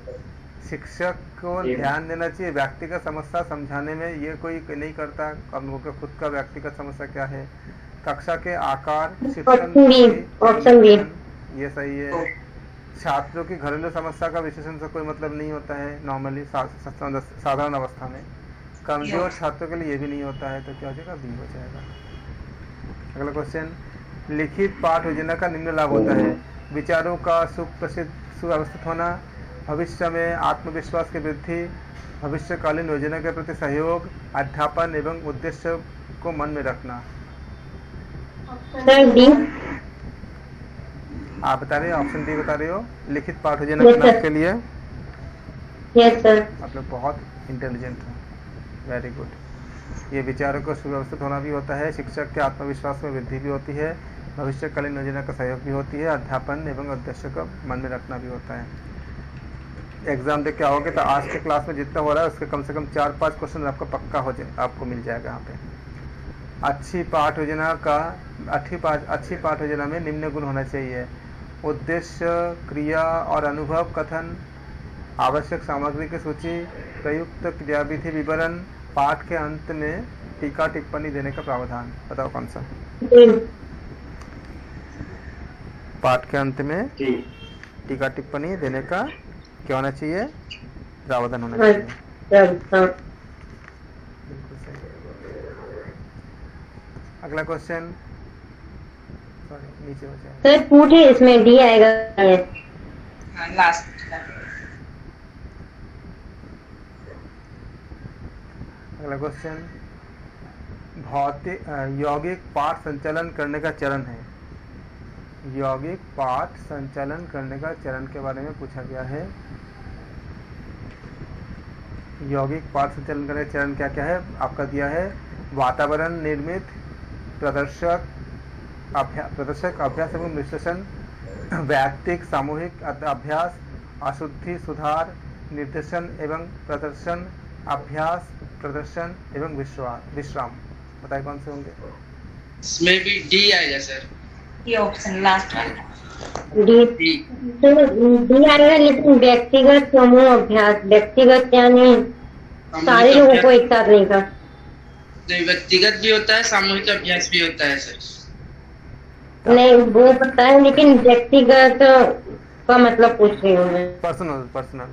S1: शिक्षक को ध्यान देना चाहिए व्यक्तिगत समस्या समझाने में, ये कोई नहीं करता। उनका खुद का व्यक्तिगत समस्या क्या है? कक्षा के आकार, शिक्षण,
S7: ऑप्शन बी।
S1: ये सही है। छात्रों की घरेलू समस्या का विशेषण से कोई मतलब नहीं होता है नॉर्मली, साधारण अवस्था में। कमजोर छात्रों के लिए ये भी नहीं होता है, तो क्या हो जाएगा? बी हो जाएगा। अगला क्वेश्चन, लिखित पाठ योजना का निम्न लाभ होता है: विचारों का सुव्यवस्थित होना, भविष्य में आत्मविश्वास की वृद्धि, भविष्यकालीन योजना के प्रति सहयोग, अध्यापन एवं उद्देश्य को मन में रखना।
S7: Sir D.
S1: आप बता रहे हो? ऑप्शन डी बता रहे हो? लिखित पाठ योजना के लाभ के लिए।
S7: Yes sir.
S1: आप लोग बहुत इंटेलिजेंट हो, वेरी गुड। ये विचारों को सुव्यवस्थित होना भी होता है, शिक्षक के आत्मविश्वास में वृद्धि भी होती है, भविष्यकालीन योजना का सहयोग भी होती है, अध्यापन एवं उद्देश्य को मन में रखना भी होता है। एग्जाम देख के आओगे तो आज के क्लास में जितना हो रहा है उसके कम से कम 4-5 क्वेश्चन आपको पक्का हो जाए, आपको मिल जाएगा यहाँ पे। अच्छी पाठ योजना में निम्न गुण होना चाहिए: उद्देश्य, क्रिया और अनुभव कथन, आवश्यक सामग्री की सूची, प्रयुक्त क्रियाविधि विवरण, पाठ के अंत में टीका टिप्पणी देने का प्रावधान। बताओ कौन सा? पाठ के अंत में टीका टिप्पणी देने का क्या होना चाहिए? प्रावधान होना चाहिए। बिल्कुल सही। अगला क्वेश्चन, सॉरी नीचे हो जाएगा।
S7: सर पूछे इसमें डी आएगा।
S2: लास्ट।
S1: अगला क्वेश्चन, भौतिक यौगिक पाठ संचालन करने का चरण है। यौगिक पाठ संचालन करने का चरण के बारे में पूछा गया है। यौगिक पाठ संचालन करने का चरण क्या क्या है आपका दिया है। वातावरण निर्मित, प्रदर्शक अभ्यास एवं विश्लेषण, वैयक्तिक सामूहिक अभ्यास, अशुद्धि सुधार, निर्देशन एवं प्रदर्शन, अभ्यास प्रदर्शन एवं विश्राम। बताइए कौन से होंगे।
S5: इसमें भी डी आएगा सर।
S2: ये ऑप्शन लास्ट वाला
S7: डी
S5: डी
S7: तो डी आएगा, लेकिन व्यक्तिगत समूह अभ्यास, व्यक्तिगत यानी सारे लोगों को एक साथ नहीं कर।
S5: तो व्यक्तिगत भी होता है, सामूहिक अभ्यास भी होता है सर।
S7: नहीं वो पता है, लेकिन व्यक्तिगत का मतलब पूछ रही हूँ मैं।
S1: Personal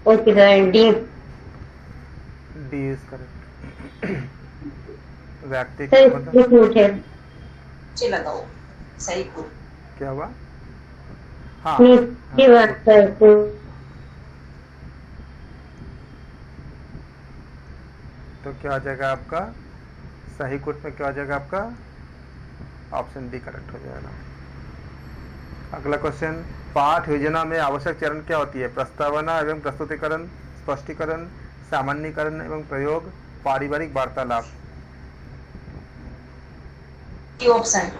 S7: okay sir, D
S1: is correct. व्यक्तिगत
S7: सर
S1: मतलब
S7: पूछे
S2: चला दो सही को।
S1: क्या हुआ। हाँ
S7: की बात है।
S1: तो क्या हो जाएगा आपका सही कोट में, क्या हो जाएगा आपका ऑप्शन डी करेक्ट हो जाएगा। अगला क्वेश्चन, पाठ योजना में आवश्यक चरण क्या होती है। प्रस्तावना एवं प्रस्तुतिकरण, स्पष्टीकरण, सामान्यीकरण एवं प्रयोग, पारिवारिक वार्तालाप।
S2: ये ऑप्शन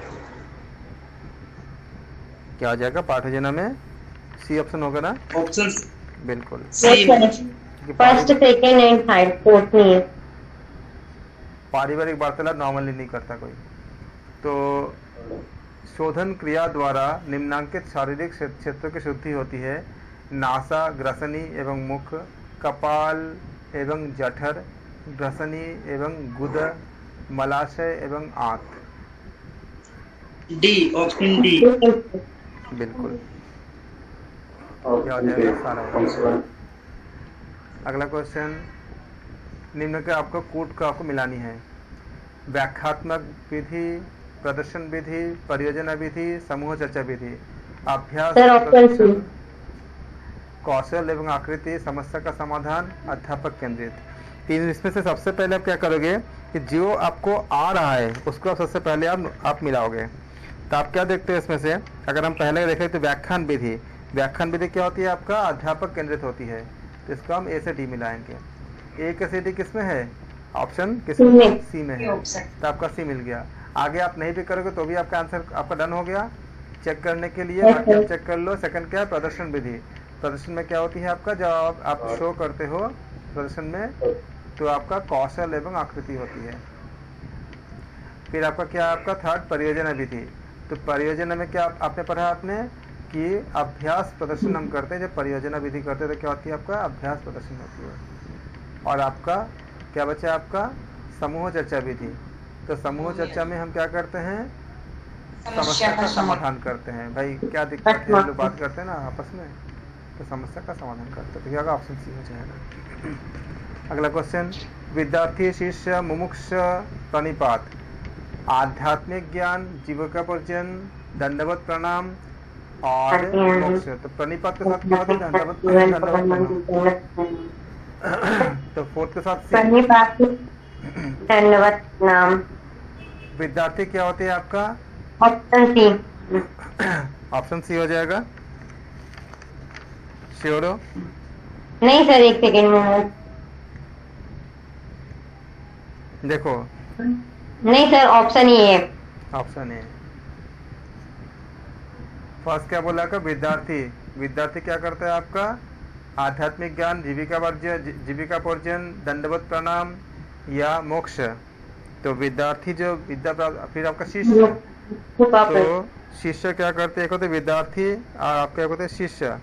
S1: क्या हो जाएगा पाठ योजना में। सी ऑप्शन होगा ना।
S5: ऑप्शन
S1: बिल्कुल।
S7: First second and third, fourth नहीं है।
S1: पारिवारिक वार्तालाप नॉर्मली नहीं करता कोई। तो शोधन क्रिया द्वारा निम्नांकित शारीरिक क्षेत्रों की शुद्धि होती है। नासा, ग्रसनी एवं मुख, कपाल एवं जठर, ग्रसनी एवं गुदा, मलाशय एवं आंत।
S5: D, option D.
S1: बिल्कुल क्या हो जाएगा सारा। अगला क्वेश्चन, निम्न के आपको कूट का आपको मिलानी है। व्याख्यात्मक विधि, प्रदर्शन विधि, परियोजना विधि, समूह चर्चा विधि, अभ्यास, प्रदर्शन, कौशल एवं आकृति, समस्या का समाधान, अध्यापक केंद्रित। तीन इसमें से सबसे पहले आप क्या करोगे कि जो आपको आ रहा है उसको आप सबसे पहले आप मिलाओगे। तो आप क्या देखते हैं इसमें से, अगर हम पहले देखें तो व्याख्यान विधि, व्याख्यान विधि क्या होती है आपका अध्यापक केंद्रित होती है। तो इसको हम ए से डी मिलाएंगे। ए के से डी किसमें है, ऑप्शन किसमें, सी में है। तो आपका सी मिल गया। आगे आप नहीं भी करोगे तो भी आपका आंसर आपका डन हो गया। चेक करने के लिए बाकी आप चेक कर लो। सेकंड क्या है, प्रदर्शन विधि। प्रदर्शन में क्या होती है आपका, जब आप शो करते हो प्रदर्शन में तो आपका कौशल एवं आकृति होती है। फिर आपका क्या है, आपका थर्ड परियोजना विधि। तो परियोजना में क्या आपने पढ़ा आपने कि अभ्यास प्रदर्शन हम करते हैं। जब परियोजना विधि करते हैं तो क्या होती है आपका अभ्यास प्रदर्शन होती है। और आपका क्या बचा आपका समूह चर्चा विधि। तो समूह चर्चा में हम क्या करते हैं, समस्या का समाधान करते हैं। भाई क्या दिक्कत है, लोग बात करते हैं ना आपस में, तो समस्या का समाधान करते हैं। तो क्या ऑप्शन सी हो जाएगा। अगला क्वेश्चन, विद्यार्थी, शिष्य, मुमुक्ष, प्रणिपात, आध्यात्मिक ज्ञान, जीविकोपार्जन, दंडवत प्रणाम और मोक्ष। तो प्रणिपात के साथ क्या होता है, दंडवत प्रणाम। तो फोर्थ के साथ
S7: धन्यवाद प्रणाम।
S1: विद्यार्थी क्या होते हैं आपका,
S7: ऑप्शन सी।
S1: ऑप्शन सी हो जाएगा। श्योर हो।
S7: नहीं सर, एक सेकेंड में
S1: देखो।
S7: नहीं सर, ऑप्शन ही है।
S1: ऑप्शन है। फर्स्ट क्या बोला का, विद्यार्थी। विद्यार्थी क्या करता है आपका आध्यात्मिक ज्ञान, जीविकोपार्जन, दंडवत प्रणाम या मोक्ष। तो विद्यार्थी जो विद्या प्राप्त, फिर आपका शिष्य। तो शिष्य क्या करते हैं, एक होते विद्यार्थी और आपके होते शिष्य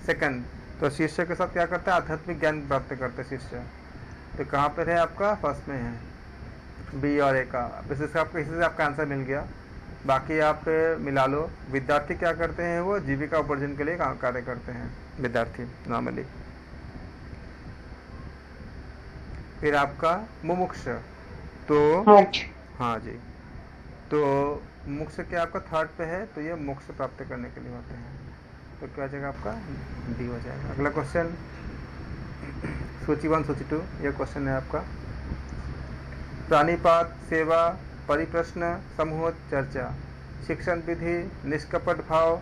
S1: सेकंड। तो शिष्य के साथ क्या करता है, आध्यात्मिक ज्ञान प्राप्त करते हैं शिष्य। तो कहाँ पर है आपका, फर्स्ट में है बी और ए का। इसी से आपका आंसर मिल गया। बाकी आप मिला लो। विद्यार्थी क्या करते हैं, वो जीविका उपार्जन के लिए कार्य करते हैं विद्यार्थी नॉर्मली। फिर आपका मुमुक्ष। तो हाँ जी, तो मोक्ष क्या आपका थर्ड पे है, तो ये मोक्ष प्राप्त करने के लिए होते हैं। तो क्या हो जाएगा आपका डी हो जाएगा। अगला क्वेश्चन, सूची 1 सूची 2 ये क्वेश्चन है आपका। प्राणिपात, सेवा, परिप्रश्न, समूह चर्चा, शिक्षण विधि, निष्कपट भाव,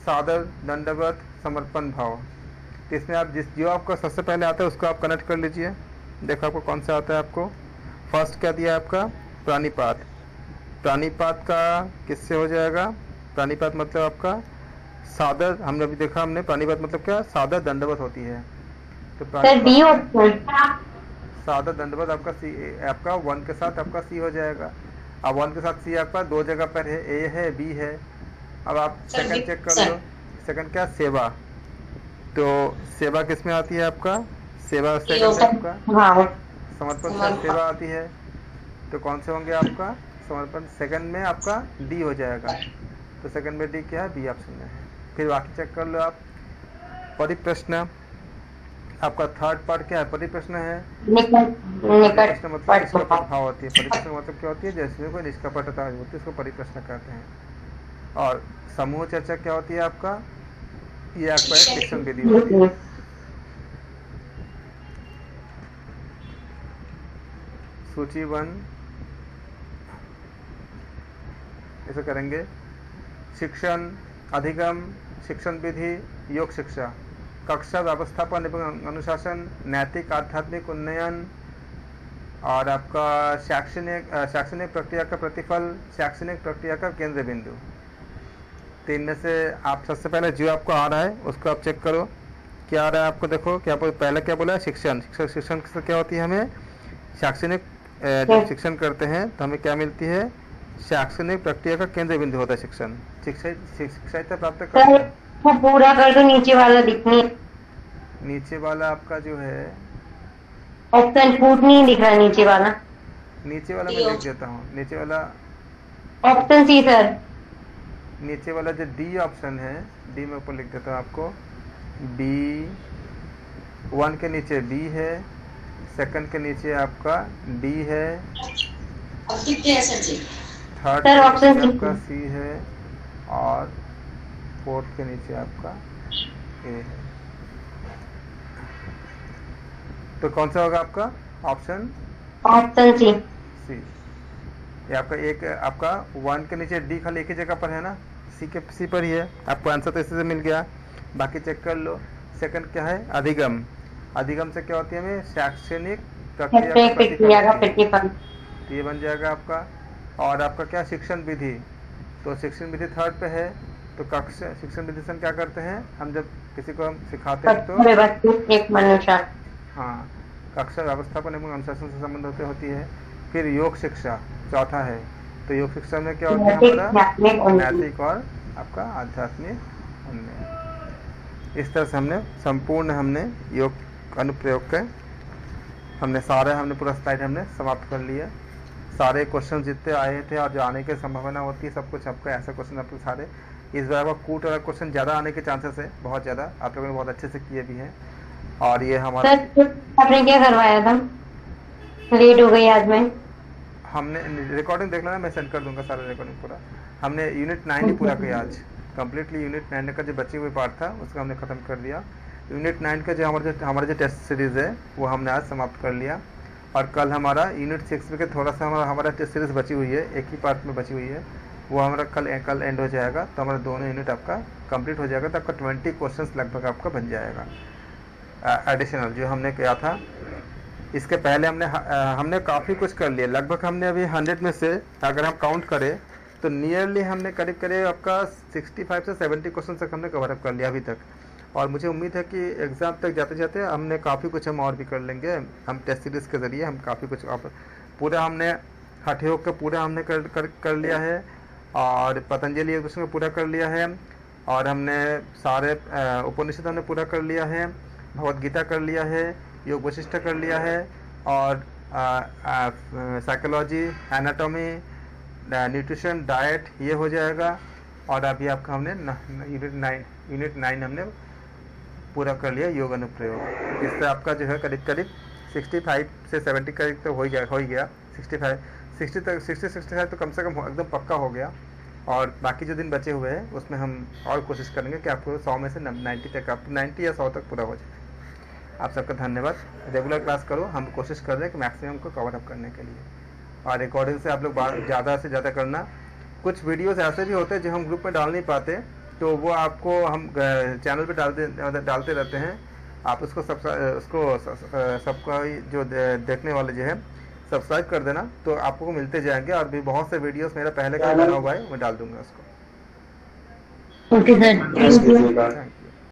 S1: सादर, दंडवत, समर्पण भाव। तो इसमें आप जो आपका सबसे पहले आता है उसको आप कनेक्ट कर लीजिए। देखो आपको कौन सा आता है। आपको फर्स्ट क्या दिया है आपका? प्राणिपात। प्राणिपात का किससे हो जाएगा? प्राणिपात मतलब आपका सादर, हमने अभी देखा हमने प्राणिपात मतलब क्या? सादर दंडवत होती है। तो प्राणिपात सादर दंडवत आपका सी, आपका 1 के साथ आपका सी हो जाएगा। अब 1 के साथ सी आपका 2 जगह पर है, ए है, बी है। अब आप सेकंड चेक कर लो। सेकंड क्या? सेवा। तो सेवा किस में आती है आपका? सेवा सेकंड आपका समर्पण से सेवा आती है। तो कौन से होंगे आपका? समर्पण सेकंड में आपका डी हो जाएगा। तो सेकंड में डी क्या है? बी ऑप्शन में है। फिर बाकी चेक कर लो आप। परिप्रश्न आपका थर्ड पार्ट क्या है? परिप्रश्न है। परिप्रश्न मतलब निष्कपट भाव होती है। परिप्रश्न मतलब क्या होती है? जैसे कोई निष्कपटता होती है उसको परिप्रश्न कहते हैं। और समूह चर्चा क्या होती है आपका? ये आपका शिक्षण विधि होती है। सूची 1 ऐसे करेंगे। शिक्षण, अधिगम, शिक्षण विधि, योग शिक्षा, कक्षा व्यवस्थापन एवं अनुशासन, नैतिक आध्यात्मिक उन्नयन और आपका शैक्षणिक प्रक्रिया का प्रतिफल, शैक्षणिक प्रक्रिया का केंद्र बिंदु। तो इनमें से आप सबसे पहले जो आपको आ रहा है उसको आप चेक करो क्या आ रहा है आपको। देखो क्या पहले क्या बोला है? शिक्षण। शिक्षण से क्या होती है? हमें शैक्षणिक, जब शिक्षण करते हैं तो हमें क्या मिलती है? शैक्षणिक प्रक्रिया का केंद्र बिंदु होता है शिक्षण। शिक्षा प्राप्त करते हैं।
S7: पूरा कर दो नीचे वाला दिखनी।
S1: नीचे वाला आपका जो है
S7: ऑप्शन फूड नहीं दिख रहा नीचे वाला।
S1: नीचे वाला मैं लिख देता हूँ। नीचे वाला
S7: ऑप्शन सी सर।
S1: नीचे वाला जो डी ऑप्शन है, डी में ऊपर लिख देता हूँ आपको। बी 1 के नीचे बी है, सेकंड के नीचे आपका डी है, थर्ड के नीचे आपका सी है और फोर्थ के नीचे आपका ए है। तो कौन सा होगा आपका ऑप्शन?
S7: ऑप्शन सी।
S1: सी। ये आपका एक आपका 1 के नीचे डी खाली एक ही जगह पर है ना, सी के सी पर ही है। आपको आंसर तो इसी से मिल गया। बाकी चेक कर लो। सेकंड क्या है? अधिगम। अधिगम से क्या होती है? हमें शैक्षणिक प्रक्रिया का प्रतिफल। ये बन जाएगा आपका। और आपका क्या? शिक्षण विधि। तो शिक्षण विधि थर्ड पे है। तो कक्षा शिक्षण विधि से हम क्या करते हैं? हम जब किसी को हम सिखाते हैं तो
S7: एक मनुष्य,
S1: हाँ, कक्षा व्यवस्थापन एवं अनुशासन से संबंध होती है। फिर योग शिक्षा चौथा है। तो योग शिक्षा में क्या होता है? हमारा नैतिक और आपका आध्यात्मिक उन्नयन। इस तरह से हमने संपूर्ण योग अनुप्रयोग के हमने पूरा स्लाइड हमने समाप्त कर लिया। सारे क्वेश्चन जितने आए थे और जो आने की संभावना होती है सब कुछ आपका ऐसा क्वेश्चन आपको सारे इस बार आपका कूट वाला क्वेश्चन ज़्यादा आने के चांसेस है, बहुत ज़्यादा। आप लोगों ने बहुत अच्छे से किए भी हैं। और ये हमारा
S7: आपने क्या करवाया था? लेट हो गई आज में।
S1: हमने रिकॉर्डिंग देख लेना, मैं सेंड कर दूंगा सारा रिकॉर्डिंग पूरा। हमने यूनिट 9 ही पूरा किया आज कम्प्लीटली। यूनिट 9 का जो बचे हुए पार्ट था उसको हमने ख़त्म कर दिया। यूनिट 9 का जो हमारा जो टेस्ट सीरीज़ है वो हमने आज समाप्त कर लिया। और कल हमारा यूनिट 6 में थोड़ा सा हमारा टेस्ट सीरीज़ बची हुई है, एक ही पार्ट में बची हुई है, वो हमारा कल एंड हो जाएगा। तो हमारा दोनों यूनिट आपका कंप्लीट हो जाएगा। तो आपका 20 क्वेश्चंस लगभग आपका बन जाएगा एडिशनल जो हमने किया था। इसके पहले हमने काफ़ी कुछ कर लिया। लगभग हमने अभी 100 में से अगर हम काउंट करें तो नियरली हमने करीब आपका 65 से 70 क्वेश्चन तक हमने कवर अप कर लिया अभी तक। और मुझे उम्मीद है कि एग्ज़ाम तक जाते जाते हमने काफ़ी कुछ हम और भी कर लेंगे। हम टेस्ट सीरीज़ के ज़रिए हम काफ़ी कुछ पूरा हमने हठ योग का पूरा हमने कर लिया है। और पतंजलि योग दर्शन पूरा कर लिया है। और हमने सारे उपनिषद हमने पूरा कर लिया है। भगवद गीता कर लिया है। योग वशिष्ठ कर लिया है। और साइकोलॉजी, एनाटॉमी, न्यूट्रिशन, डाइट ये हो जाएगा। और अभी आपका हमने यूनिट 9 हमने पूरा कर लिया योग अनुप्रयोग। इससे आपका जो है करीब 65 से 70 करीब तो हो ही गया 65 तो कम से कम एकदम पक्का हो गया। और बाकी जो दिन बचे हुए हैं उसमें हम और कोशिश करेंगे कि आपको 100 में से 90 तक, आप 90 या 100 तक पूरा हो जाए। आप सबका धन्यवाद। रेगुलर क्लास करो, हम कोशिश कर रहे हैं कि मैक्सिमम को कवर अप करने के लिए, और रिकॉर्डिंग से आप लोग ज़्यादा से ज़्यादा करना। कुछ वीडियोस ऐसे भी होते हैं जो हम ग्रुप में डाल नहीं पाते, तो वो आपको हम चैनल पे डालते रहते हैं। आप उसको सबका जो देखने वाले जो है सब्सक्राइब कर देना, तो आपको मिलते जाएंगे। और भी बहुत से वीडियोस मेरा पहले का बना हुआ है, मैं डाल दूंगा उसको।
S7: Okay sir, thank you.